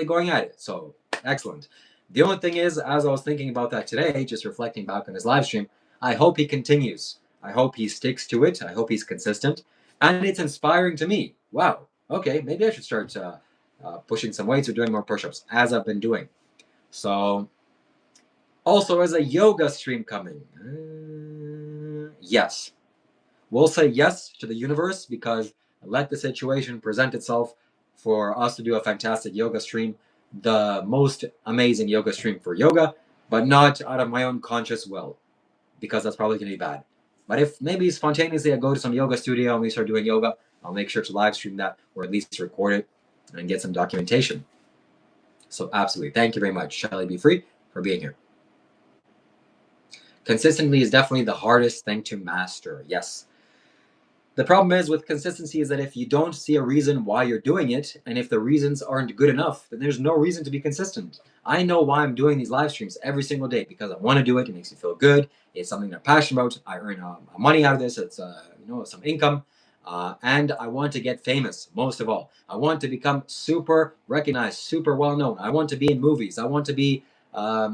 going at it. So excellent. The only thing is, as I was thinking about that today, just reflecting back on his live stream, I hope he continues. I hope he sticks to it. I hope he's consistent. And it's inspiring to me. Wow. Okay, maybe I should start pushing some weights or doing more push-ups, as I've been doing. So, also, as a yoga stream coming, yes. We'll say yes to the universe because let the situation present itself for us to do a fantastic yoga stream, the most amazing yoga stream for yoga, but not out of my own conscious will, because that's probably going to be bad. But if maybe spontaneously I go to some yoga studio and we start doing yoga, I'll make sure to live stream that or at least record it and get some documentation. So absolutely. Thank you very much, Shelly Be Free, for being here. Consistency is definitely the hardest thing to master. Yes. The problem is with consistency is that if you don't see a reason why you're doing it, and if the reasons aren't good enough, then there's no reason to be consistent. I know why I'm doing these live streams every single day because I want to do it. It makes me feel good. It's something I'm passionate about. I earn money out of this. It's some income, and I want to get famous. Most of all, I want to become super recognized, super well known. I want to be in movies. I want to be have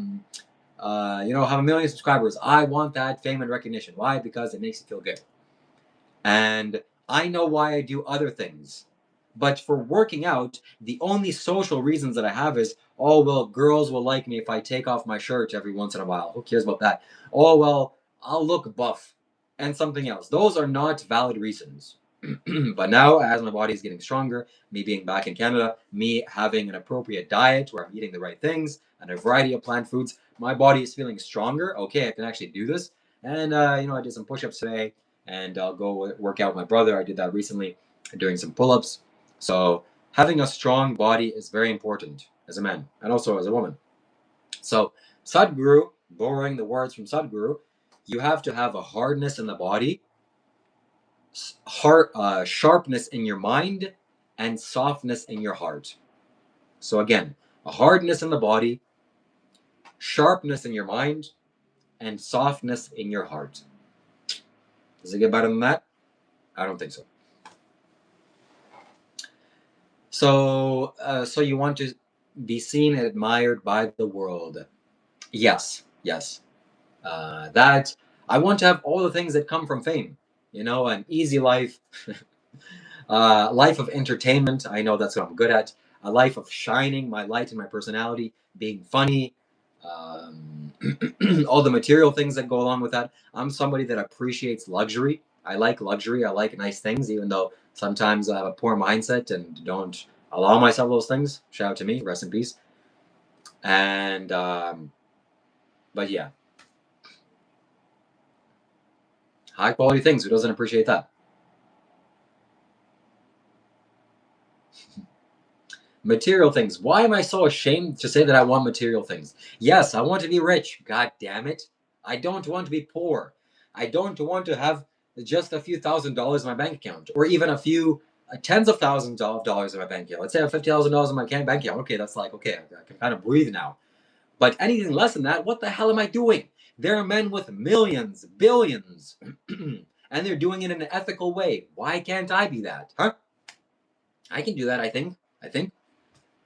1 million subscribers. I want that fame and recognition. Why? Because it makes me feel good. And I know why I do other things. But for working out, the only social reasons that I have is, oh, well, girls will like me if I take off my shirt every once in a while. Who cares about that? Oh, well, I'll look buff. And something else. Those are not valid reasons. But now, as my body is getting stronger, me being back in Canada, me having an appropriate diet where I'm eating the right things and a variety of plant foods, my body is feeling stronger. Okay, I can actually do this. And, I did some push-ups today. And I'll go work out with my brother. I did that recently, doing some pull-ups. So having a strong body is very important as a man and also as a woman. So Sadhguru, borrowing the words from Sadhguru, you have to have a hardness in the body, sharpness in your mind, and softness in your heart. So again, a hardness in the body, sharpness in your mind, and softness in your heart. Does it get better than that? I don't think so. So you want to be seen and admired by the world. Yes. That I want to have all the things that come from fame. An easy life, life of entertainment. I know that's what I'm good at. A life of shining my light and my personality, being funny, all the material things that go along with that. I'm somebody that appreciates luxury. I like luxury. I like nice things, even though sometimes I have a poor mindset and don't allow myself those things. Shout out to me. Rest in peace. And, but yeah. High quality things. Who doesn't appreciate that? Material things. Why am I so ashamed to say that I want material things? Yes, I want to be rich. God damn it. I don't want to be poor. I don't want to have just a few $1,000s in my bank account, or even a few tens of thousands of dollars in my bank account. Let's say I have $50,000 in my bank account. Okay, that's like, okay, I can kind of breathe now. But anything less than that, what the hell am I doing? There are men with millions, billions, and they're doing it in an ethical way. Why can't I be that? Huh? I can do that, I think.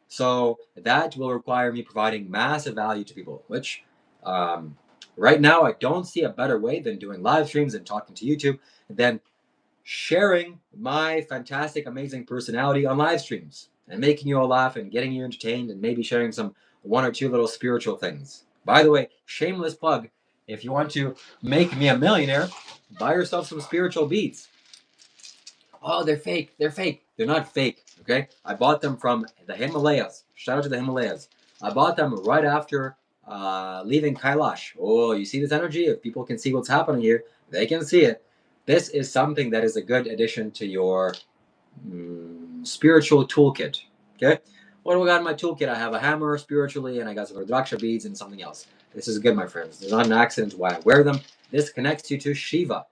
So that will require me providing massive value to people, which right now I don't see a better way than doing live streams and talking to YouTube than sharing my fantastic, amazing personality on live streams and making you all laugh and getting you entertained and maybe sharing some 1 or 2 little spiritual things. By the way, shameless plug, if you want to make me a millionaire, buy yourself some spiritual beats. Oh, they're fake. They're not fake, okay? I bought them from the Himalayas. Shout out to the Himalayas. I bought them right after leaving Kailash. Oh, you see this energy? If people can see what's happening here, they can see it. This is something that is a good addition to your spiritual toolkit, okay? What do I got in my toolkit? I have a hammer spiritually, and I got some Rudraksha beads and something else. This is good, my friends. There's not an accident why I wear them. This connects you to Shiva.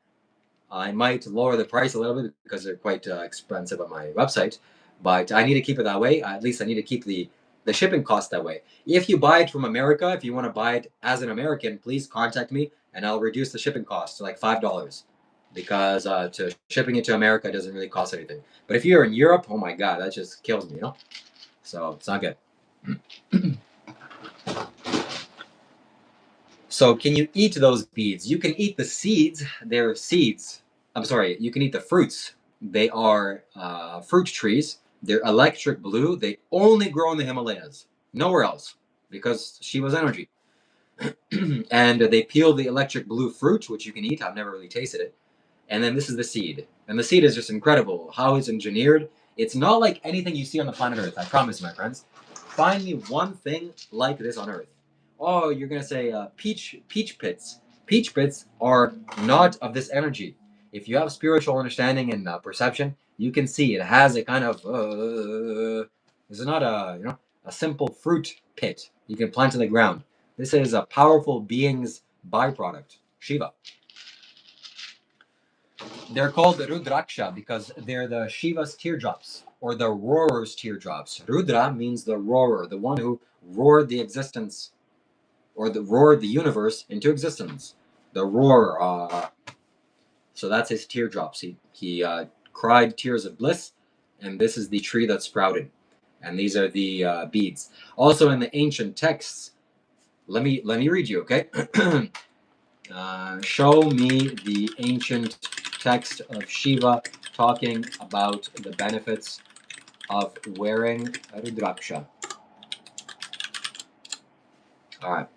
I might lower the price a little bit because they're quite expensive on my website, but I need to keep it that way. At least I need to keep the shipping cost that way. If you buy it from America, if you want to buy it as an American, please contact me and I'll reduce the shipping cost to like $5 because to shipping it to America doesn't really cost anything. But if you're in Europe, oh my God, that just kills me, you know? So it's not good. So can you eat those beads? You can eat the seeds. They're seeds. I'm sorry, you can eat the fruits. They are fruit trees. They're electric blue. They only grow in the Himalayas, nowhere else, because Shiva's energy. And they peel the electric blue fruit, which you can eat. I've never really tasted it. And then this is the seed. And the seed is just incredible. How it's engineered. It's not like anything you see on the planet Earth. I promise, my friends. Find me one thing like this on Earth. Oh, you're gonna say peach pits. Peach pits are not of this energy. If you have spiritual understanding and perception, you can see it has a kind of. This is not a simple fruit pit you can plant in the ground. This is a powerful being's byproduct, Shiva. They're called Rudraksha because they're the Shiva's teardrops or the roarer's teardrops. Rudra means the roarer, the one who roared the existence or roared the universe into existence. The roarer. So that's his teardrops. He cried tears of bliss, and this is the tree that sprouted. And these are the beads. Also in the ancient texts, let me read you, okay? Show me the ancient text of Shiva talking about the benefits of wearing Rudraksha. All right.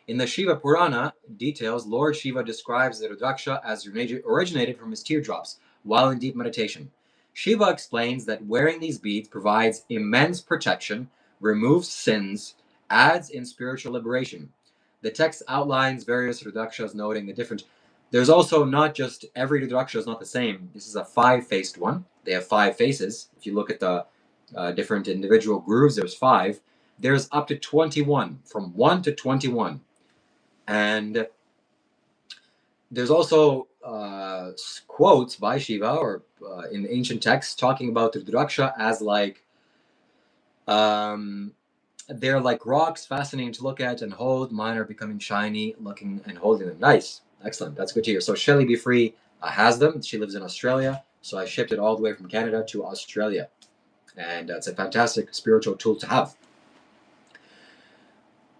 In the Shiva Purana details, Lord Shiva describes the Rudraksha as originated from his teardrops while in deep meditation. Shiva explains that wearing these beads provides immense protection, removes sins, adds in spiritual liberation. The text outlines various Rudrakshas, noting the different. There's also not just every Rudraksha is not the same. This is a 5-faced one. They have 5 faces. If you look at the different individual grooves, there's 5. There's up to 21, from 1 to 21. And there's also quotes by Shiva or in the ancient texts talking about the Rudraksha as like they're like rocks, fascinating to look at and hold. Mine are becoming shiny, looking and holding them. Nice, excellent. That's good to hear. So Shelly Be Free has them. She lives in Australia, so I shipped it all the way from Canada to Australia, and it's a fantastic spiritual tool to have.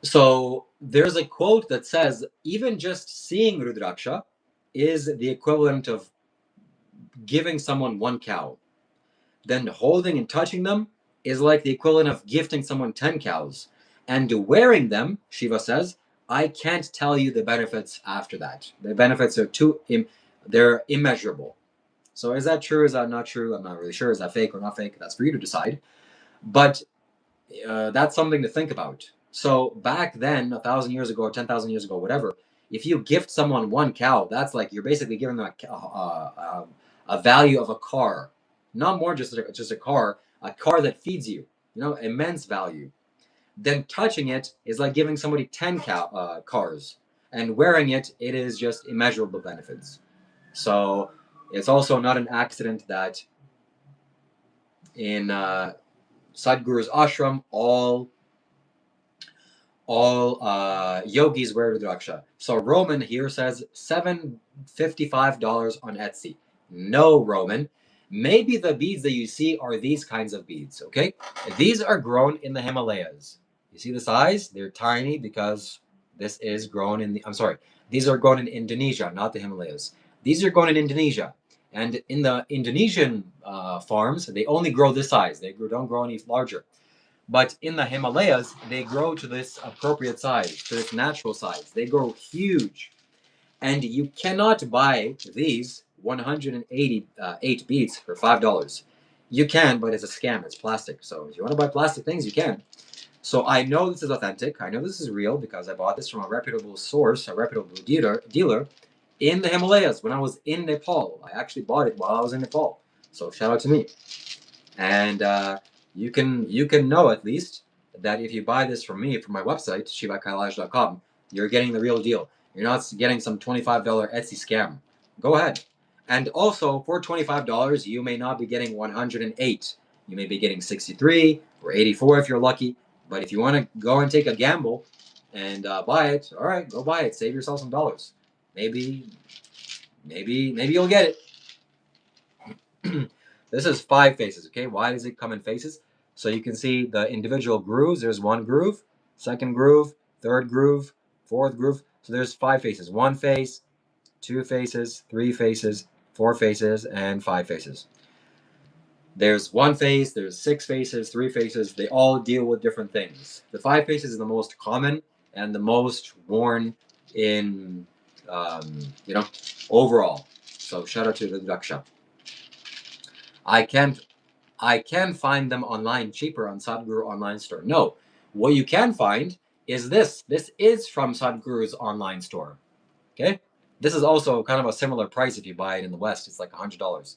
So there's a quote that says, even just seeing Rudraksha is the equivalent of giving someone 1 cow. Then holding and touching them is like the equivalent of gifting someone 10 cows. And wearing them, Shiva says, I can't tell you the benefits after that. The benefits are they're immeasurable. So is that true? Is that not true? I'm not really sure. Is that fake or not fake? That's for you to decide. But that's something to think about. So back then, 1,000 years ago, or 10,000 years ago, whatever, if you gift someone 1 cow, that's like you're basically giving them a value of a car, not more just a car that feeds you. You know, immense value. Then touching it is like giving somebody 10 cars, and wearing it, it is just immeasurable benefits. So it's also not an accident that in Sadhguru's ashram, all yogis wear Rudraksha. So Roman here says $755 on Etsy. No, Roman. Maybe the beads that you see are these kinds of beads, okay? These are grown in the Himalayas. You see the size? They're tiny because this is grown in these are grown in Indonesia, not the Himalayas. These are grown in Indonesia. And in the Indonesian farms, they only grow this size. They don't grow any larger. But in the Himalayas, they grow to this appropriate size, to this natural size. They grow huge. And you cannot buy these 188 beads for $5. You can, but it's a scam. It's plastic. So if you want to buy plastic things, you can. So I know this is authentic. I know this is real because I bought this from a reputable source, a reputable dealer in the Himalayas when I was in Nepal. I actually bought it while I was in Nepal. So shout out to me. And you can know at least that if you buy this from me, from my website, shivakailash.com, you're getting the real deal. You're not getting some $25 Etsy scam. Go ahead. And also, for $25, you may not be getting 108. You may be getting 63 or 84 if you're lucky. But if you want to go and take a gamble and buy it, all right, go buy it. Save yourself some dollars. Maybe you'll get it. This is 5 faces, okay? Why does it come in faces? So you can see the individual grooves. There's one groove, second groove, third groove, fourth groove. So there's 5 faces. 1 face, 2 faces, 3 faces, 4 faces, and 5 faces. There's 1 face, there's 6 faces, 3 faces. They all deal with different things. The 5 faces is the most common and the most worn in, overall. So shout out to the Daksha. I can find them online cheaper on Sadhguru online store. No, what you can find is this. This is from Sadhguru's online store. Okay, this is also kind of a similar price if you buy it in the West. It's like $100.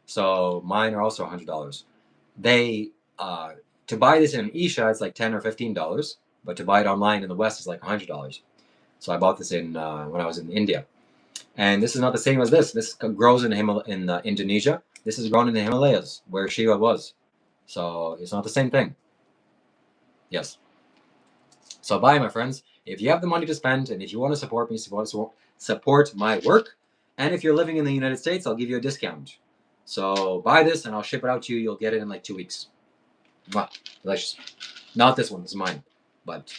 So mine are also $100. They to buy this in Isha, it's like $10 or $15, but to buy it online in the West is like $100. So I bought this in when I was in India. And this is not the same as this. This grows in Indonesia. This is grown in the Himalayas, where Shiva was. So it's not the same thing. Yes. So bye, my friends. If you have the money to spend, and if you want to support me, support my work, and if you're living in the United States, I'll give you a discount. So buy this, and I'll ship it out to you. You'll get it in like 2 weeks. Wow, delicious. Not this one. This is mine, but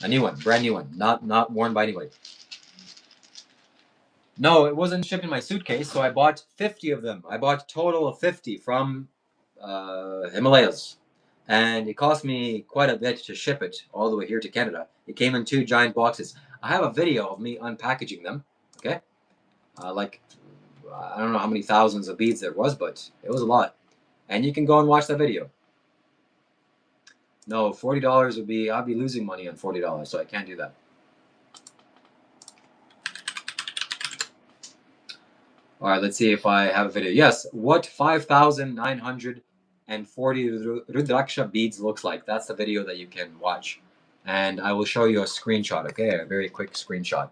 a new one, brand new one, not worn by anybody. No, it wasn't shipped in my suitcase, so I bought 50 of them. I bought a total of 50 from Himalayas. And it cost me quite a bit to ship it all the way here to Canada. It came in 2 giant boxes. I have a video of me unpackaging them, okay? I don't know how many thousands of beads there was, but it was a lot. And you can go and watch that video. No, $40 would be, I'd be losing money on $40, so I can't do that. All right, let's see if I have a video. Yes, what 5,940 Rudraksha beads looks like. That's the video that you can watch. And I will show you a screenshot, okay? A very quick screenshot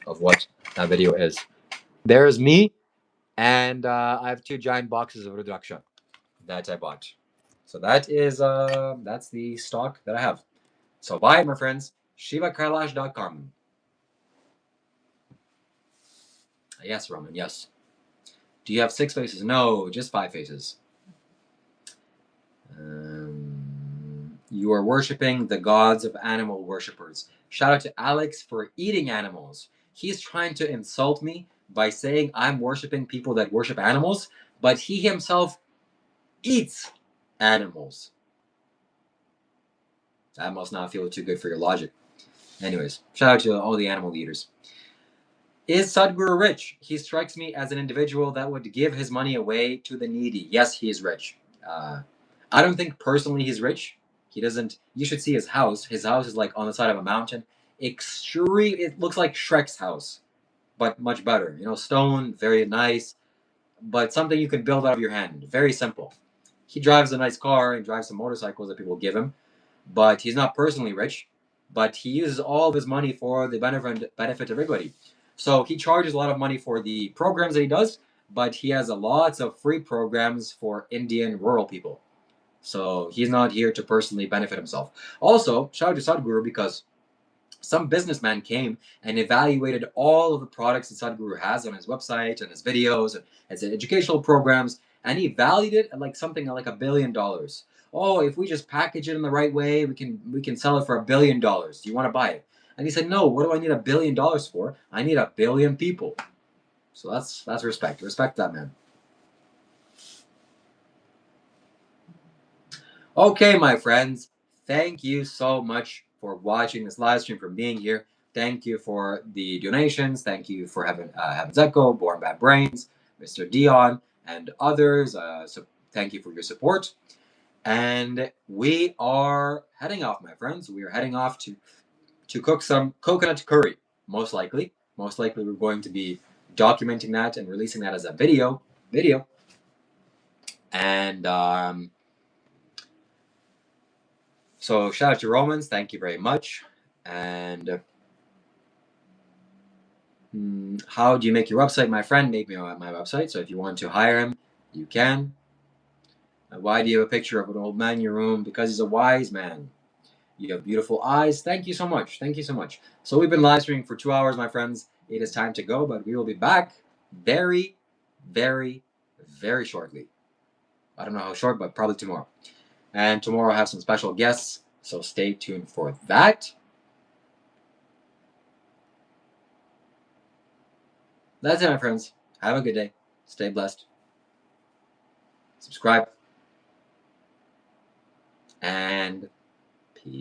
of what that video is. There's me, and I have 2 giant boxes of Rudraksha that I bought. So that is, that's the stock that I have. So buy it, my friends. ShivaKailash.com. Yes, Roman, yes. Do you have 6 faces? No, just 5 faces. You are worshipping the gods of animal worshippers. Shout out to Alex for eating animals. He's trying to insult me by saying I'm worshipping people that worship animals, but he himself eats animals. That must not feel too good for your logic. Anyways, shout out to all the animal eaters. Is Sadhguru rich? He strikes me as an individual that would give his money away to the needy. Yes, he is rich. I don't think personally he's rich. He doesn't. You should see his house. His house is like on the side of a mountain. Extreme. It looks like Shrek's house, but much better. Stone, very nice, but something you can build out of your hand. Very simple. He drives a nice car and drives some motorcycles that people give him, but he's not personally rich. But he uses all of his money for the benefit of everybody. So he charges a lot of money for the programs that he does, but he has lots of free programs for Indian rural people. So he's not here to personally benefit himself. Also, shout out to Sadhguru because some businessman came and evaluated all of the products that Sadhguru has on his website and his videos and his educational programs, and he valued it at like something like $1 billion. Oh, if we just package it in the right way, we can sell it for $1 billion. Do you want to buy it? And he said, no, what do I need $1 billion for? I need 1 billion people. So that's respect. Respect that man. Okay, my friends, thank you so much for watching this live stream, for being here. Thank you for the donations. Thank you for having Zeko, Born Bad Brains, Mr. Dion, and others. So thank you for your support. And we are heading off, my friends. We are heading off to cook some coconut curry, most likely. Most likely we're going to be documenting that and releasing that as a video. And so shout out to Romans. Thank you very much. And how do you make your website? My friend made me my website. So if you want to hire him, you can. Why do you have a picture of an old man in your room? Because he's a wise man. You have beautiful eyes. Thank you so much. Thank you so much. So we've been live streaming for 2 hours, my friends. It is time to go, but we will be back very, very, very shortly. I don't know how short, but probably tomorrow. And tomorrow I have some special guests, so stay tuned for that. That's it, my friends. Have a good day. Stay blessed. Subscribe. And peace.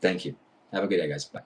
Thank you. Have a good day, guys. Bye.